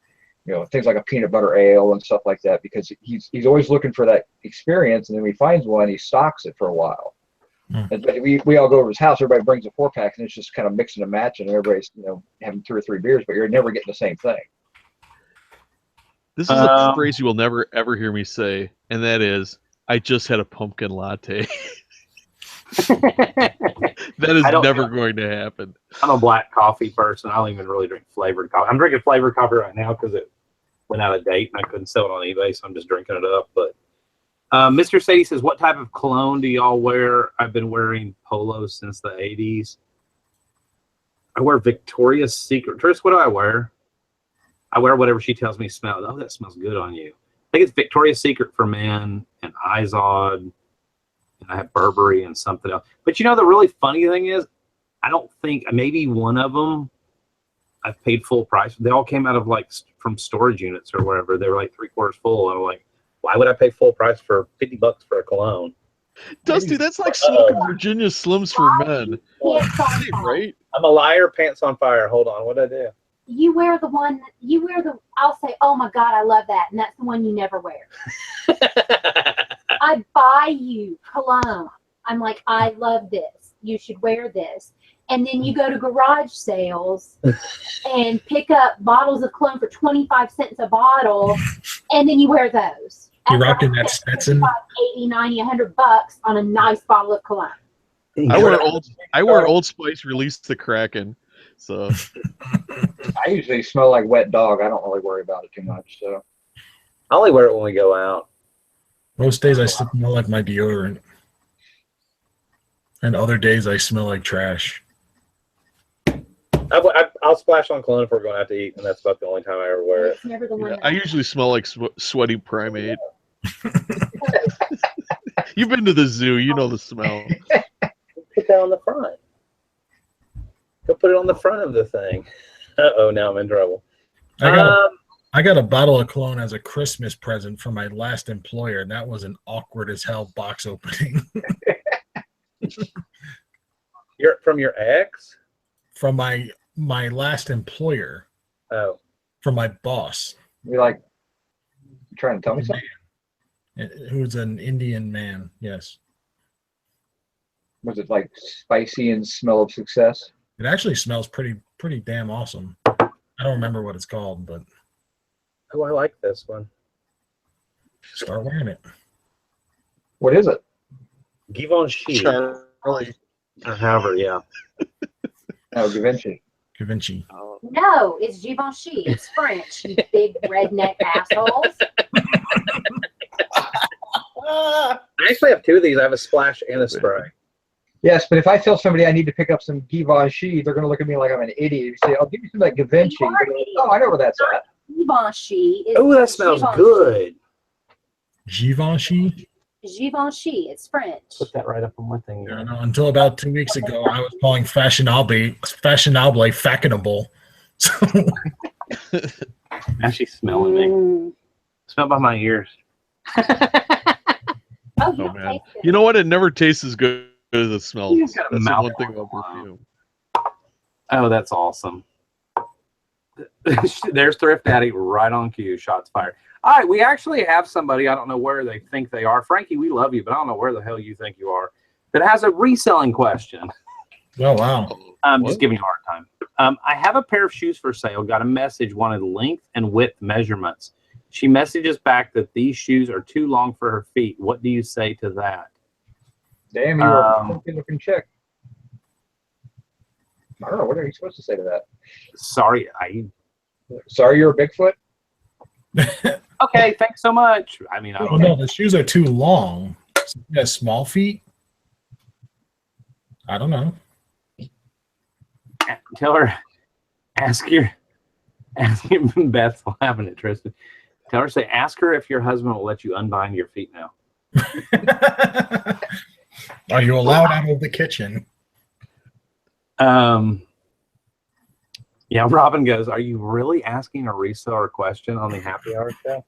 you know, things like a peanut butter ale and stuff like that, because he's always looking for that experience, and then when he finds one, he stocks it for a while. But we all go over his house, everybody brings a 4-pack, and it's just kind of mixing and matching, and everybody's, you know, having 2 or 3 beers, but you're never getting the same thing. This is a phrase you will never ever hear me say, and that is, I just had a pumpkin latte. That is never going to happen. I'm a black coffee person. I don't even really drink flavored coffee. I'm drinking flavored coffee right now because it went out of date and I couldn't sell it on eBay, so I'm just drinking it up. But Mr. Sadie says, what type of cologne do y'all wear? I've been wearing Polo since the 80s. I wear Victoria's Secret. Tris, what do I wear? I wear whatever she tells me smells. Oh, that smells good on you. I think it's Victoria's Secret for men and Izod. And I have Burberry and something else. But you know, the really funny thing is, I don't think, maybe one of them I've paid full price. They all came out of like from storage units or wherever. They were like 3/4 full. And I'm like, why would I pay full price for $50 for a cologne? Dusty, that's like smoking Virginia Slims for men. Right? I'm a liar, pants on fire. Hold on, what did I do? You wear the one, I'll say, oh my God, I love that. And that's the one you never wear. I buy you cologne. I'm like, I love this. You should wear this. And then you go to garage sales and pick up bottles of cologne for 25 cents a bottle. And then you wear those. You're rocking that Stetson. 80, 90, 100 bucks on a nice bottle of cologne. I wear Old Spice Release the Kraken. So I usually smell like wet dog. I don't really worry about it too much. So I only wear it when we go out. Most days I smell like my deodorant. And other days I smell like trash. I'll splash on cologne if we're going out to eat, and that's about the only time I ever wear it. It's never the one yeah, I usually smell like sweaty primate. You've been to the zoo, you know the smell. Put that on the front. Go put it on the front of the thing. Uh-oh, now I'm in trouble. I got a bottle of cologne as a Christmas present from my last employer, and that was an awkward as hell box opening. From your ex? From my last employer. Oh. From my boss. You're trying to tell me something? Who's an Indian man, yes. Was it like spicy and smell of success? It actually smells pretty damn awesome. I don't remember what it's called, but Oh, I like this one. start wearing it. What is it? Givenchy. Charlie. Or however, yeah. Oh, Givenchy. Givenchy. No, it's Givenchy. It's French, you big redneck assholes. I actually have two of these. I have a splash and a spray. Yes, but if I tell somebody I need to pick up some Givenchy, they're going to look at me like I'm an idiot. You say, "I'll give you some of that Givenchy." You are They're like, oh, I know where that's at. Givenchy is Oh, that smells Givenchy. good. Givenchy. Givenchy, it's French. Put that right up on my thing. I don't know. Until about 2 weeks ago, I was calling fashionable fashionable. So Now she's smelling me. Smell by my ears. Oh, you Oh don't man, taste it. you know what? It never tastes as good as it smells. You That's got a the mouth one thing on about it. perfume. Oh, that's awesome. There's Thrift Daddy right on cue. Shots fired. All right, we actually have somebody. I don't know where they think they are. Frankie, we love you, but I don't know where the hell you think you are. That has a reselling question. oh wow. I'm What? just giving you a hard time. I have a pair of shoes for sale. Got a message, wanted length and width measurements. She messages back that these shoes are too long for her feet. What do you say to that? Damn, you're a funky looking chick. I don't know. What are you supposed to say to that? Sorry, Sorry, you're a Bigfoot? okay, thanks so much. I mean, I Oh don't no, the shoes are too long. So you got small feet. I don't know. tell her, ask Beth's laughing at Tristan. Tell her, say, ask her if your husband will let you unbind your feet now. Are you allowed out of the kitchen? Yeah, Robin goes, are you really asking a reseller question on the happy hour show?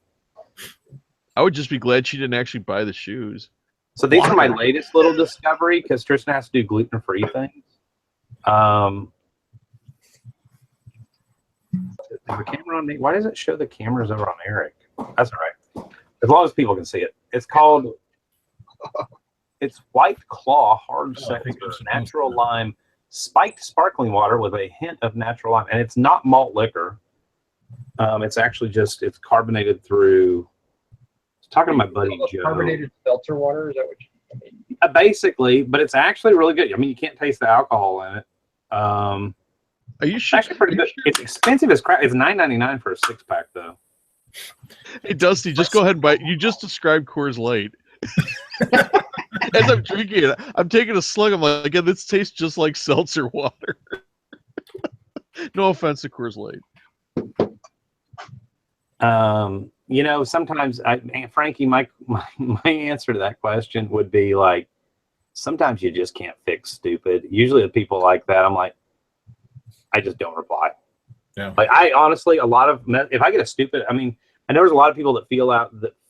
I would just be glad she didn't actually buy the shoes. So these are my latest little discovery because Tristan has to do gluten-free things. Is the camera on me? Why does it show the cameras over on Eric? That's all right. As long as people can see it. It's called, it's White Claw Hard Oh, I think Seltzer, I'm supposed natural to. lime, spiked sparkling water with a hint of natural lime. And it's not malt liquor. It's actually just, it's carbonated through, I was talking to my buddy Joe. Carbonated seltzer water? Is that what you mean? Basically, but it's actually really good. I mean, you can't taste the alcohol in it. Are you It's sure? actually pretty good. It's expensive as crap. It's $9.99 for a 6-pack, though. Hey, Dusty, just go ahead and buy it. You just described Coors Light. As I'm drinking it, I'm taking a slug. I'm like, yeah, this tastes just like seltzer water. No offense to Coors Light. You know, sometimes Frankie, my answer to that question would be like, sometimes you just can't fix stupid. Usually the people like that, I'm like, I just don't reply. Yeah. Like I honestly, a lot of, if I get a stupid, I mean, I know there's a lot of people that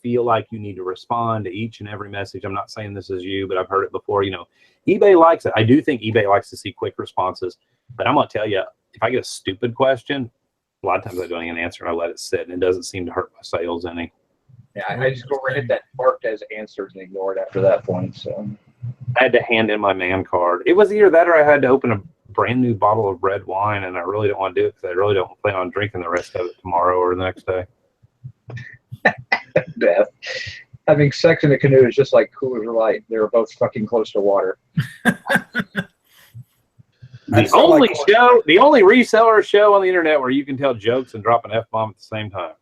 feel like you need to respond to each and every message. I'm not saying this is you, but I've heard it before. You know, eBay likes it. I do think eBay likes to see quick responses, but I'm going to tell you, if I get a stupid question, a lot of times I don't even answer and I let it sit, and it doesn't seem to hurt my sales any. Yeah, I just go right hit that marked as answered and ignore it after that point. So I had to hand in my man card. It was either that or I had to open a brand new bottle of red wine, and I really don't want to do it because I really don't plan on drinking the rest of it tomorrow or the next day. Beth, having sex in a canoe is just like Coors Light. They're both fucking close to water. The only reseller show on the internet where you can tell jokes and drop an F-bomb at the same time.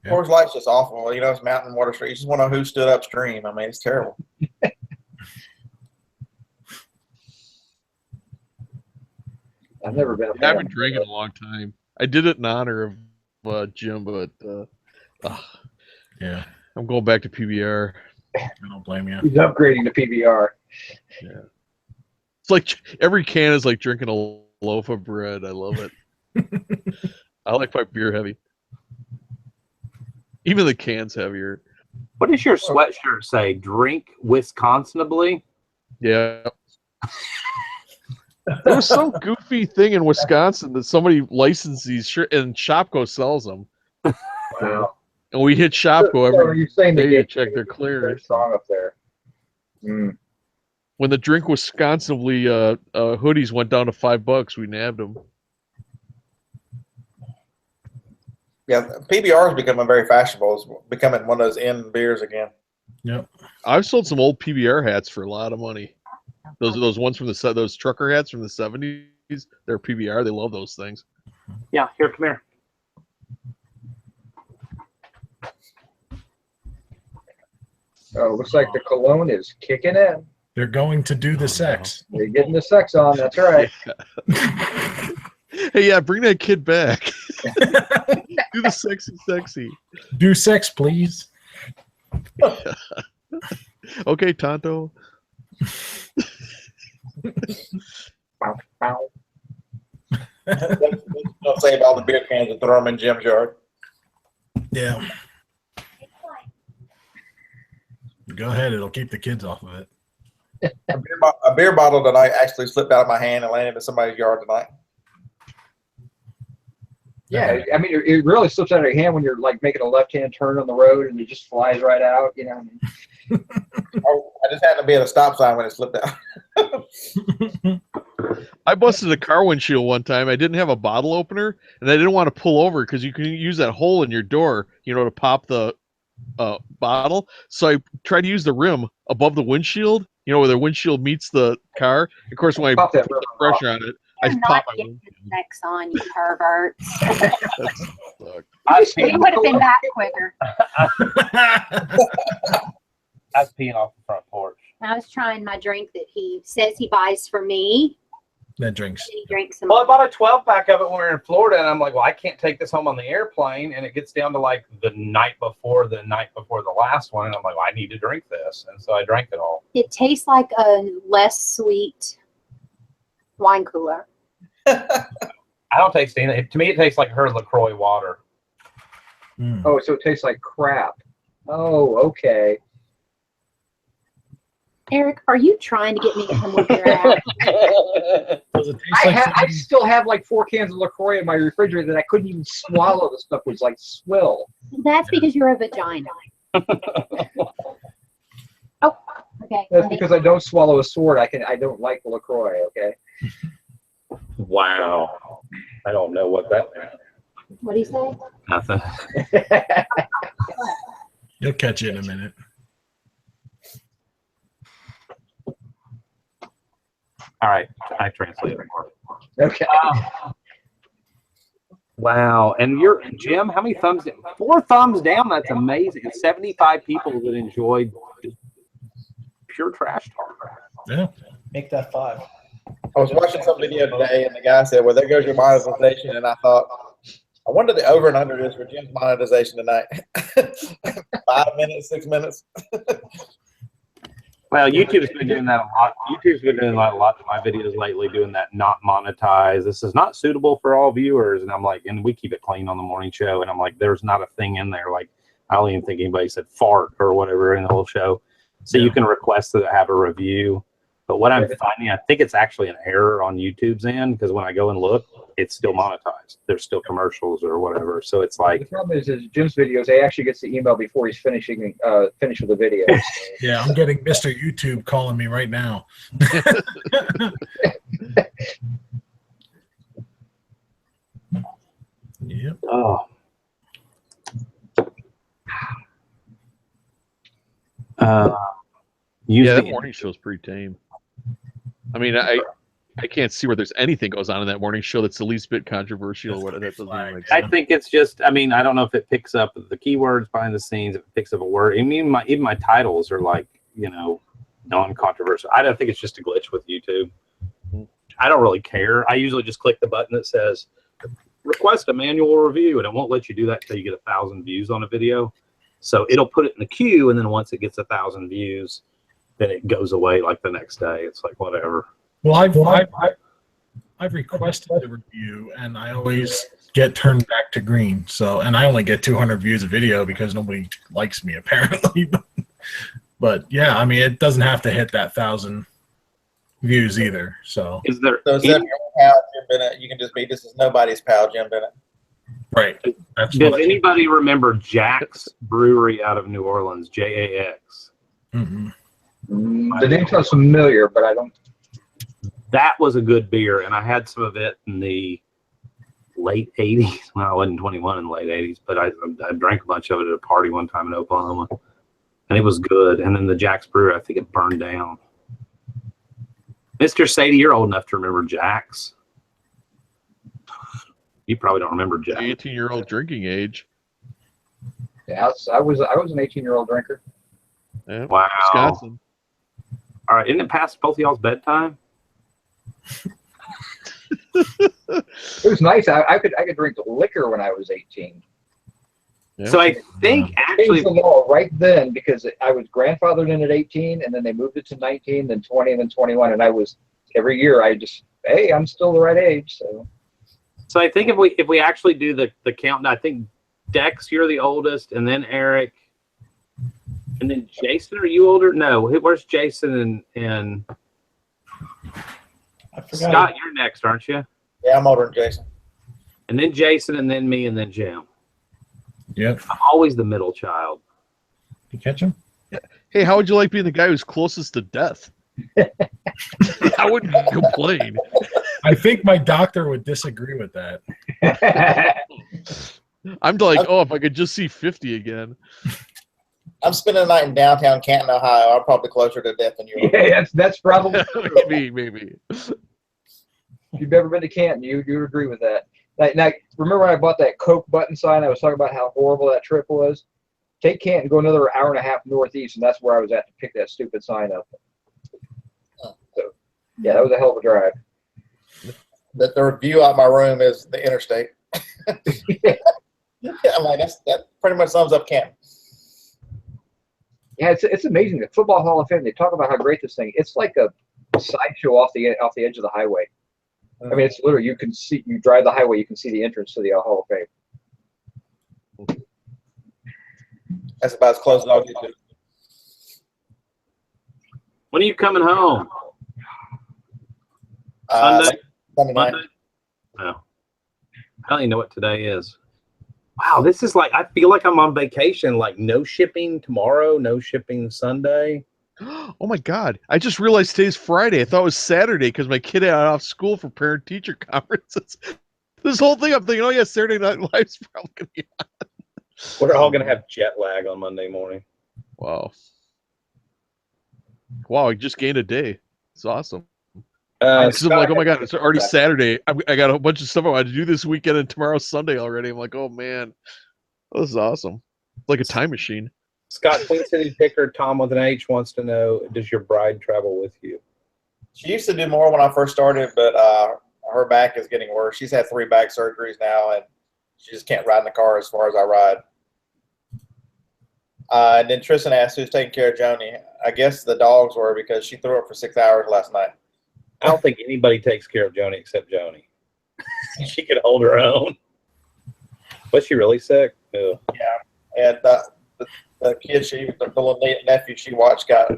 Yeah. Coors Light's just awful. You know, it's mountain water street. You just want to know who stood upstream. I mean, it's terrible. I've never been a I haven't drank in a long time. I did it in honor of Jim, but Yeah, I'm going back to PBR. I don't blame you. He's upgrading to PBR. Yeah. It's like every can is like drinking a loaf of bread. I love it. I like my beer heavy. Even the can's heavier. What does your sweatshirt say? Drink Wisconsinably? Yeah. There was some goofy thing in Wisconsin that somebody licensed these shirts and Shopko sells them. Wow. And we hit So, Shopko are every you saying day they to check their very clearance. strong up there? Mm. When the Drink Wisconsinly hoodies went down to $5, we nabbed them. Yeah, PBR is becoming very fashionable. It's becoming one of those in beers again. Yep. I've sold some old PBR hats for a lot of money. Those ones from those trucker hats from the 70s. They're PBR. They love those things. Yeah, here, come here. Oh, looks like the cologne is kicking in. They're going to do the sex. They're getting the sex on. That's right. Hey, yeah, bring that kid back. Do the sexy. Do sex, please. Okay, Tonto. Bow, bow. Don't save all the beer cans and throw them in Jim's yard. Yeah. Go ahead. It'll keep the kids off of it. A beer bottle tonight actually slipped out of my hand and landed in somebody's yard tonight. Yeah, I mean, it really slips out of your hand when you're like making a left-hand turn on the road and it just flies right out. You know. Oh, I just happened to be at a stop sign when it slipped out. I busted a car windshield one time. I didn't have a bottle opener, and I didn't want to pull over because you can use that hole in your door, to pop the bottle. So I tried to use the rim above the windshield, where the windshield meets the car. Of course, when I put the pressure on it, I You're pop not my getting sex on, you perverts. You would have been back quicker. I was peeing off the front porch. I was trying my drink that he says he buys for me. That drinks. And he drinks some. Well, I bought a 12-pack of it when we were in Florida, and I'm like, well, I can't take this home on the airplane. And it gets down to like the night before the last one, and I'm like, well, I need to drink this, and so I drank it all. It tastes like a less sweet wine cooler. I don't taste anything. To me, it tastes like her LaCroix water. Mm. Oh, so it tastes like crap. Oh, okay. Eric, are you trying to get me to come with your ass? Does it taste like I still have like 4 cans of LaCroix in my refrigerator that I couldn't even swallow. The stuff was like swill. That's because you're a vagina. Oh, okay. That's because I don't swallow a sword. I don't like LaCroix. Okay. Wow. I don't know what that meant. What do you say? Nothing. He'll catch you in a minute. All right, I translated more. Okay. Wow. And Jim, how many thumbs down? 4 thumbs down. That's amazing. 75 people that enjoyed pure trash talk. Yeah. Make that 5. I was watching some video today, and the guy said, well, there goes your monetization. And I thought, I wonder the over and under is for Jim's monetization tonight. 5 minutes, 6 minutes. Well, YouTube's been doing that a lot. YouTube's been doing that a lot in my videos lately, doing that not monetized. This is not suitable for all viewers. And I'm like, and we keep it clean on the morning show. And I'm like, there's not a thing in there. Like, I don't even think anybody said fart or whatever in the whole show. So you can request to have a review. But what I'm finding, I think it's actually an error on YouTube's end, because when I go and look, it's still monetized. There's still commercials or whatever. So it's like, the problem is Jim's videos. He actually gets the email before he's finished with the video. Yeah, I'm getting Mr. YouTube calling me right now. Yep. oh. Yeah, that morning show's pretty tame. I mean, I can't see where there's anything goes on in that morning show that's the least bit controversial. What that doesn't even make sense. I think it's just, I mean, I don't know if it picks up the keywords behind the scenes, if it picks up a word. I mean, even my titles are like, non-controversial. I don't think it's just a glitch with YouTube. I don't really care. I usually just click the button that says request a manual review, and it won't let you do that until you get 1,000 views on a video. So it'll put it in the queue, and then once it gets 1,000 views, then it goes away like the next day. It's like, whatever. Well, I've requested the review, and I always get turned back to green. So, and I only get 200 views a video because nobody likes me apparently. But yeah, I mean, it doesn't have to hit that 1,000 views either. So is there? So instead of your pal Jim Bennett, you can just be, this is nobody's pal Jim Bennett. Right. That's Does anybody remember Jack's Brewery out of New Orleans? JAX. Mm-hmm. The name sounds familiar, but I don't. That was a good beer, and I had some of it in the late 80s. Well, I wasn't 21 in the late 80s, but I drank a bunch of it at a party one time in Oklahoma, and it was good. And then the Jack's Brewer, I think it burned down. Mr. Sadie, you're old enough to remember Jack's. You probably don't remember Jack's. 18-year-old drinking age. Yeah, I was an 18-year-old drinker. Yeah, Wow. Wisconsin. All right, isn't it past both of y'all's bedtime? It was nice. I could drink liquor when I was 18. Yeah. So I think actually, Changed the law right then because I was grandfathered in at 18, and then they moved it to 19, then 20, and then 21. And I was every year. Hey, I'm still the right age. So I think if we actually do the count, I think Dex, you're the oldest, and then Eric, and then Jason. Are you older? No. Where's Jason and I forgot. Scott? You're next, aren't you? Yeah, I'm older than Jason. And then Jason, and then me, and then Jim. Yep. I'm always the middle child. You catch him? Hey, how would you like being the guy who's closest to death? I wouldn't complain. I think my doctor would disagree with that. I'm like, oh, if I could just see 50 again. I'm spending the night in downtown Canton, Ohio. I'm probably closer to death than you are. Yeah, that's probably true. Maybe. If you've ever been to Canton, you would agree with that. Now, remember when I bought that Coke button sign? I was talking about how horrible that trip was. Take Canton, go another hour and a half northeast, and that's where I was at to pick that stupid sign up. So, yeah, that was a hell of a drive. The view out my room is the interstate. I'm like, that pretty much sums up Canton. Yeah, it's amazing. The Football Hall of Fame, they talk about how great this thing. It's like a sideshow off the edge of the highway. I mean, it's literally you drive the highway, you can see the entrance to the Hall of Fame. That's about as close as I'll get to. When are you coming home? Sunday night. Monday? No. I don't even know what today is. Wow, this is like, I feel like I'm on vacation, like no shipping tomorrow, no shipping Sunday. Oh my God. I just realized today's Friday. I thought it was Saturday because my kid had off school for parent-teacher conferences. This whole thing, I'm thinking, oh yeah, Saturday Night Live's probably going to be on. We're all going to have jet lag on Monday morning. Wow. Wow, I just gained a day. It's awesome. Uh, I'm like, oh my God, it's already Saturday. I got a bunch of stuff I want to do this weekend, and tomorrow's Sunday already. I'm like, oh man, this is awesome. It's like a time machine. Scott, Queen City Picker, Tom with an H wants to know, does your bride travel with you? She used to do more when I first started, but her back is getting worse. She's had 3 back surgeries now, and she just can't ride in the car as far as I ride. And then Tristan asked who's taking care of Joni. I guess the dogs were because she threw up for 6 hours last night. I don't think anybody takes care of Joni except Joni. She can hold her own. Was she really sick? Ew. Yeah, and the kid, the little nephew she watched got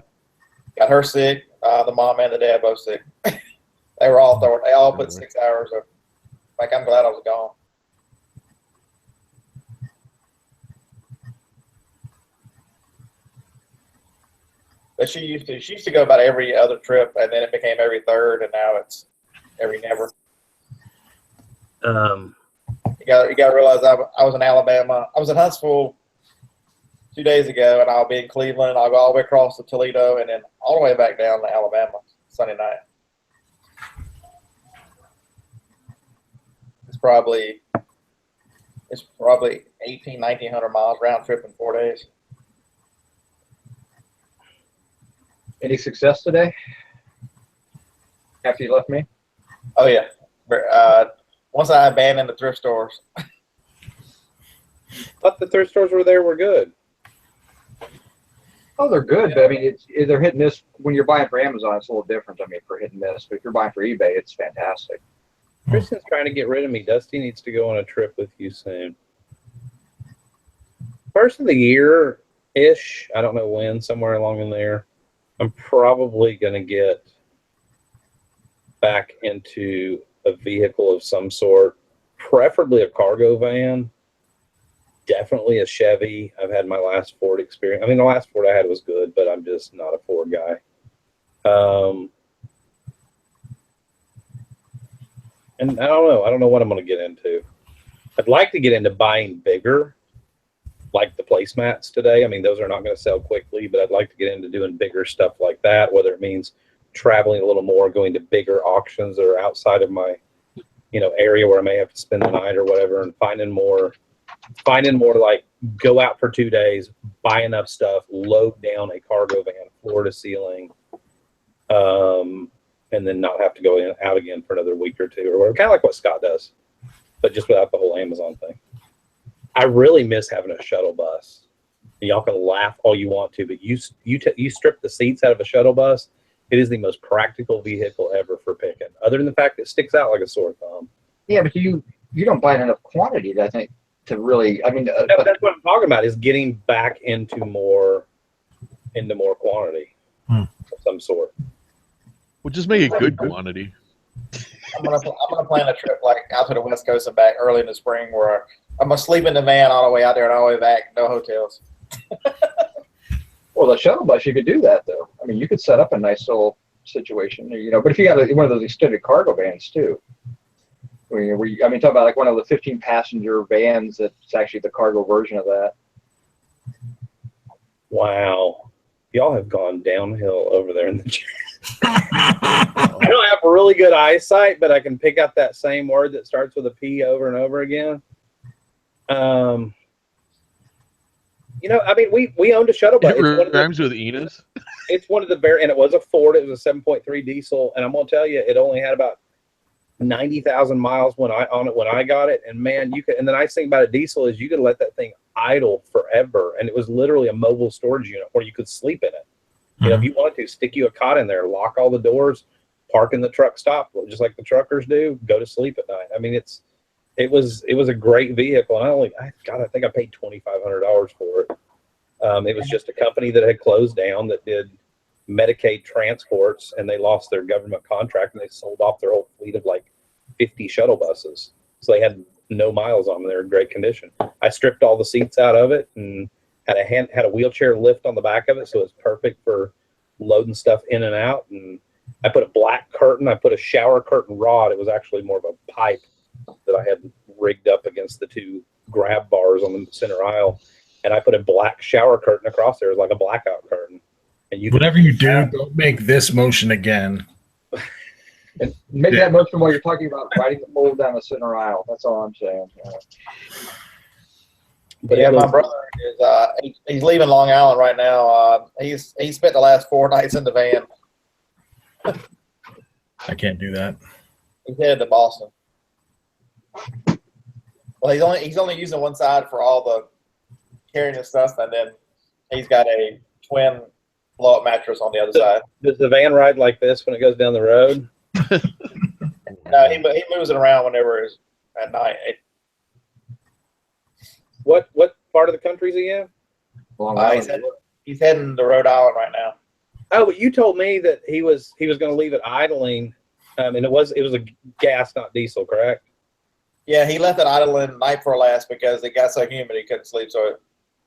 her sick. The mom and the dad both sick. They all put 6 hours of. Like, I'm glad I was gone. But she used to go about every other trip, and then it became every third, and now it's every never. You got to realize I was in Alabama. I was in Huntsville 2 days ago, and I'll be in Cleveland. I'll go all the way across to Toledo, and then all the way back down to Alabama Sunday night. It's probably 1,900 miles round trip in 4 days. Any success today? After you left me? Oh yeah. Once I abandoned the thrift stores. Thought the thrift stores were good. Oh, they're good, but I mean, they're hit and miss. When you're buying for Amazon, it's a little different. I mean, for hit and miss, but if you're buying for eBay, it's fantastic. Tristan's trying to get rid of me. Dusty needs to go on a trip with you soon. First of the year-ish, I don't know when, somewhere along in there, I'm probably going to get back into a vehicle of some sort, preferably a cargo van. definitely a Chevy. I've had my last Ford experience. I mean, the last Ford I had was good, but I'm just not a Ford guy. And I don't know what I'm going to get into. I'd like to get into buying bigger, like the placemats today. I mean, those are not going to sell quickly, but I'd like to get into doing bigger stuff like that, whether it means traveling a little more, going to bigger auctions that are outside of my, area where I may have to spend the night or whatever, and finding more like go out for 2 days, buy enough stuff, load down a cargo van, floor to ceiling, and then not have to go out again for another week or two or whatever. Kind of like what Scott does, but just without the whole Amazon thing. I really miss having a shuttle bus. Y'all can laugh all you want to, but you strip the seats out of a shuttle bus, it is the most practical vehicle ever for picking. Other than the fact it sticks out like a sore thumb. Yeah, but you don't buy enough quantity, I think, to really. I mean, that's what I'm talking about, is getting back into more quantity of some sort. We'll just make a good quantity. I'm gonna plan a trip like out to the West Coast and back early in the spring, where I'm gonna sleep in the van all the way out there and all the way back. No hotels. Well, the shuttle bus, you could do that though. I mean, you could set up a nice little situation, But if you got one of those extended cargo vans too, talk about like one of the 15-passenger vans that's actually the cargo version of that. Wow, y'all have gone downhill over there in the chat. I don't have really good eyesight, but I can pick out that same word that starts with a P over and over again. We owned a shuttle bus. It rhymes with Enos. It's one of the and it was a Ford. It was a 7.3 diesel, and I'm gonna tell you, it only had about 90,000 miles when I got it. And man, and the nice thing about a diesel is you could let that thing idle forever, and it was literally a mobile storage unit where you could sleep in it. If you wanted to, stick you a cot in there, lock all the doors, park in the truck stop, just like the truckers do, go to sleep at night. I mean, it was a great vehicle, and I think I paid $2,500 for it. It was just a company that had closed down that did Medicaid transports, and they lost their government contract, and they sold off their whole fleet of like 50 shuttle buses. So they had no miles on them. They were in great condition. I stripped all the seats out of it and had a wheelchair lift on the back of it, so it's perfect for loading stuff in and out. And I put a black curtain. I put a shower curtain rod. It was actually more of a pipe that I had rigged up against the two grab bars on the center aisle, and I put a black shower curtain across there. It was like a blackout curtain. And whatever you do, don't make this motion again. And make that motion while you're talking about riding the pole down the center aisle. That's all I'm saying. But yeah, my brother is he's leaving Long Island right now. He's spent the last 4 nights in the van. I can't do that. He's headed to Boston. Well, he's only using one side for all the carrying his stuff, and then he's got a twin blow-up mattress on the other side. Does the van ride like this when it goes down the road? No, he moves it around whenever it's at night. What part of the country is he in? He's heading to Rhode Island right now. Oh, but you told me that he was going to leave it idling, and it was a gas, not diesel, correct? Yeah, he left it idling night before last because it got so humid he couldn't sleep, so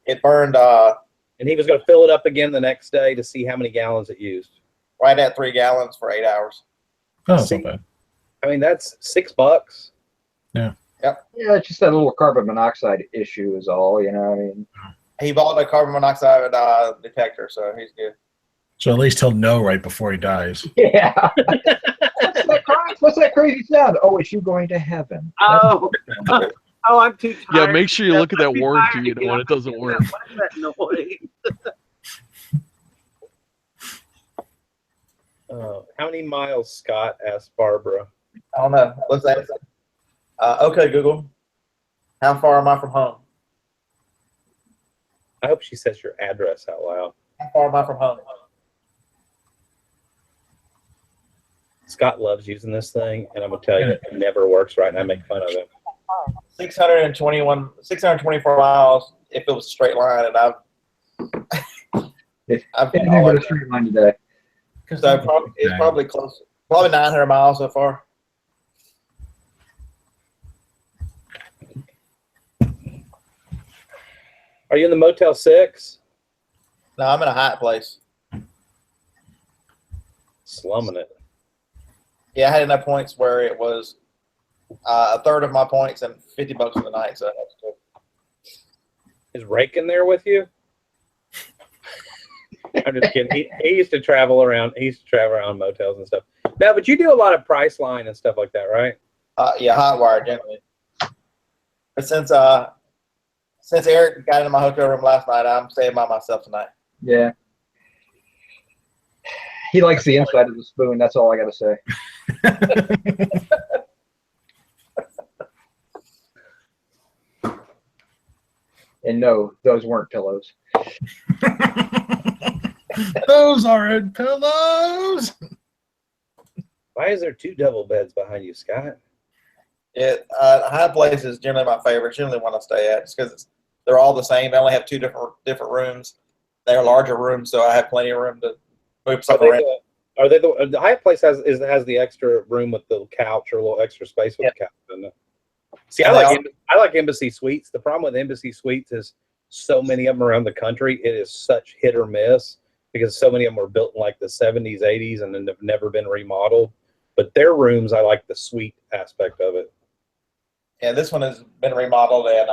it burned. And he was going to fill it up again the next day to see how many gallons it used. Right at 3 gallons for 8 hours. Oh, that's not bad. I mean, that's $6. Yeah. Yep. Yeah, it's just that little carbon monoxide issue is all, I mean. He bought a carbon monoxide detector, so he's good. So at least he'll know right before he dies. Yeah. What's that crazy sound? Oh, it's you going to heaven. Oh, I'm too tired. Yeah, make sure you look at that warranty when it doesn't work. What is that noise? How many miles, Scott? Asked Barbara. I don't know. Let's ask. Okay, Google. How far am I from home? I hope she says your address out loud. How far am I from home? Scott loves using this thing, and I'm going to tell you, it never works right, and I make fun of him. 624 miles if it was a straight line, and I've been all a straight line today. So it's probably close, probably 900 miles so far. Are you in the Motel 6? No, I'm in a Hyatt place. Slumming it. Yeah, I had enough points where it was a third of my points and $50 for the night. So that's cool. Is Rake in there with you? I'm just kidding. He used to travel around. He used to travel around motels and stuff. No, but you do a lot of Priceline and stuff like that, right? Yeah, Hotwire generally. But since Eric got into my hotel room last night, I'm staying by myself tonight. Yeah. He likes the inside of the spoon. That's all I got to say. And no, those weren't pillows. Those aren't pillows. Why is there 2 double beds behind you, Scott? Hyatt place is generally my favorite. It's generally one I stay at just because they're all the same. They only have 2 different rooms. They're larger rooms, so I have plenty of room to move stuff around. Are they the Hyatt place has the extra room with the couch or a little extra space with the couch, doesn't it? See, I like Embassy Suites. The problem with Embassy Suites is so many of them around the country. It is such hit or miss because so many of them were built in like the 70s, 80s, and then have never been remodeled. But their rooms, I like the suite aspect of it. Yeah, this one has been remodeled, and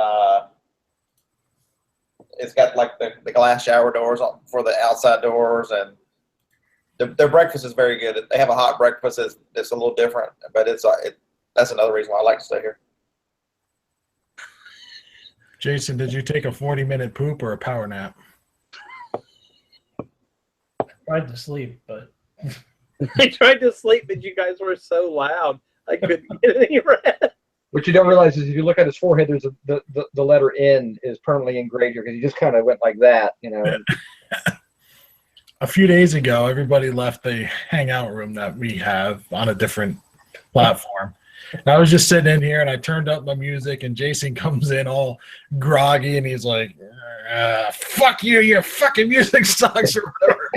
it's got like the glass shower doors for the outside doors, and their breakfast is very good. They have a hot breakfast that's a little different, but that's another reason why I like to stay here. Jason, did you take a 40-minute poop or a power nap? Tried to sleep, but I tried to sleep, but you guys were so loud. I couldn't get any rest. What you don't realize is if you look at his forehead, there's the letter N is permanently engraved here because he just kind of went like that, you know. A few days ago, everybody left the hangout room that we have on a different platform. And I was just sitting in here, and I turned up my music, and Jason comes in all groggy, and he's like, fuck you, your fucking music sucks, or whatever.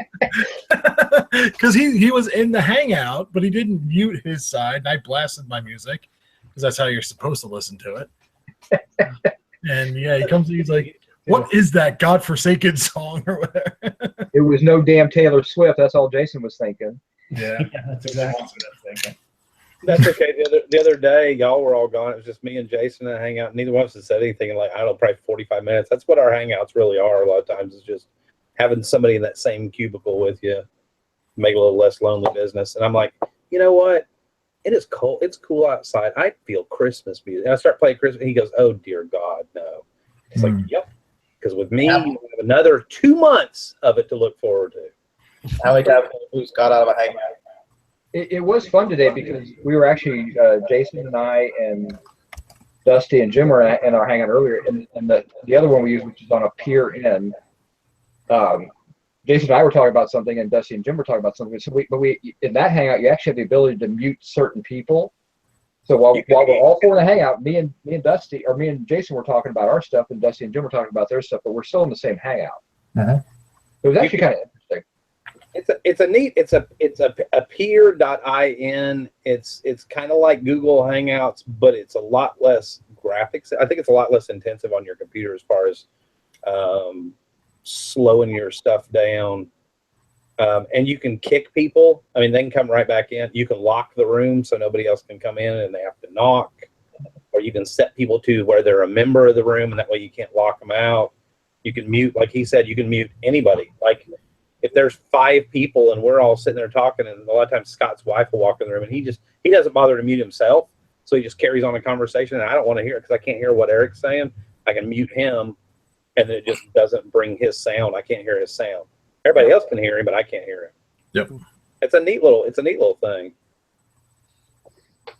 Because he was in the hangout, but he didn't mute his side, and I blasted my music, because that's how you're supposed to listen to it. And, yeah, he comes in, he's like, what is that godforsaken song, or whatever? It was no damn Taylor Swift. That's all Jason was thinking. Yeah. that's exactly what I'm thinking. That's okay. The other day, y'all were all gone. It was just me and Jason and hang out. Neither one of us had said anything in like, I don't know, probably 45 minutes. That's what our hangouts really are a lot of times, is just having somebody in that same cubicle with you, make it a little less lonely business. And I'm like, you know what? It is cold. It's cool outside. I feel Christmas music. And I start playing Christmas. And he goes, oh, dear God, no. It's like, yep. Because with me, you have another 2 months of it to look forward to. How many times who's got out of a hangout? It was fun today because we were actually, Jason and I and Dusty and Jim were in our hangout earlier. And the other one we used, which is on a Pier Inn, Jason and I were talking about something, and Dusty and Jim were talking about something. So we in that hangout, you actually have the ability to mute certain people. So while we're all four in the hangout, me and Dusty, or me and Jason were talking about our stuff, and Dusty and Jim were talking about their stuff, but we're still in the same hangout. Uh-huh. It was actually kind of interesting. It's a peer.in. It's kind of like Google Hangouts, but it's a lot less graphics. I think it's a lot less intensive on your computer as far as slowing your stuff down. And you can kick people. I mean, they can come right back in. You can lock the room so nobody else can come in and they have to knock. Or you can set people to where they're a member of the room, and that way you can't lock them out. You can mute, like he said, you can mute anybody. Like if there's 5 people and we're all sitting there talking, and a lot of times Scott's wife will walk in the room, and he doesn't bother to mute himself, so he just carries on a conversation, and I don't want to hear it because I can't hear what Eric's saying. I can mute him, and then it just doesn't bring his sound. I can't hear his sound. Everybody else can hear him, but I can't hear him. Yep. It's a neat little thing.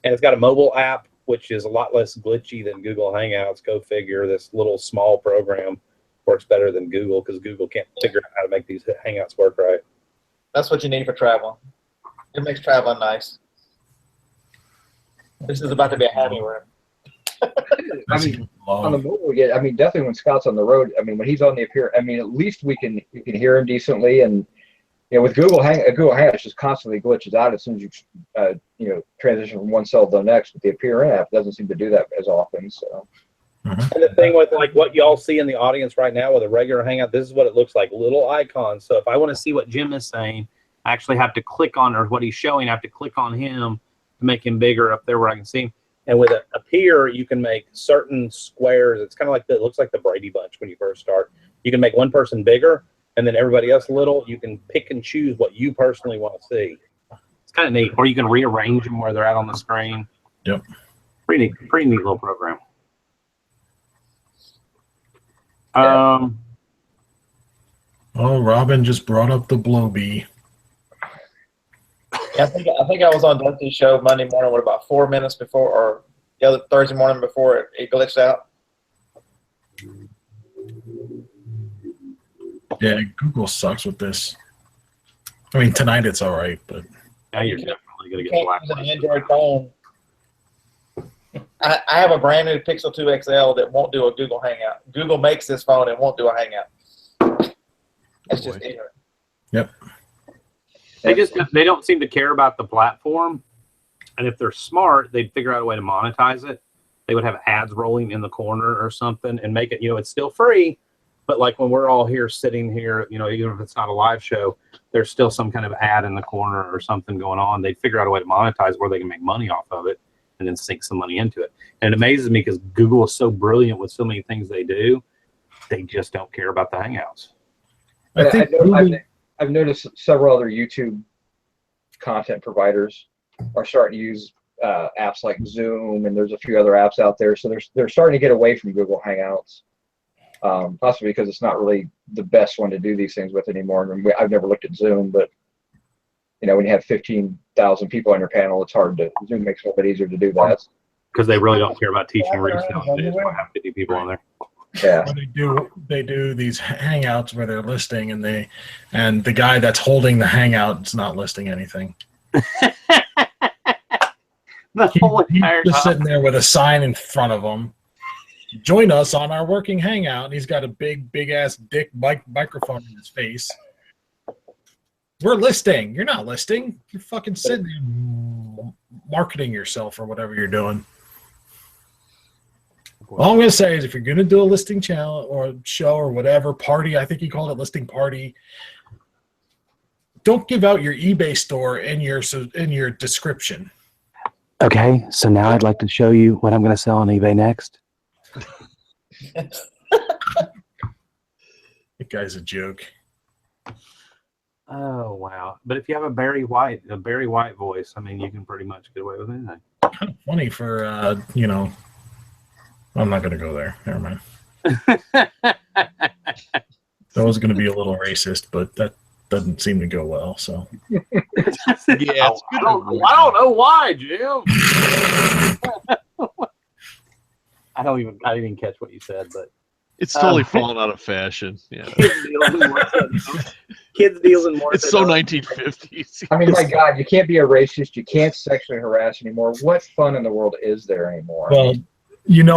And it's got a mobile app, which is a lot less glitchy than Google Hangouts. Go figure. This little small program works better than Google because Google can't figure out how to make these Hangouts work right. That's what you need for traveling. It makes traveling nice. This is about to be a happy room. I mean, on the mobile, yeah. I mean, definitely when Scott's on the road. I mean, when he's on the appear, I mean, at least we can hear him decently. And you know, with Google Hangouts just constantly glitches out as soon as you transition from one cell to the next. But the appear app doesn't seem to do that as often. So Mhm. And the thing with like what y'all see in the audience right now with a regular Hangout, this is what it looks like, little icons. So if I want to see what Jim is saying, I actually have to click on, or what he's showing, I have to click on him to make him bigger up there where I can see him. And with a here, you can make certain squares. It's kind of like it looks like the Brady Bunch when you first start. You can make one person bigger and then everybody else little. You can pick and choose what you personally want to see. It's kind of neat. Or you can rearrange them where they're at on the screen. Yep. Pretty neat little program. Oh, Robin just brought up the blow bee. Yeah, I think I was on Dusty's show Monday morning, what, about 4 minutes before, or the other Thursday morning before it glitched out. Yeah, Google sucks with this. I mean, tonight it's all right, but Now you're definitely going to You get can't use an blacklisted. Android phone. I have a brand new Pixel 2 XL that won't do a Google Hangout. Google makes this phone and won't do a Hangout. It's just ignorant. yep. They don't seem to care about the platform, and if they're smart, they'd figure out a way to monetize it. They would have ads rolling in the corner or something and make it, it's still free, but like when we're all here sitting here, even if it's not a live show, there's still some kind of ad in the corner or something going on. They'd figure out a way to monetize where they can make money off of it and then sink some money into it. And it amazes me because Google is so brilliant with so many things they do, they just don't care about the Hangouts. I think I've noticed several other YouTube content providers are starting to use apps like Zoom, and there's a few other apps out there. So they're starting to get away from Google Hangouts, possibly because it's not really the best one to do these things with anymore. I mean, I've never looked at Zoom, but when you have 15,000 people on your panel, it's hard to. Zoom makes it a little bit easier to do that. Because they really don't care about teaching resale. They just want to have 50 people on there. Yeah. They do these hangouts where they're listing, and the guy that's holding the hangout is not listing anything. He's just sitting there with a sign in front of him. Join us on our working hangout, and he's got a big ass dick microphone in his face. We're listing. You're not listing. You're fucking sitting there marketing yourself or whatever you're doing. All I'm going to say is if you're going to do a listing channel or show or whatever, party, I think he called it listing party, don't give out your eBay store in your description. Okay, so now I'd like to show you what I'm going to sell on eBay next. That guy's a joke. Oh, wow. But if you have a Barry White voice, I mean, you can pretty much get away with anything. Kind of funny for, I'm not going to go there. Never mind. That was going to be a little racist, but that doesn't seem to go well. So Yeah, it's good. I don't know why, Jim. I didn't even catch what you said, but It's totally fallen out of fashion. Yeah, kids dealing more. it's so 1950s. I mean, my God, you can't be a racist. You can't sexually harass anymore. What fun in the world is there anymore? Well,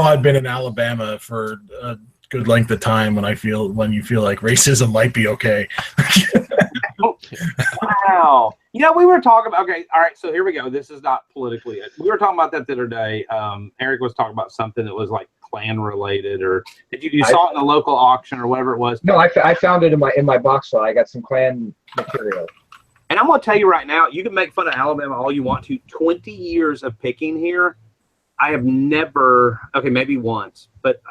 I've been in Alabama for a good length of time when you feel like racism might be okay. Wow. We were talking about, okay, all right, so here we go. This is not politically. We were talking about that the other day. Eric was talking about something that was like Klan related, or did you saw it in a local auction or whatever it was? No, I found it in my box file. I got some Klan material. And I'm going to tell you right now, you can make fun of Alabama all you want to. 20 years of picking here, I have never, okay, maybe once, but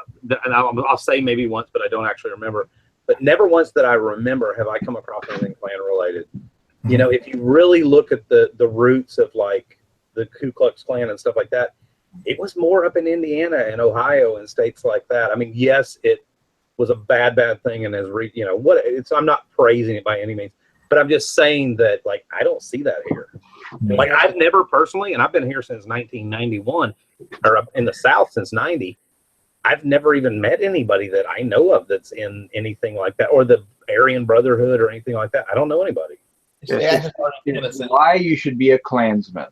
and I'll say maybe once, but I don't actually remember. But never once that I remember have I come across anything Klan related. If you really look at the roots of like the Ku Klux Klan and stuff like that, it was more up in Indiana and Ohio and states like that. I mean, yes, it was a bad thing, and I'm not praising it by any means, but I'm just saying that like I don't see that here. Yeah. Like I've never personally, and I've been here since 1991, or in the South since 90. I've never even met anybody that I know of that's in anything like that, or the Aryan Brotherhood or anything like that. I don't know anybody. It's why you should be a Klansman.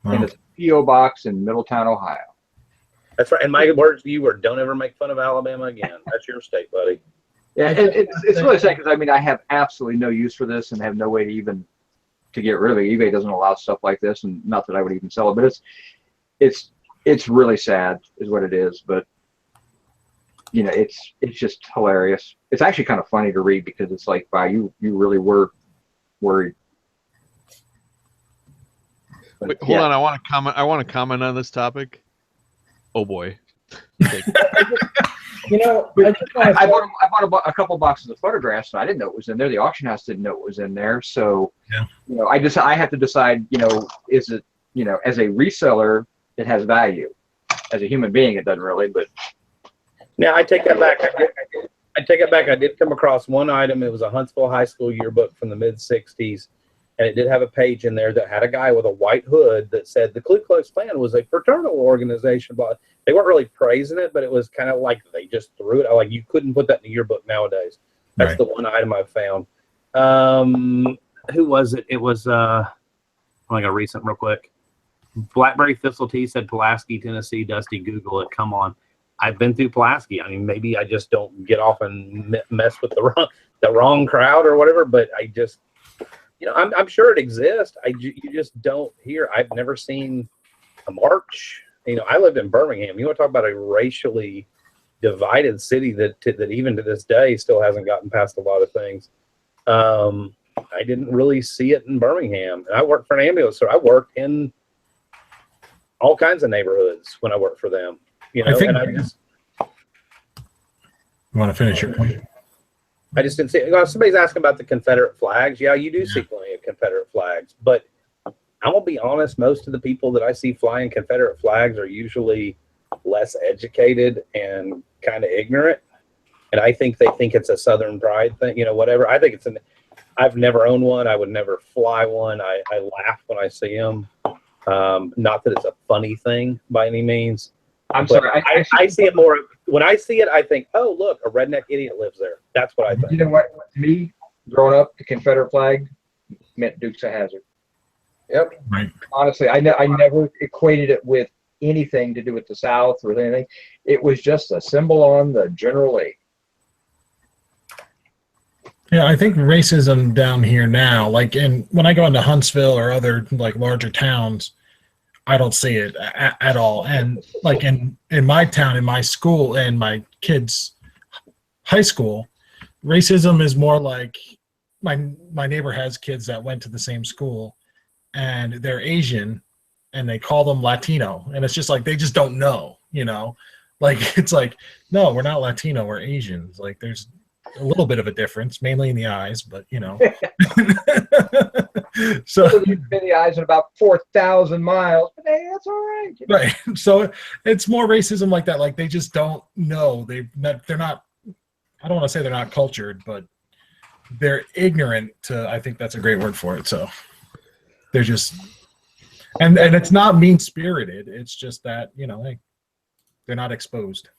And it's a P.O. box in Middletown, Ohio. That's right. And my words to you are, don't ever make fun of Alabama again. That's your state, buddy. Yeah, it's really sad because I have absolutely no use for this and have no way to get rid of it. eBay doesn't allow stuff like this, and not that I would even sell it, but it's really sad is what it is. But you know, it's just hilarious. It's actually kind of funny to read because it's like, wow, you really were worried. But, Wait, hold on, I want to comment on this topic. Oh boy. You know, I just want I to bought a couple boxes of photographs, and I didn't know it was in there. The auction house didn't know it was in there. So, Yeah. you know, I have to decide, you know, is it, you know, as a reseller, it has value. As a human being, it doesn't really, but. Now I take that back. I take it back. I did come across one item. It was a Huntsville High School yearbook from the mid '60s, and it did have a page in there that had a guy with a white hood that said the Ku Klux Klan was a fraternal organization. But they weren't really praising it, but it was kind of like they just threw it. Like you couldn't put that in the yearbook nowadays. That's Right. the one item I've found. Who was it? It was like a recent, real quick. Blackberry Thistle Tea said Pulaski, Tennessee. Dusty, Google it. Come on. I've been through Pulaski. I mean, maybe I just don't get off and mess with the wrong crowd or whatever. But I just, you know, I'm sure it exists. You just don't hear. I've never seen a march. You know, I lived in Birmingham. You want to talk about a racially divided city that even to this day still hasn't gotten past a lot of things. I didn't really see it in Birmingham. And I worked for an ambulance, so I worked in all kinds of neighborhoods when I worked for them. You know, and you want to finish your point? I just didn't see it. Somebody's asking about the Confederate flags. Yeah, you do see plenty of Confederate flags, but I'm gonna be honest. Most of the people that I see flying Confederate flags are usually less educated and kind of ignorant, and I think they think it's a Southern pride thing. You know, whatever. I think I've never owned one. I would never fly one. I laugh when I see them. Not that it's a funny thing by any means. I'm sorry. I see it more. When I see it, I think, oh, look, a redneck idiot lives there. That's what I think. You know what? To me, growing up, the Confederate flag meant Dukes of Hazzard. Yep. Right. Honestly, I never equated it with anything to do with the South or anything. It was just a symbol on the General Lee. Yeah, I think racism down here now, like when I go into Huntsville or other like larger towns, I don't see it at all. And like in my town, in my school, and my kids' high school, racism is more like my neighbor has kids that went to the same school, and they're Asian, and they call them Latino, and it's just like they just don't know, you know, like it's like, no, we're not Latino, we're Asians. Like there's a little bit of a difference, mainly in the eyes, but you know. So you've been the eyes in about 4,000 miles, but hey, that's all right. Right. So it's more racism like that. Like they just don't know. They're not. I don't want to say they're not cultured, but they're ignorant. I think that's a great word for it. So they're just, and it's not mean spirited. It's just that, you know, they're not exposed.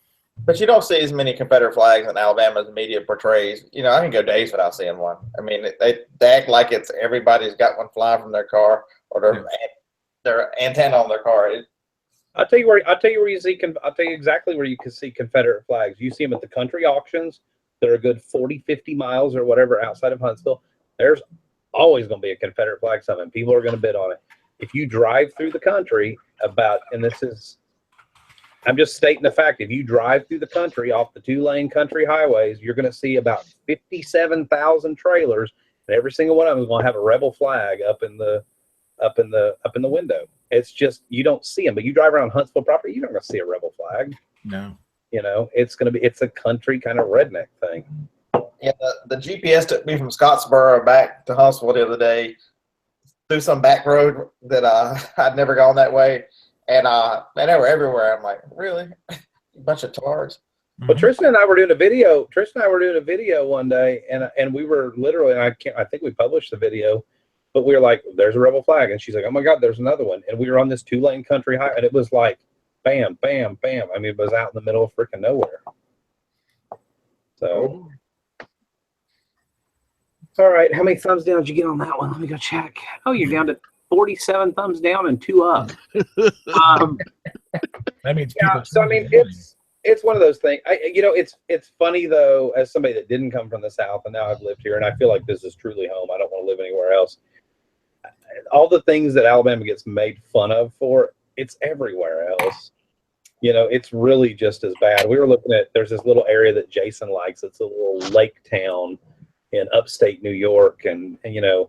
But you don't see as many Confederate flags in Alabama as the media portrays. You know, I can go days without seeing one. I mean, they act like it's everybody's got one flying from their car or their antenna on their car. I'll tell you where you see. I'll tell you exactly where you can see Confederate flags. You see them at the country auctions that are a good 40, 50 miles or whatever outside of Huntsville. There's always going to be a Confederate flag something. People are going to bid on it. If you drive through the country I'm just stating the fact, if you drive through the country off the 2-lane country highways, you're going to see about 57,000 trailers, and every single one of them is going to have a rebel flag up in the window. It's just, you don't see them, but you drive around Huntsville property, you're not going to see a rebel flag. No. You know, it's a country kind of redneck thing. Yeah, the GPS took me from Scottsboro back to Huntsville the other day through some back road that I'd never gone that way. And they were everywhere. I'm like, really? A bunch of tards. Well, Tristan and I were doing a video. One day, and we were literally, and I think we published the video, but we were like, "There's a rebel flag," and she's like, "Oh my God, there's another one!" And we were on this 2-lane country highway, and it was like, bam, bam, bam. I mean, it was out in the middle of freaking nowhere. So, all right, how many thumbs down did you get on that one? Let me go check. Oh, you're down to 47 thumbs down and 2 up. That means yeah. So I mean, it's one of those things. It's funny though, as somebody that didn't come from the South and now I've lived here, and I feel like this is truly home. I don't want to live anywhere else. All the things that Alabama gets made fun of for, it's everywhere else. You know, it's really just as bad. We were looking at, there's this little area that Jason likes. It's a little lake town in upstate New York. And you know,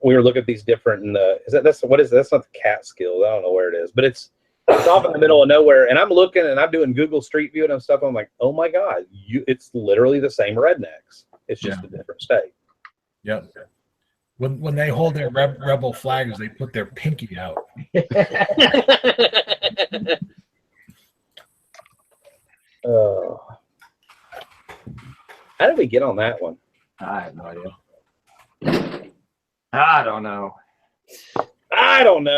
we were looking at these different, that's not the Catskills. I don't know where it is, but it's off in the middle of nowhere. And I'm looking and I'm doing Google Street View and stuff. I'm like, oh my God, it's literally the same rednecks. It's just a different state. Yep. When they hold their rebel flags, they put their pinky out. Oh. How did we get on that one? I have no idea. I don't know.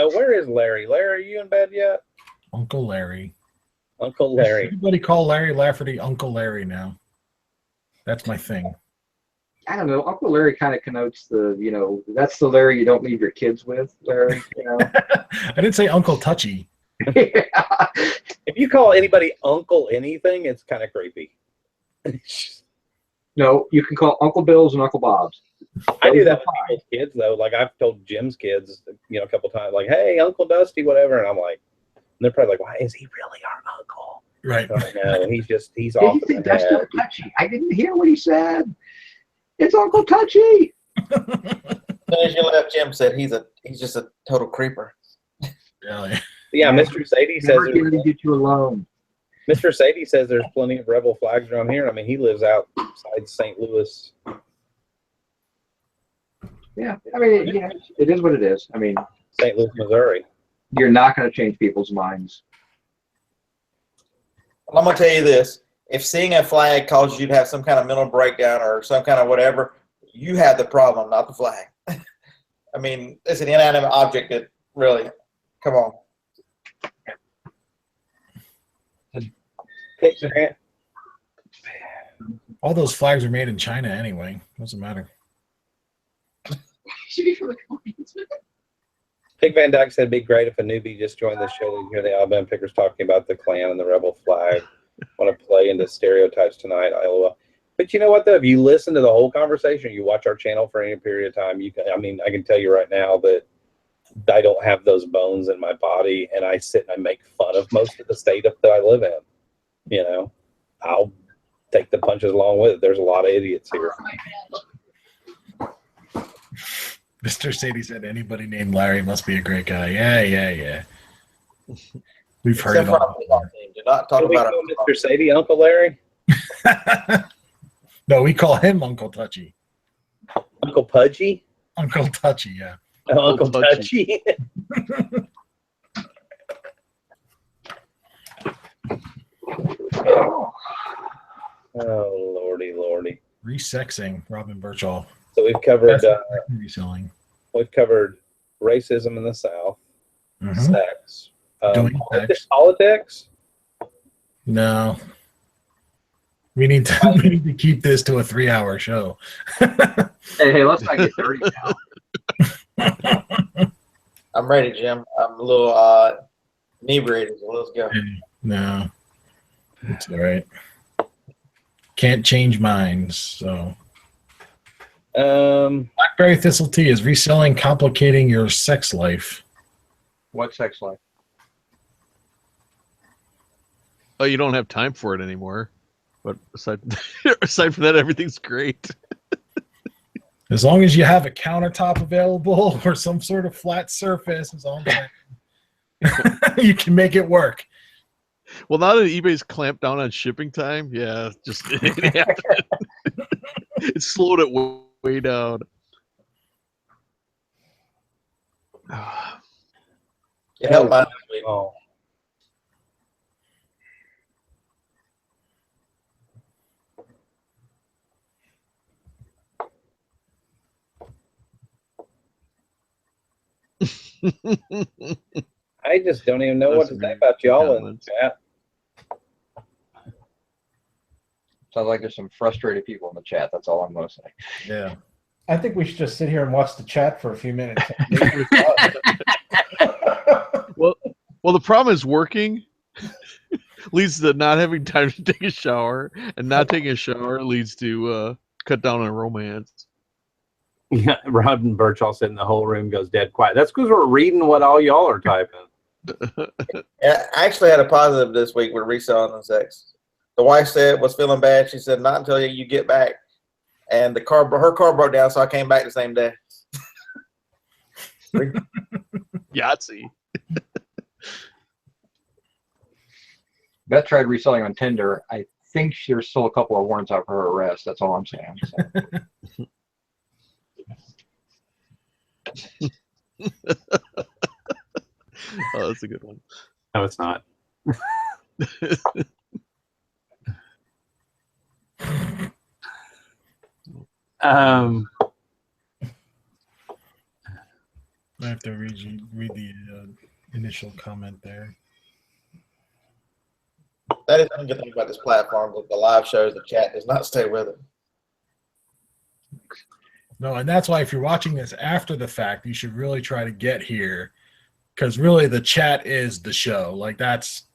Where is Larry? Larry, are you in bed yet? Uncle Larry. Uncle Larry. Everybody call Larry Lafferty Uncle Larry now. That's my thing. I don't know. Uncle Larry kind of connotes that's the Larry you don't leave your kids with, Larry. You know. I didn't say Uncle Touchy. If you call anybody Uncle anything, it's kind of creepy. No, you can call Uncle Bill's and Uncle Bob's. I do that with people's kids though. Like I've told Jim's kids, a couple times, like, "Hey, Uncle Dusty, whatever," and I'm like, and they're probably like, "Why is he really our uncle?" Right. No, he's off. Did he say Dusty or Touchy? I didn't hear what he said. It's Uncle Touchy. As you left, Jim said he's just a total creeper. Really? Yeah, Mr. Sadie says to get you alone. Mr. Sadie says there's plenty of rebel flags around here. I mean, he lives outside St. Louis. Yeah, I mean, it is what it is. I mean, St. Louis, Missouri. You're not going to change people's minds. Well, I'm going to tell you this. If seeing a flag causes you to have some kind of mental breakdown or some kind of whatever, you have the problem, not the flag. I mean, it's an inanimate object that really, come on. All those flags are made in China anyway. Doesn't matter. Pig Van Dyke said, "It'd be great if a newbie just joined the show and hear the Alabama Pickers talking about the Klan and the rebel flag. Want to play into stereotypes tonight, LOL." But you know what, though? If you listen to the whole conversation, you watch our channel for any period of time, I can tell you right now that I don't have those bones in my body, and I sit and I make fun of most of the state that I live in. You know, I'll take the punches along with it. There's a lot of idiots here. Mr. Sadie said anybody named Larry must be a great guy. Yeah. We've heard it all. Do not talk about Mr. Sadie, Uncle Larry. No, we call him Uncle Touchy. Uncle Pudgy? Uncle Touchy, yeah. Uncle Touchy. Oh, lordy. Resexing, Robin Birchall. So we've covered reselling. We've covered racism in the South, sex, politics. No, we need to keep this to a 3-hour show. hey, let's not get dirty now. I'm ready, Jim. I'm a little inebriated, so let's go. No, it's all right. Can't change minds, so. Blackberry Thistle Tea, is reselling complicating your sex life? What sex life? Oh, you don't have time for it anymore. But aside from that, everything's great. As long as you have a countertop available or some sort of flat surface, is all I'm saying. You can make it work. Well, now that eBay's clamped down on shipping time, yeah, just it happened. It slowed it way down. It helped my Oh. I just don't even know what to say about y'all in the chat. Sounds like there's some frustrated people in the chat. That's all I'm going to say. Yeah. I think we should just sit here and watch the chat for a few minutes. Well, the problem is working leads to not having time to take a shower, and not taking a shower leads to cut down on romance. Yeah, Robin Birchall said, and the whole room goes dead quiet. That's because we're reading what all y'all are typing. Yeah, I actually had a positive this week with reselling and sex. The wife was feeling bad. She said, "Not until you get back." And her car broke down, so I came back the same day. Yahtzee. Beth tried reselling on Tinder. I think there's still a couple of warrants out for her arrest. That's all I'm saying. So. Oh, that's a good one. No, it's not. I have to read the initial comment there. That is one good thing about this platform. With the live shows, the chat does not stay with it. No, and that's why if you're watching this after the fact, you should really try to get here, because really the chat is the show. Like there's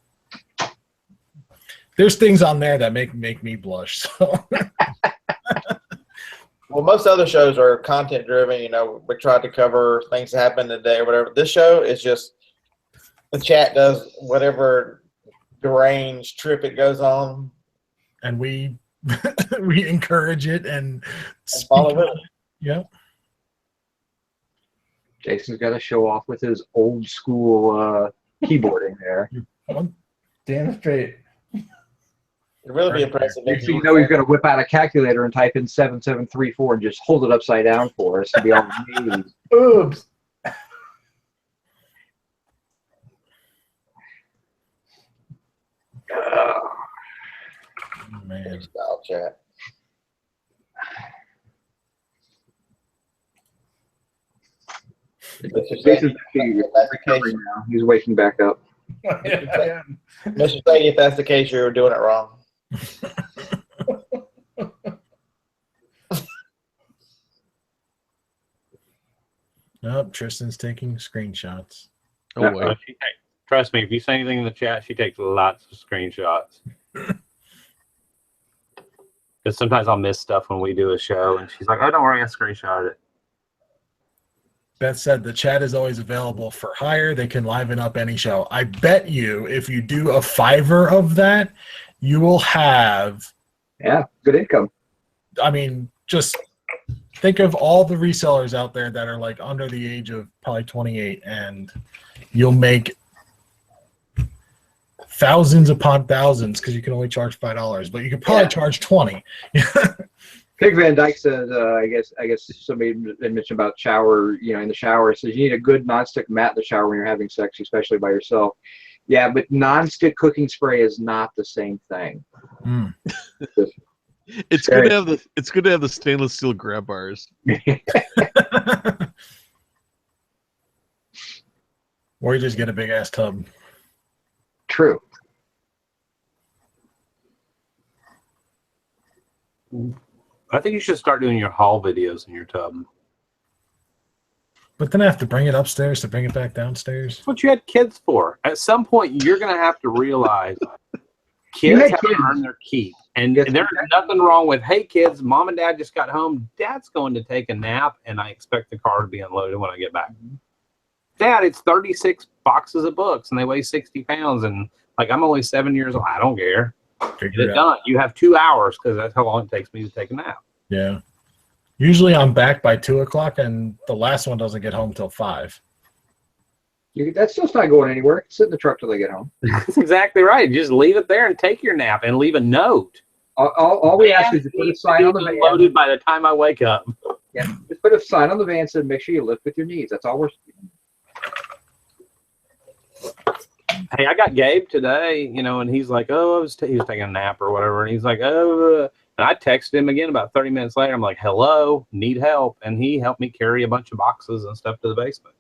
things on there that make me blush. So. Well, most other shows are content driven. You know, we try to cover things that happen today or whatever. This show is just the chat does whatever deranged trip it goes on, and we we encourage it and follow it. Yep. Jason's got to show off with his old school keyboarding there. Damn straight. It'd really be impressive. Next thing you know, he's going to whip out a calculator and type in 7734 and just hold it upside down for us and be all amazed. Oops. Man. Style chat. Jason's recovering now. He's waking back up. Mr. Sadie, if that's the case, you're doing it wrong. Nope, Tristan's taking screenshots. Oh, wait. Trust me, if you say anything in the chat, she takes lots of screenshots. Because sometimes I'll miss stuff when we do a show, and she's like, "Oh, don't worry, I screenshotted it." Beth said the chat is always available for hire. They can liven up any show. I bet you if you do a Fiverr of that, you will have... Yeah, good income. I mean, just think of all the resellers out there that are like under the age of probably 28, and you'll make thousands upon thousands because you can only charge $5, but you could probably charge 20. Pig Van Dyke says, I guess somebody had mentioned about shower, in the shower. It says you need a good nonstick mat in the shower when you're having sex, especially by yourself. Yeah, but nonstick cooking spray is not the same thing. Mm. It's good to have the stainless steel grab bars. Or you just get a big ass tub. True. I think you should start doing your haul videos in your tub. But then I have to bring it upstairs to bring it back downstairs. That's what you had kids for. At some point, you're going to have to realize kids have to earn their keep. And there's nothing wrong with, hey, kids, mom and dad just got home. Dad's going to take a nap, and I expect the car to be unloaded when I get back. Dad, it's 36 boxes of books, and they weigh 60 pounds. And, I'm only 7 years old. I don't care. Get it done. You have 2 hours because that's how long it takes me to take a nap. Yeah. Usually I'm back by 2 o'clock, and the last one doesn't get home till 5. That stuff's not going anywhere. Sit in the truck till they get home. That's exactly right. Just leave it there and take your nap and leave a note. All we ask is to put a sign on the van. Loaded by the time I wake up. Yeah, just put a sign on the van saying make sure you lift with your knees. That's all we're. Hey, I got Gabe today, and he's like, "Oh, he was taking a nap or whatever," and he's like, "Oh," and I texted him again about 30 minutes later. I'm like, "Hello, need help?" And he helped me carry a bunch of boxes and stuff to the basement.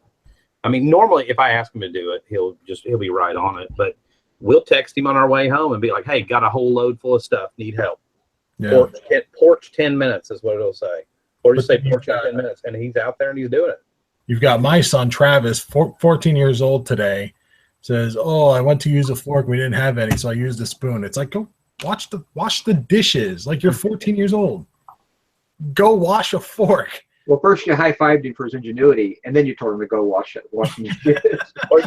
I mean, normally if I ask him to do it, he'll be right on it. But we'll text him on our way home and be like, "Hey, got a whole load full of stuff. Need help." Yeah. Porch 10 minutes is what it'll say, or just say porch 10 minutes, and he's out there and he's doing it. You've got my son Travis, 14 years old today. Says, "Oh, I went to use a fork. We didn't have any, so I used a spoon." It's like, go wash the dishes. Like, you're 14 years old. Go wash a fork. Well, first you high-fived him for his ingenuity, and then you told him to go wash the dishes. or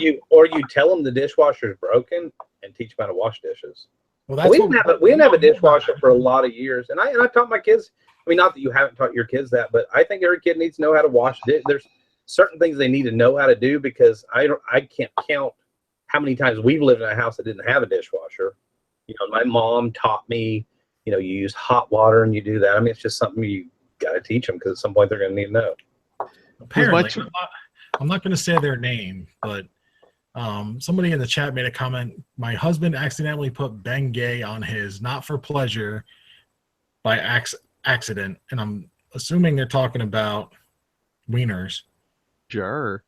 you tell them the dishwasher's broken and teach them how to wash dishes. Well, that's we didn't have a dishwasher for a lot of years, and I taught my kids. I mean, not that you haven't taught your kids that, but I think every kid needs to know how to wash dish. There's certain things they need to know how to do, because I can't count how many times we've lived in a house that didn't have a dishwasher. You know, my mom taught me, you know, you use hot water and you do that. I mean, it's just something you got to teach them, because at some point they're going to need to know. Apparently, I'm not going to say their name, but somebody in the chat made a comment. My husband accidentally put Bengay on his not for pleasure by accident, and I'm assuming they're talking about wieners. Jar.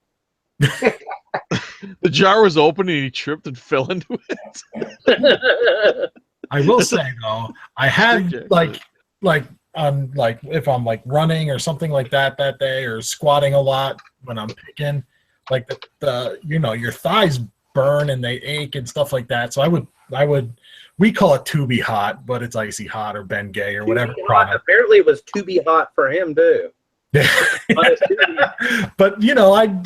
The jar was open and he tripped and fell into it. I will say though, I had like if I'm like running or something like that day, or squatting a lot when I'm picking, like the you know, your thighs burn and they ache and stuff like that. So I would we call it to be hot, but it's icy hot or Bengay or whatever product. Apparently it was to be hot for him too. But you know, I'd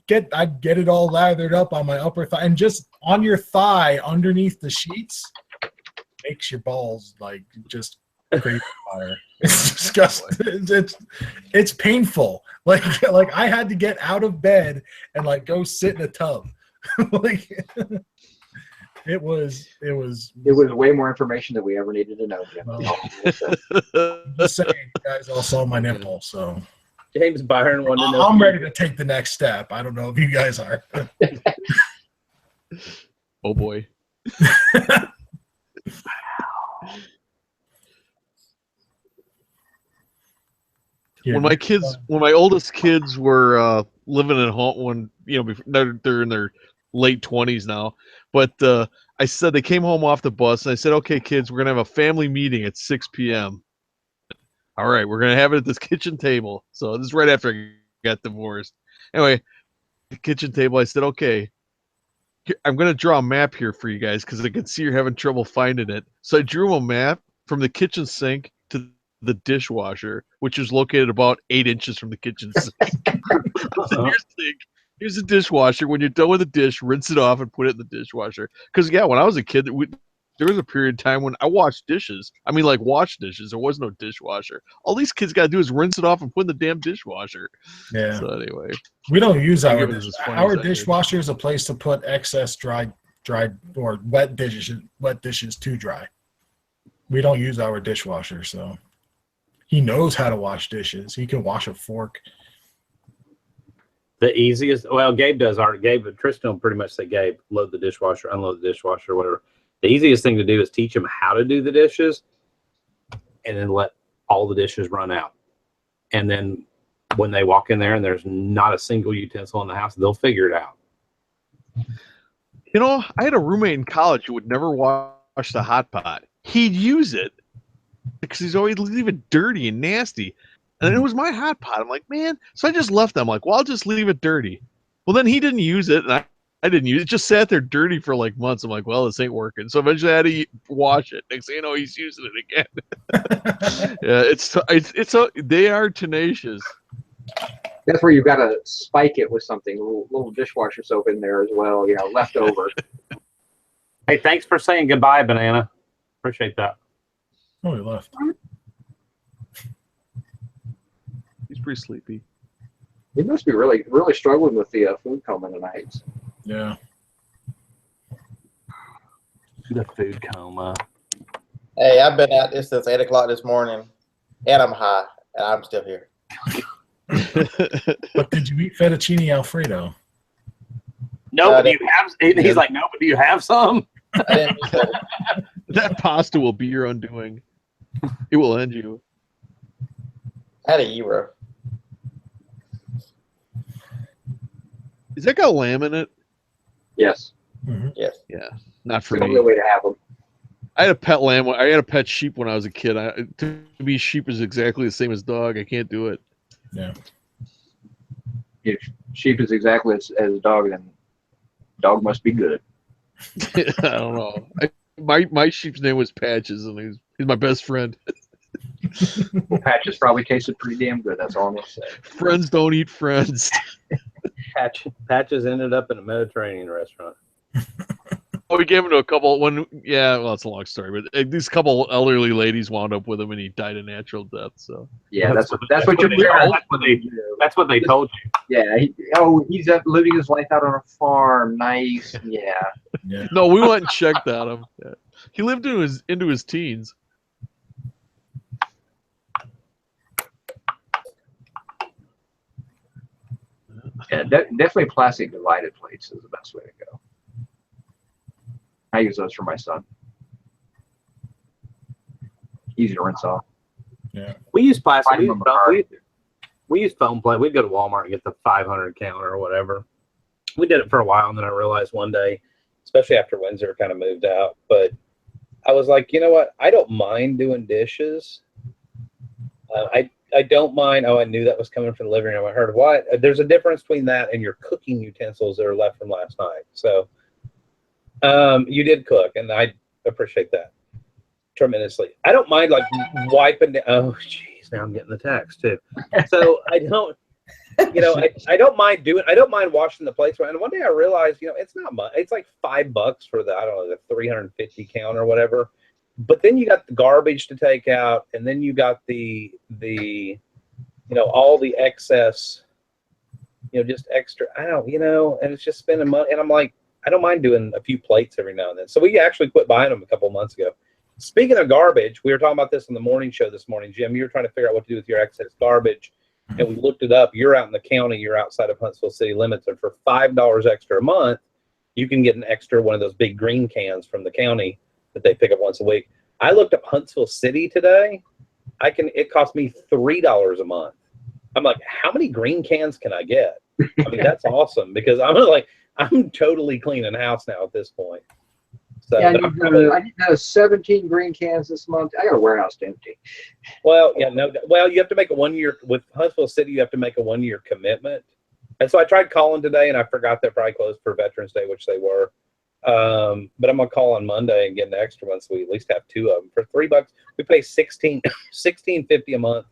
get it all lathered up on my upper thigh, and just on your thigh underneath the sheets makes your balls like just crazy fire. It's disgusting. It's painful. Like I had to get out of bed and like go sit in a tub. Like it was way more information than we ever needed to know, Jim. Just saying, you guys all saw my nipple, so James Byron wanted to know. I'm ready to take the next step. I don't know if you guys are. Oh boy. When my oldest kids were living at home, when you know they're in their late 20s now, but I said they came home off the bus, and I said, "Okay, kids, we're gonna have a family meeting at 6 p.m. All right, we're gonna have it at this kitchen table." So this is right after I got divorced. Anyway, the kitchen table. I said, "Okay, I'm gonna draw a map here for you guys because I can see you're having trouble finding it." So I drew a map from the kitchen sink to the dishwasher, which is located about 8 inches from the kitchen sink. So here's the dishwasher. When you're done with the dish, rinse it off and put it in the dishwasher. Because yeah, when I was a kid, there was a period of time when I washed dishes. I mean, like washed dishes. There was no dishwasher. All these kids got to do is rinse it off and put in the damn dishwasher. Yeah. So anyway, we don't use our dishwasher is a place to put excess dried or wet dishes to dry. We don't use our dishwasher, so he knows how to wash dishes. He can wash a fork. The easiest, well, Gabe does art. Tristan will pretty much say, Gabe, load the dishwasher, unload the dishwasher, whatever. The easiest thing to do is teach them how to do the dishes and then let all the dishes run out. And then when they walk in there and there's not a single utensil in the house, they'll figure it out. You know, I had a roommate in college who would never wash the hot pot. He'd use it because he's always leave it dirty and nasty. And it was my hot pot. I'm like, man. So I just left them. I'm like, well, I'll just leave it dirty. Well, then he didn't use it, and I didn't use it. It just sat there dirty for like months. I'm like, well, this ain't working. So eventually I had to wash it. Next thing you know, he's using it again. Yeah, they are tenacious. That's where you've got to spike it with something, a little dishwasher soap in there as well, you know, left over. Hey, thanks for saying goodbye, Banana. Appreciate that. Oh, he left. He's pretty sleepy. He must be really, really struggling with the food coma tonight. Yeah. The food coma. Hey, I've been at this since 8 o'clock this morning, and I'm high, and I'm still here. But did you eat fettuccine Alfredo? No, but do you have? He's like, no, but do you have some? I didn't eat that. That pasta will be your undoing. It will end you. I had a gyro. Is that got lamb in it? Yes. Mm-hmm. Yes. Yeah, not for It's the me. only way to have them. I had a pet lamb. I had a pet sheep when I was a kid. To me, sheep is exactly the same as dog. I can't do it. Yeah. If sheep is exactly as a dog, then dog must be good. I don't know. My sheep's name was Patches, and he's my best friend. Well, patches probably tasted pretty damn good. That's all I'm gonna say. Friends don't eat friends. Patches ended up in a Mediterranean restaurant. We gave him to a couple. Well, it's a long story, but these couple elderly ladies wound up with him, and he died a natural death. So Yeah, that's what you're That's what they told you. Yeah. He's living his life out on a farm. Nice. Yeah. no, we went and checked on him. Yeah. He lived into his teens. Yeah, definitely plastic divided plates is the best way to go. I use those for my son. Easy to rinse off. Yeah. We use plastic. We use foam plate. We'd go to Walmart and get the 500 count or whatever. We did it for a while, and then I realized one day, especially after Windsor kind of moved out, but I was like, you know what? I don't mind doing dishes. I don't mind. Oh, I knew that was coming from the living room. I heard what? There's a difference between that and your cooking utensils that are left from last night. So you did cook, and I appreciate that tremendously. I don't mind like wiping down. Oh, jeez, now I'm getting the text too. So I don't, I don't mind washing the plates. And one day I realized, it's not much. It's like $5 for the 350 count or whatever. But then you got the garbage to take out, and then you got the all the excess, just extra. And it's just spending money. And I'm like, I don't mind doing a few plates every now and then. So we actually quit buying them a couple months ago. Speaking of garbage, we were talking about this on the morning show this morning, Jim. You were trying to figure out what to do with your excess garbage, and we looked it up. You're out in the county. You're outside of Huntsville city limits, and for $5 extra a month, you can get an extra one of those big green cans from the county that they pick up once a week. I looked up Huntsville City today. It cost me $3 a month. I'm like, how many green cans can I get? I mean, that's awesome because I'm totally cleaning house now at this point. So yeah, I need 17 green cans this month. I got a warehouse to empty. Well, yeah, no. Well, you have to make a 1 year with Huntsville City. You have to make a 1 year commitment. And so I tried calling today, and I forgot they're probably closed for Veterans Day, which they were. But I'm gonna call on Monday and get an extra one, so we at least have two of them for $3. We pay $16.50 a month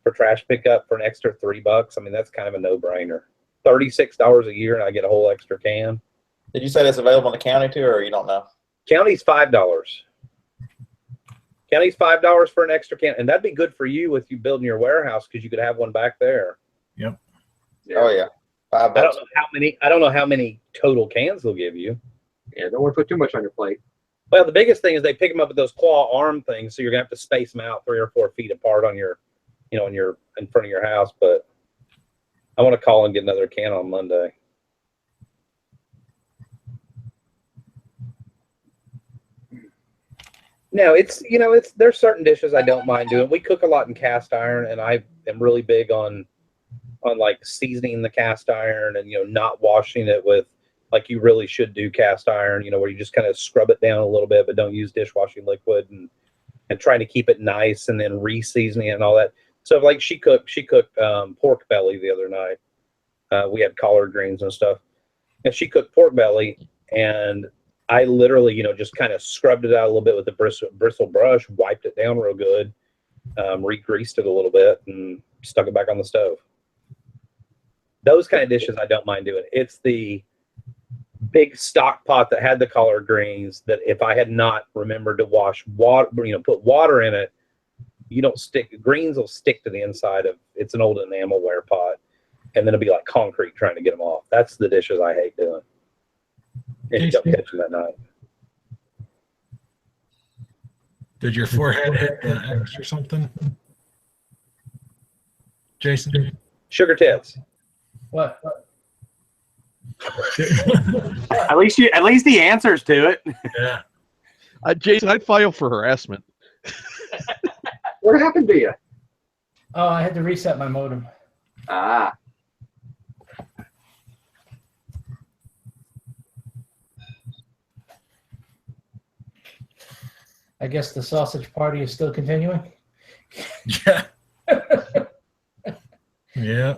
for trash pickup for an extra $3. I mean, that's kind of a no-brainer. $36 a year, and I get a whole extra can. Did you say that's available in the county too, or you don't know? County's $5. County's $5 for an extra can, and that'd be good for you with you building your warehouse because you could have one back there. Yep. Oh yeah. $5. I don't know how many total cans they'll give you. Yeah, don't want to put too much on your plate. Well, the biggest thing is they pick them up with those claw arm things, so you're gonna have to space them out 3 or 4 feet apart on your, in front of your house. But I want to call and get another can on Monday. No, there's certain dishes I don't mind doing. We cook a lot in cast iron, and I am really big on like seasoning the cast iron and not washing it with like you really should do cast iron, where you just kind of scrub it down a little bit, but don't use dishwashing liquid and trying to keep it nice and then re-seasoning it and all that. So like she cooked pork belly the other night. We had collard greens and stuff, and she cooked pork belly, and I literally, just kind of scrubbed it out a little bit with the bristle brush, wiped it down real good, re-greased it a little bit, and stuck it back on the stove. Those kind of dishes I don't mind doing. It's the big stock pot that had the collard greens that if I had not remembered to wash water, put water in it, greens will stick to the inside of, it's an old enamelware pot, and then it'll be like concrete trying to get them off. That's the dishes I hate doing. If you don't catch them at night. Did your forehead hit the X or something? Jason? Sugar tits. What? At least he answers to it. Yeah. Jason, I'd file for harassment. What happened to you? Oh, I had to reset my modem. Ah. I guess the sausage party is still continuing. Yeah. Yeah.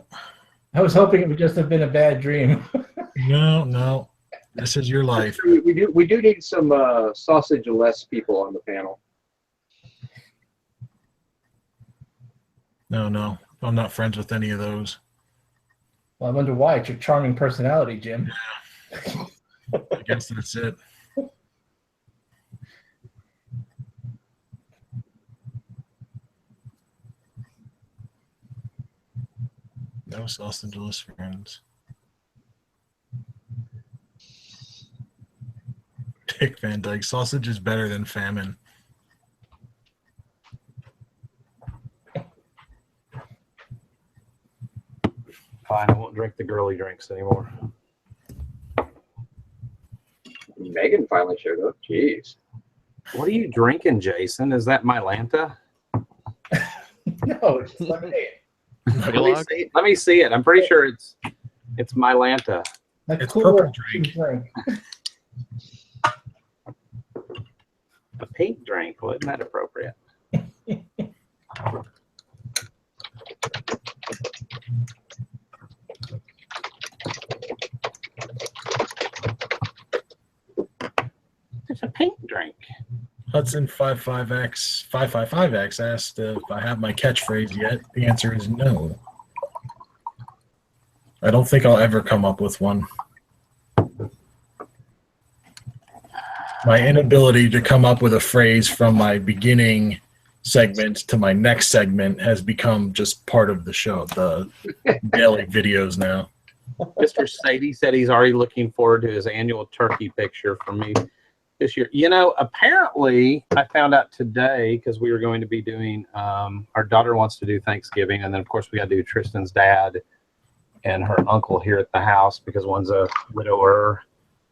I was hoping it would just have been a bad dream. No. This is your life. We do need some sausage-less people on the panel. No. I'm not friends with any of those. Well, I wonder why. It's your charming personality, Jim. I guess that's it. No sausageless friends. Dick Van Dyke. Sausage is better than famine. Fine, I won't drink the girly drinks anymore. Megan finally showed up. Jeez. What are you drinking, Jason? Is that Mylanta? No, it's lemonade. Let me see it. I'm pretty sure it's Mylanta. Like It's cool purple drink. A pink drink. Well, isn't that appropriate? It's a pink drink. Hudson 555X asked if I have my catchphrase yet. The answer is no. I don't think I'll ever come up with one. My inability to come up with a phrase from my beginning segment to my next segment has become just part of the show, the daily videos now. Mr. Sadie said he's already looking forward to his annual turkey picture from me this year. You know, apparently I found out today, because we were going to be doing, our daughter wants to do Thanksgiving, and then of course we got to do Tristan's dad and her uncle here at the house, because one's a widower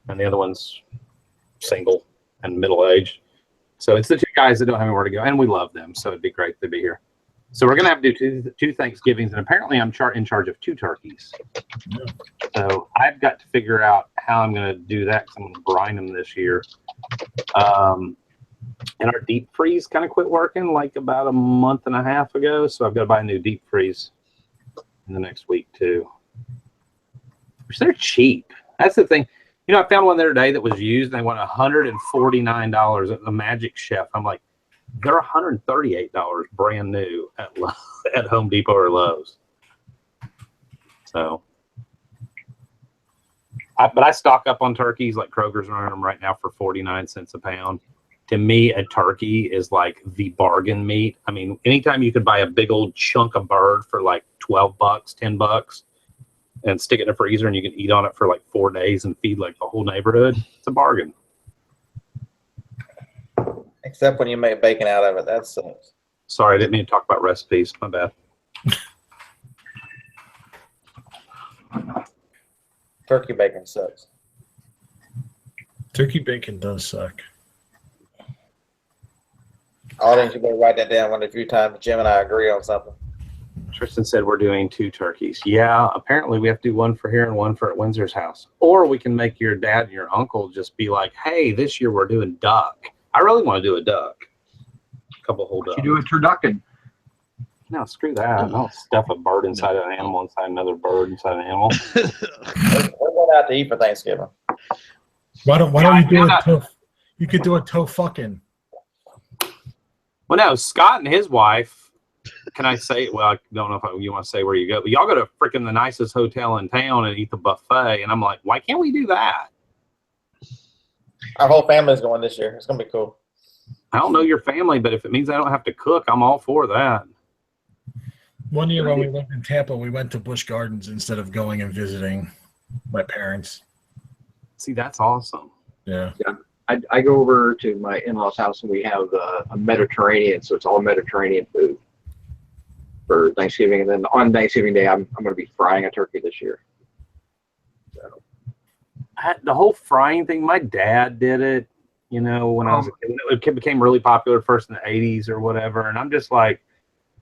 and the other one's single and middle-aged. So it's the two guys that don't have anywhere to go, and we love them, so it'd be great to be here. So we're going to have to do two Thanksgivings, and apparently I'm in charge of 2 turkeys. So I've got to figure out how I'm going to do that, because I'm going to brine them this year. And our deep freeze kind of quit working like about a month and a half ago, so I've got to buy a new deep freeze in the next week too. Which they're cheap. That's the thing. You know, I found one the other day that was used, and they want $149 at the Magic Chef. I'm like, they're $138 brand new at Home Depot or Lowe's. So, but I stock up on turkeys. Like Kroger's running them right now for 49 cents a pound. To me, a turkey is like the bargain meat. I mean, anytime you could buy a big old chunk of bird for like $12, $10, and stick it in a freezer, and you can eat on it for like 4 days and feed like the whole neighborhood, it's a bargain. Except when you make bacon out of it. That sucks. Sorry, I didn't mean to talk about recipes. My bad. Turkey bacon sucks. Turkey bacon does suck. Audience, you better write that down one of the few times Jim and I agree on something. Tristan said we're doing 2 turkeys. Yeah, apparently we have to do one for here and one for at Windsor's house. Or we can make your dad and your uncle just be like, hey, this year we're doing duck. I really want to do a duck. A couple whole ducks. You do a turducken. No, screw that. Don't stuff a bird inside an animal, inside another bird, inside an animal. We're going out to eat for Thanksgiving. Why don't you do it? You could do a toe fucking. Well, no, Scott and his wife, can I say, well, I don't know if you want to say where you go, but y'all go to freaking the nicest hotel in town and eat the buffet. And I'm like, why can't we do that? Our whole family's going this year. It's going to be cool. I don't know your family, but if it means I don't have to cook, I'm all for that. One year when we lived in Tampa, we went to Busch Gardens instead of going and visiting my parents. See, that's awesome. Yeah. I go over to my in-laws' house, and we have a Mediterranean, so it's all Mediterranean food for Thanksgiving. And then on Thanksgiving Day, I'm going to be frying a turkey this year. So. The whole frying thing, my dad did it, you know, when I was a kid. It became really popular first in the 80s or whatever. And I'm just like,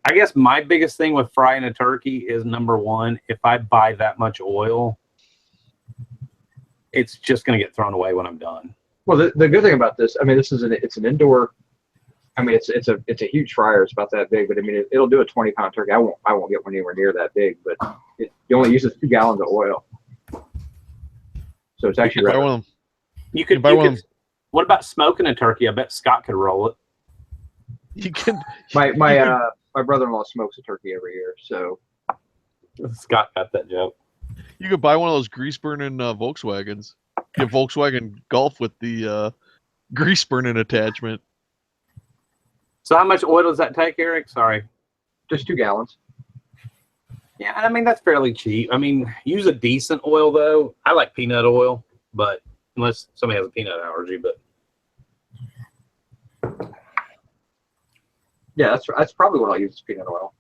I guess my biggest thing with frying a turkey is, number one, if I buy that much oil, it's just going to get thrown away when I'm done. Well, the good thing about this, I mean, it's an indoor. I mean, it's a huge fryer. It's about that big, but I mean, it'll do a 20-pound turkey. I won't get one anywhere near that big, but it only uses 2 gallons of oil. So it's actually right. You could buy one. What about smoking a turkey? I bet Scott could roll it. You can. My my brother-in-law smokes a turkey every year, so Scott got that joke. You could buy one of those grease burning Volkswagens. Get Volkswagen Golf with the grease burning attachment. So how much oil does that take, Eric? Sorry. just 2 gallons. Yeah, I mean, that's fairly cheap. I mean, use a decent oil, though. I like peanut oil, but unless somebody has a peanut allergy, but Yeah, that's probably what I'll use is peanut oil.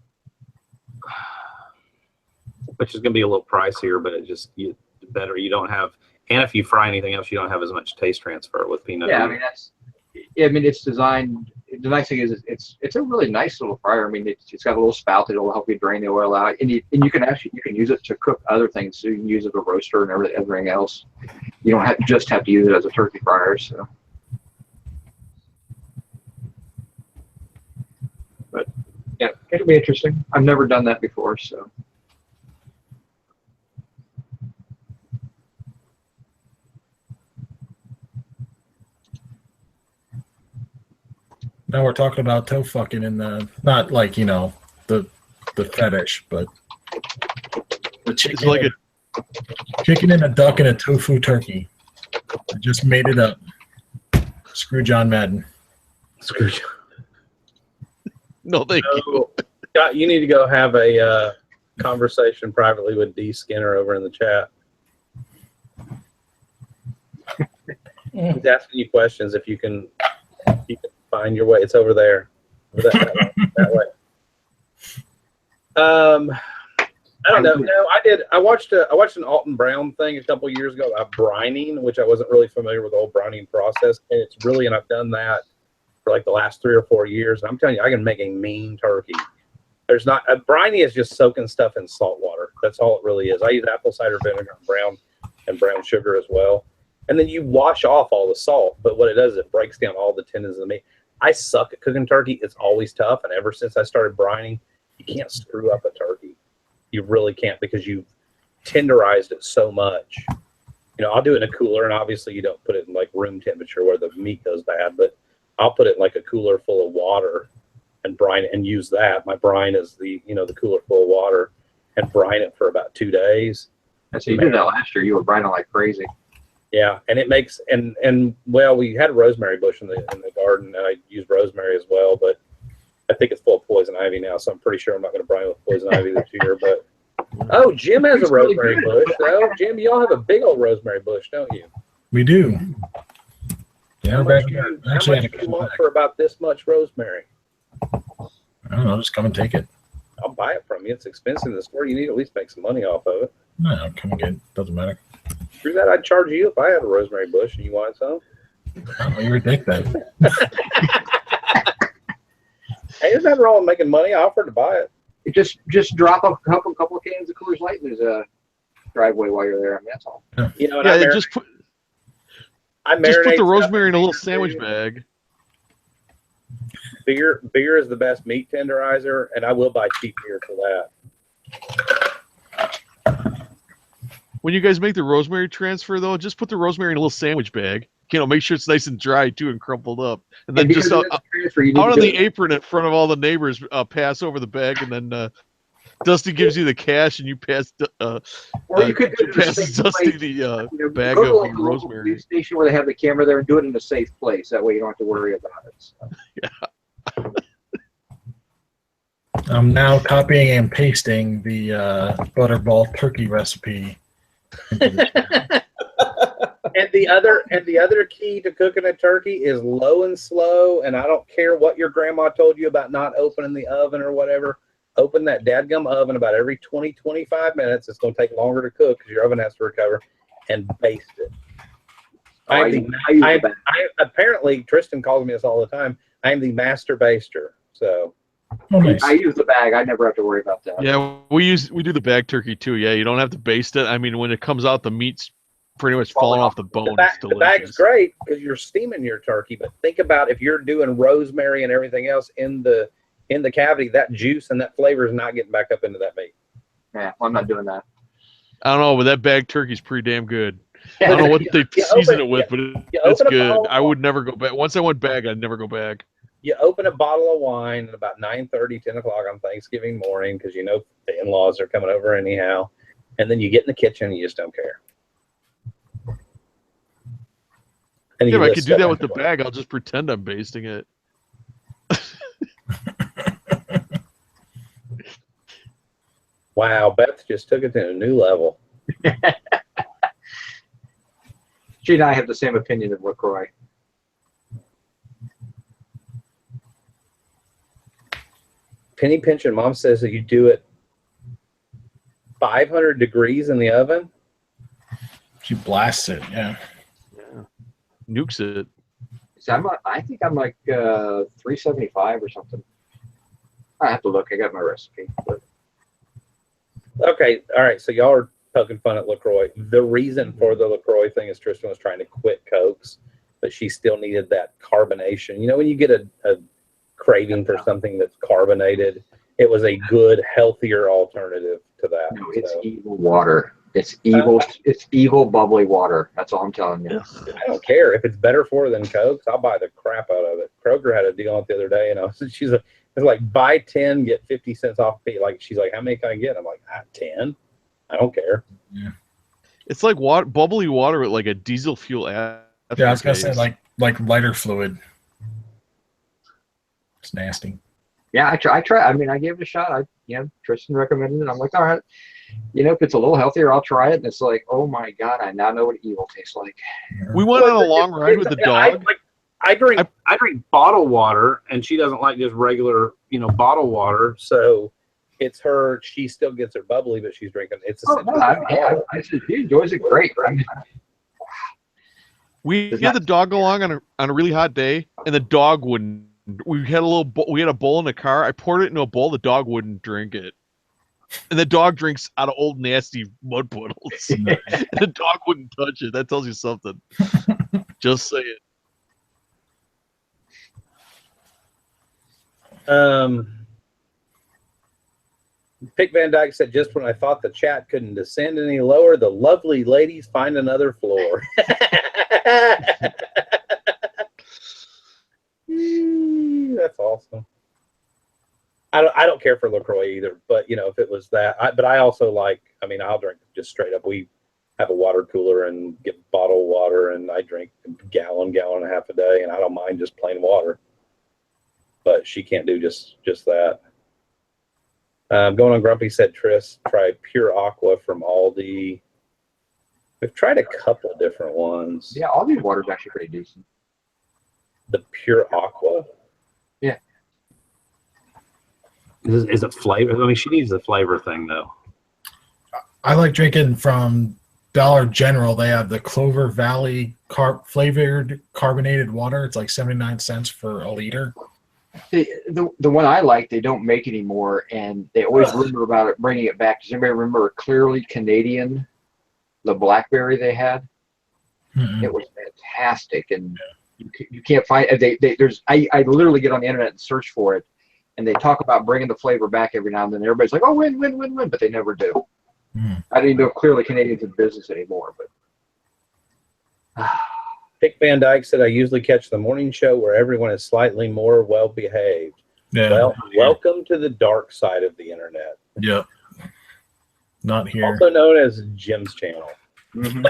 which is going to be a little pricier, but it just better. You don't have, and if you fry anything else, you don't have as much taste transfer with peanut Yeah, oil. I mean it's designed. The nice thing is it's a really nice little fryer. I mean it's got a little spout that will help you drain the oil out, and you can use it to cook other things. So you can use it as a roaster and everything else. You don't just have to use it as a turkey fryer. So, but yeah, it'll be interesting. I've never done that before, so. Now we're talking about toe fucking in the, not like, you know, the fetish, but the chicken, It's like chicken and a duck and a tofu turkey. I just made it up. Screw John Madden. Scrooge. no, thank you. Scott, you need to go have a conversation privately with D. Skinner over in the chat. He's asking you questions. If you can find your way, it's over there. Over that way. I don't know. No, I watched an Alton Brown thing a couple years ago about brining, which I wasn't really familiar with the whole brining process, and it's really, and I've done that for like the last 3 or 4 years. And I'm telling you, I can make a mean turkey. There's not a brining is just soaking stuff in salt water. That's all it really is. I use apple cider vinegar and brown sugar as well. And then you wash off all the salt, but what it does is it breaks down all the tendons of the meat. I suck at cooking turkey. It's always tough, and ever since I started brining, you can't screw up a turkey. You really can't, because you've tenderized it so much. You know, I'll do it in a cooler, and obviously you don't put it in like room temperature where the meat goes bad, but I'll put it in like a cooler full of water and brine it and use that. My brine is the cooler full of water, and brine it for about 2 days. And so you did that last year. You were brining like crazy. Yeah, and it makes and well, we had a rosemary bush in the garden, and I used rosemary as well, but I think it's full of poison ivy now, so I'm pretty sure I'm not going to brine with poison ivy this year. But oh, Jim has a rosemary bush, though. Jim, y'all have a big old rosemary bush, don't you? We do. Yeah, How much do you want for about this much rosemary? I don't know. Just come and take it. I'll buy it from you. It's expensive in the store. You need to at least make some money off of it. No, come and get it. Doesn't matter. Screw that. I'd charge you if I had a rosemary bush and you wanted some. Oh, you're a dick then. Hey, there's nothing wrong with making money. I offered to buy it. You just drop a couple of cans of Coors Light in his driveway while you're there. I mean, that's all. You know, and Yeah, I just put marinate the stuff rosemary in a little sandwich bag. Beer is the best meat tenderizer, and I will buy cheap beer for that. When you guys make the rosemary transfer, though, just put the rosemary in a little sandwich bag. You know, make sure it's nice and dry too and crumpled up, and then just out on the apron in front of all the neighbors, pass over the bag, and then Dusty gives you the cash, and you pass. Or you could pass Dusty the bag of go to the rosemary. police station where they have the camera there and do it in a safe place. That way you don't have to worry about it. So. Yeah. I'm now copying and pasting the butterball turkey recipe. And the other key to cooking a turkey is low and slow. And I don't care what your grandma told you about not opening the oven or whatever. Open that dadgum oven about every 20, 25 minutes. It's going to take longer to cook because your oven has to recover, and baste it. Apparently, Tristan calls me this all the time. I am the master baster. So Oh, nice. I use the bag. I never have to worry about that. Yeah, we do the bag turkey too. Yeah, you don't have to baste it. I mean, when it comes out, the meat's pretty much falling off the bone. The bag's great because you're steaming your turkey. But think about if you're doing rosemary and everything else in the cavity, that juice and that flavor is not getting back up into that meat. Yeah, well, I'm not doing that. I don't know, but that bag turkey's pretty damn good. I don't know what they season it with, but it's good. I would never go back. Once I went bag, I'd never go back. You open a bottle of wine at about 9:30, 10 o'clock on Thanksgiving morning because you know the in-laws are coming over anyhow. And then you get in the kitchen and you just don't care. And Yeah, you if I list could do that stuff with the everywhere. bag, I'll just pretend I'm basting it. Wow, Beth just took it to a new level. She and I have the same opinion of LaCroix. Penny Pinch and Mom says that you do it 500 degrees in the oven. She blasts it. Yeah. Yeah. Nukes it. So I think I'm like 375 or something. I have to look. I got my recipe. But Okay, all right. So y'all are poking fun at LaCroix. The reason for the LaCroix thing is Tristan was trying to quit Cokes, but she still needed that carbonation. You know, when you get a craving for something that's carbonated, it was a good, healthier alternative to that. no, it's So, evil water. It's evil. It's evil, bubbly water. That's all I'm telling you. I don't care if it's better for her than Cokes. I'll buy the crap out of it. Kroger had a deal on it the other day, and it's like buy 10, get 50 cents off. Like she's like, how many can I get? I'm like, 10. I don't care. Yeah. It's like bubbly water with like a diesel fuel aftertaste. Yeah, I was gonna say like lighter fluid. It's nasty. Yeah, I try. I mean, I gave it a shot. Tristan recommended it. I'm like, all right. If it's a little healthier, I'll try it. And it's like, oh my God, I now know what evil tastes like. We went on a long ride with the dog. I drink bottled water, and she doesn't like just regular, bottled water. So it's her. She still gets her bubbly, but she's drinking. It's I said he enjoys it great. I mean, We had the dog along on a really hot day, and the dog wouldn't. We had a bowl in the car. I poured it into a bowl. The dog wouldn't drink it, and the dog drinks out of old nasty mud puddles. And the dog wouldn't touch it. That tells you something. Just say it. Pick Van Dyke said, just when I thought the chat couldn't descend any lower, the lovely ladies find another floor. That's awesome. I don't care for LaCroix either, but if it was that, but I also I'll drink just straight up. We have a water cooler and get bottled water, and I drink a gallon and a half a day, and I don't mind just plain water. But she can't do just that. Going on Grumpy said, Tris, try Pure Aqua from Aldi. We've tried a couple different ones. yeah, all these water's actually pretty decent. The Pure Aqua? Yeah. Is it flavor? I mean, she needs the flavor thing, though. I like drinking from Dollar General. They have the Clover Valley flavored carbonated water. It's like 79 cents for a liter. The one I like, they don't make anymore, and they always rumor about it, bringing it back. Does anybody remember Clearly Canadian, the blackberry they had? Mm-hmm. It was fantastic, and you can't find there's I literally get on the internet and search for it, and they talk about bringing the flavor back every now and then. Everybody's like, oh, win, but they never do. Mm. I didn't know if Clearly Canadian's in business anymore, but. Pick Van Dyke said, I usually catch the morning show where everyone is slightly more well-behaved. Yeah. Well, welcome to the dark side of the internet. Yep. Not here. Also known as Jim's channel. Mm-hmm.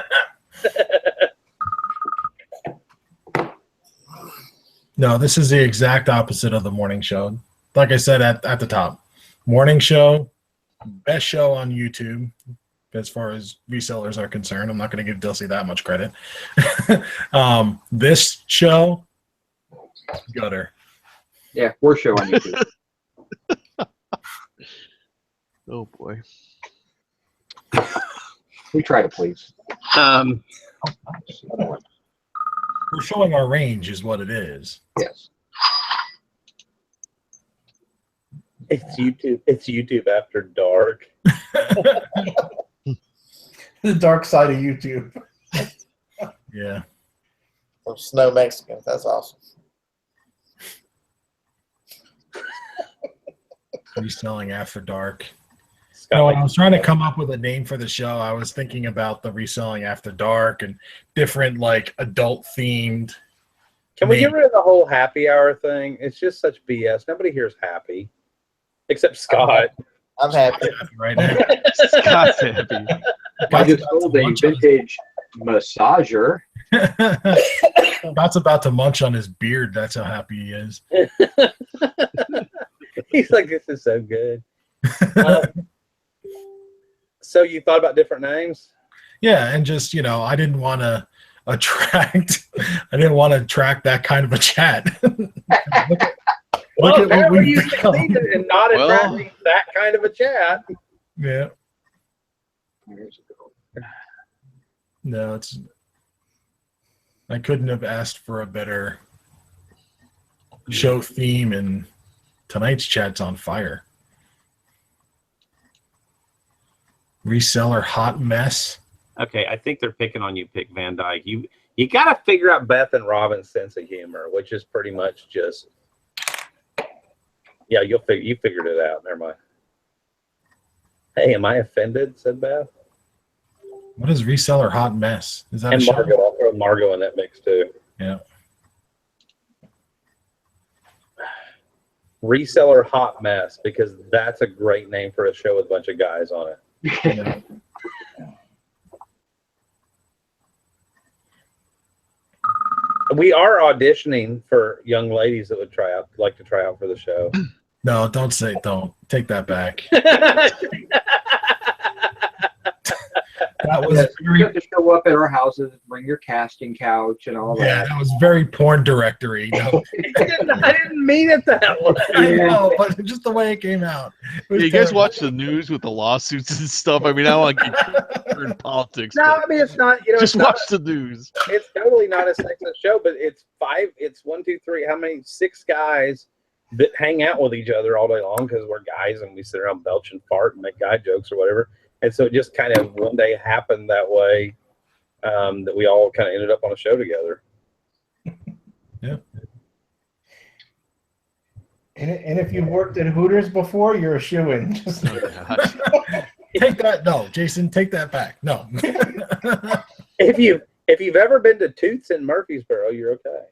No, this is the exact opposite of the morning show. Like I said at the top, morning show, best show on YouTube as far as resellers are concerned. I'm not going to give Dulcie that much credit. This show, gutter. Yeah, worst show on YouTube. Oh boy. We try to please. We're showing our range is what it is. Yes. It's YouTube. It's YouTube after dark. The dark side of YouTube. Yeah. From Snow Mexicans. That's awesome. Reselling after dark. No, when I was trying to come up with a name for the show, I was thinking about the reselling after dark and different like adult themed Can we get rid of the whole happy hour thing? It's just such BS. Nobody here is happy, except Scott. I'm happy. right now. Scott's happy. I just sold a vintage massager. Scott's about to munch on his beard. That's how happy he is. He's like, this is so good. So you thought about different names? Yeah, and just, I didn't want to attract that kind of a chat. Look at what we've become. And not attracting that kind of a chat. Yeah. No, I couldn't have asked for a better show theme, and tonight's chat's on fire. Reseller hot mess. Okay, I think they're picking on you, Pick Van Dyke. You got to figure out Beth and Robin's sense of humor, which is pretty much just, yeah, you figured it out. Never mind. Hey, am I offended? Said Beth. What is Reseller hot mess? Is that and a show? Margot? I'll throw Margot in that mix too. Yeah. Reseller hot mess, because that's a great name for a show with a bunch of guys on it. Yeah. We are auditioning for young ladies that would like to try out for the show. No, don't take that back. That was you have to show up at our houses, bring your casting couch and all yeah, that. that was very porn directory. No. I didn't mean it that way. I know, but just the way it came out. Yeah, you guys watch the news with the lawsuits and stuff. I mean, I don't want to get in politics. No, I mean, it's not, just watch the news. It's totally not a sexist show, but it's 1, 2, 3, 6 guys that hang out with each other all day long because we're guys and we sit around belch and fart and make guy jokes or whatever. And so it just kind of one day happened that way, that we all kind of ended up on a show together. Yeah. And if you've worked at Hooters before, you're a shoo-in. Take that. No, Jason, take that back. No. If you've ever been to Toots in Murfreesboro, you're okay.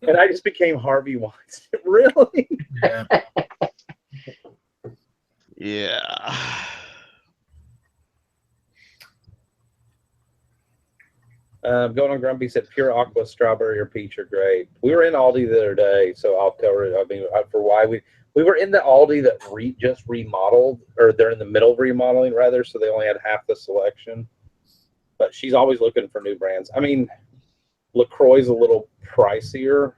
And I just became Harvey Weinstein. Really? Yeah. Yeah. Going on Grumpy said pure aqua, strawberry, or peach are great. We were in Aldi the other day, so I'll tell her. I mean, for why we were in the Aldi that just remodeled, or they're in the middle of remodeling rather, so they only had half the selection. But she's always looking for new brands. I mean, LaCroix's a little pricier.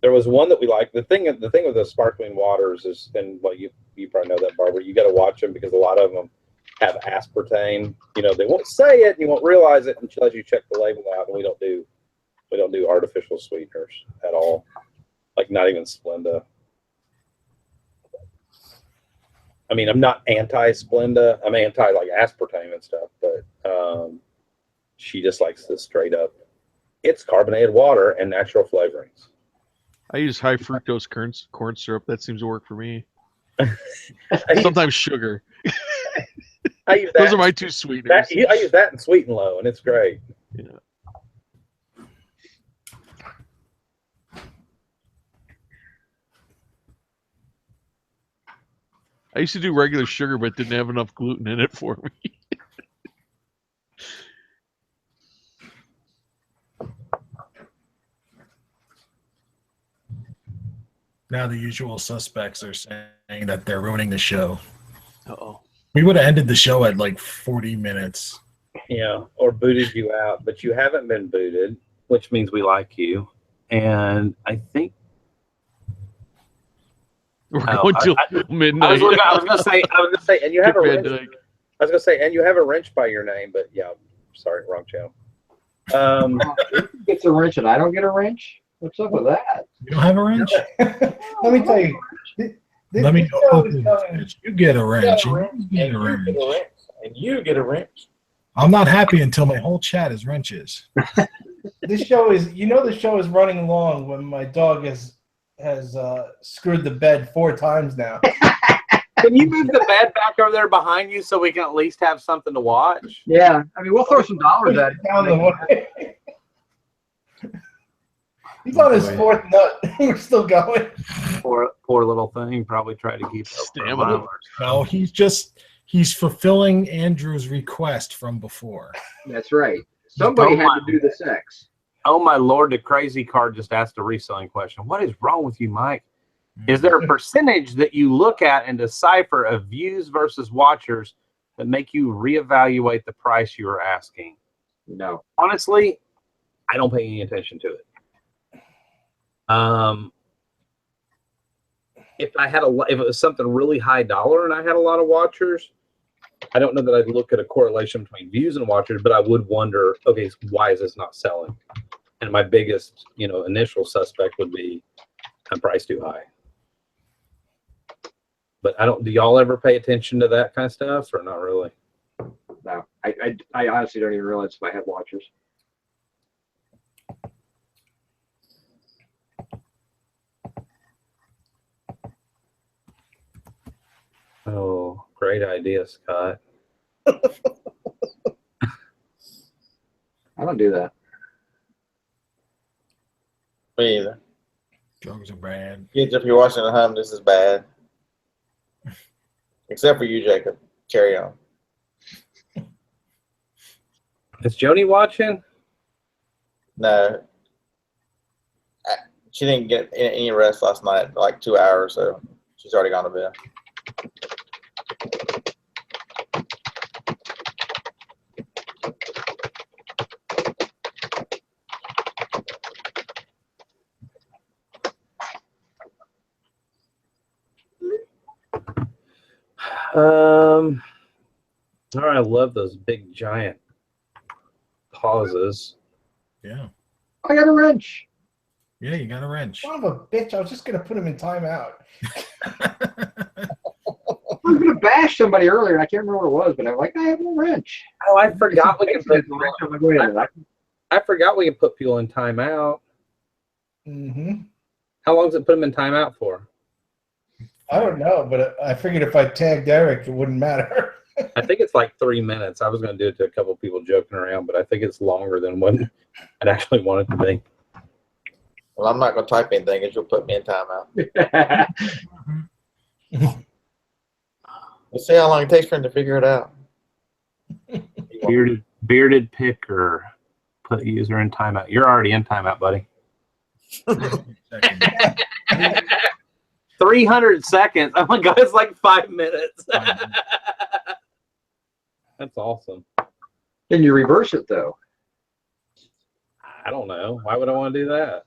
There was one that we liked. The thing with the sparkling waters is, and well, you probably know that, Barbara. You got to watch them because a lot of them have aspartame. They won't say it, and you won't realize it until you check the label out. And we don't do artificial sweeteners at all, like not even Splenda. I mean, I'm not anti-Splenda. I'm anti like aspartame and stuff, but she just likes this straight up. It's carbonated water and natural flavorings. I use high fructose corn syrup. That seems to work for me. Sometimes sugar. Those are my two sweeteners. I use that in Sweet and Low, and it's great. Yeah. I used to do regular sugar, but didn't have enough gluten in it for me. Now the usual suspects are saying that they're ruining the show. Uh-oh. We would have ended the show at like 40 minutes. Yeah, or booted you out, but you haven't been booted, which means we like you. And I think we're going till midnight. I was gonna say, and you have a wrench. I was gonna say, and you have a wrench by your name, but yeah, sorry, wrong channel. Gets a wrench and I don't get a wrench. What's up with that? You don't have a wrench? Let me tell you. Let me go. You get a wrench. You get a wrench. And you get a wrench. I'm not happy until my whole chat is wrenches. This show is, the show is running long when my dog has screwed the bed 4 times now. Can you move the bed back over there behind you so we can at least have something to watch? Yeah, I mean, we'll throw some dollars at it. Down the way. He's on his fourth nut. We're still going. Poor little thing. Probably tried to keep up for a Stamina. mile or No, he's fulfilling Andrew's request from before. That's right. Somebody Oh, had my. to do the sex. Oh my lord, the crazy card just asked a reselling question. What is wrong with you, Mike? Is there a percentage that you look at and decipher of views versus watchers that make you reevaluate the price you are asking? No. Honestly, I don't pay any attention to it. If it was something really high dollar and I had a lot of watchers, I don't know that I'd look at a correlation between views and watchers, but I would wonder, okay, why is this not selling? And my biggest, initial suspect would be I'm priced too high. But do y'all ever pay attention to that kind of stuff or not really? No. I honestly don't even realize if I have watchers. Oh, great idea, Scott. I don't do that. Me either. Drugs are bad. Kids, if you're watching at home, this is bad. Except for you, Jacob. Carry on. Is Joni watching? No. She didn't get any rest last night, like 2 hours, so she's already gone to bed. All right, I love those big giant pauses. Yeah. I got a wrench. Yeah, you got a wrench. Son of a bitch! I was just gonna put him in timeout. I was gonna bash somebody earlier, and I can't remember what it was, but I'm like, I have a wrench. Oh, I forgot we can put. I'm like, wait a minute. I forgot we can put people in timeout. Mm-hmm. How long does it put them in timeout for? I don't know, but I figured if I tagged Eric, it wouldn't matter. I think it's like 3 minutes. I was going to do it to a couple of people joking around, but I think it's longer than what I'd actually want it to be. Well, I'm not going to type anything because you'll put me in timeout. We'll see how long it takes for him to figure it out. Bearded picker. Put user in timeout. You're already in timeout, buddy. 300 seconds. Oh my God, it's like 5 minutes. That's awesome. Can you reverse it though? I don't know. Why would I want to do that?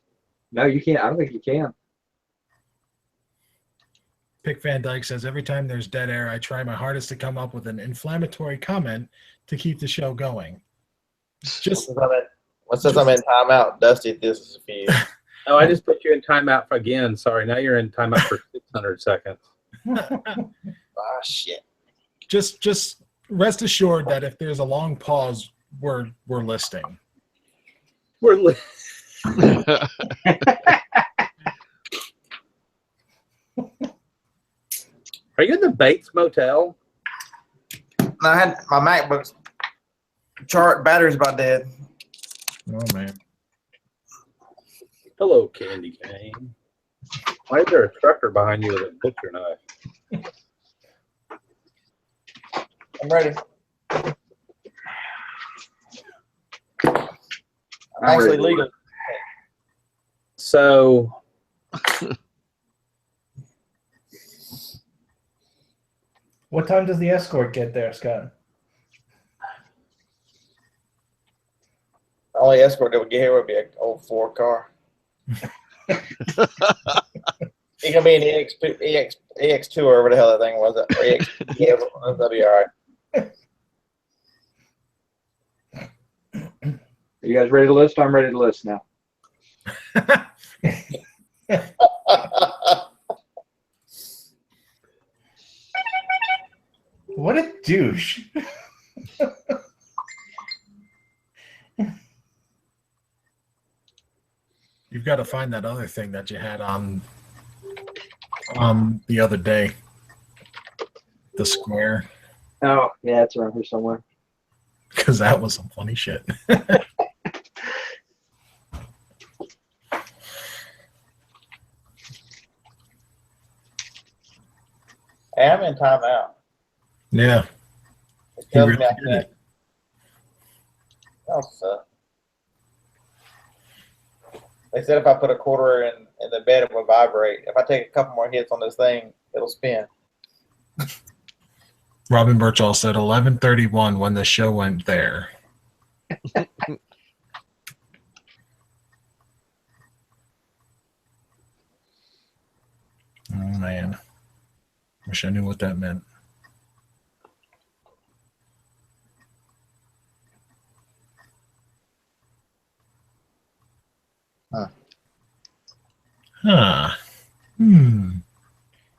No, you can't. I don't think you can. Pick Van Dyke says, every time there's dead air, I try my hardest to come up with an inflammatory comment to keep the show going. Just since I'm in timeout, Dusty, this is for you. Oh, I just put you in timeout again. Sorry, now you're in timeout for 600 seconds. Ah, shit. Just rest assured that if there's a long pause, we're listing. Are you in the Bates Motel? I had my MacBook's battery's about dead. Oh man. Hello, Candy Cane. Why is there a trucker behind you with a butcher knife? I'm ready. I'm actually legal. So, What time does the escort get there, Scott? The only escort that would get here would be an old Ford car. It's gonna be an EX2 or whatever the hell that thing was. Or EX, yeah, that'll be all right. Are you guys ready to list? I'm ready to list now. What a douche. You've got to find that other thing that you had on the other day. The square. Oh, yeah, it's around here somewhere. Because that was some funny shit. Hey, I'm in timeout. Yeah. It He tells really me I did can't. it. Oh, so. They said if I put a quarter in the bed, it would vibrate. If I take a couple more hits on this thing, it'll spin. Robin Birchall said 11:31 when the show went there. Oh man, wish I knew what that meant. Huh.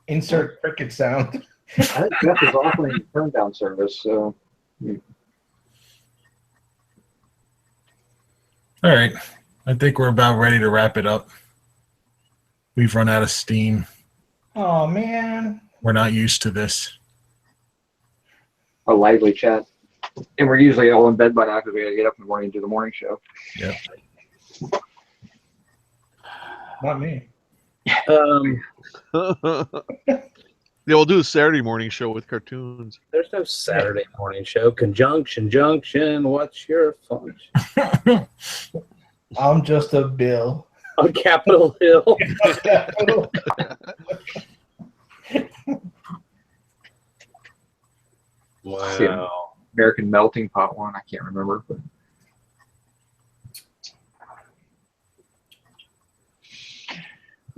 Insert cricket sound. I think Jeff is offering turn down service, so All right. I think we're about ready to wrap it up. We've run out of steam. Oh man. We're not used to this. a lively chat. And we're usually all in bed by now because we got to get up in the morning and do the morning show. Yep. Not me. Yeah, we'll do a Saturday morning show with cartoons. There's no Saturday morning show. Conjunction, junction. What's your function? I'm just a bill. On Capitol Hill. Wow. American Melting Pot one. I can't remember. But.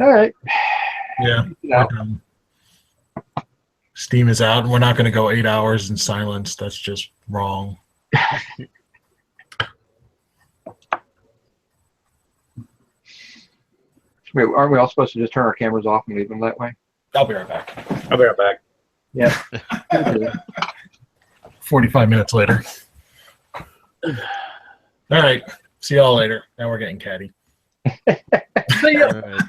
All right. Yeah. Steam is out. We're not going to go 8 hours in silence. That's just wrong. Wait, aren't we all supposed to just turn our cameras off and leave them that way? I'll be right back. I'll be right back. Yeah. 45 minutes later. All right. See y'all later. Now we're getting catty. See ya. All right.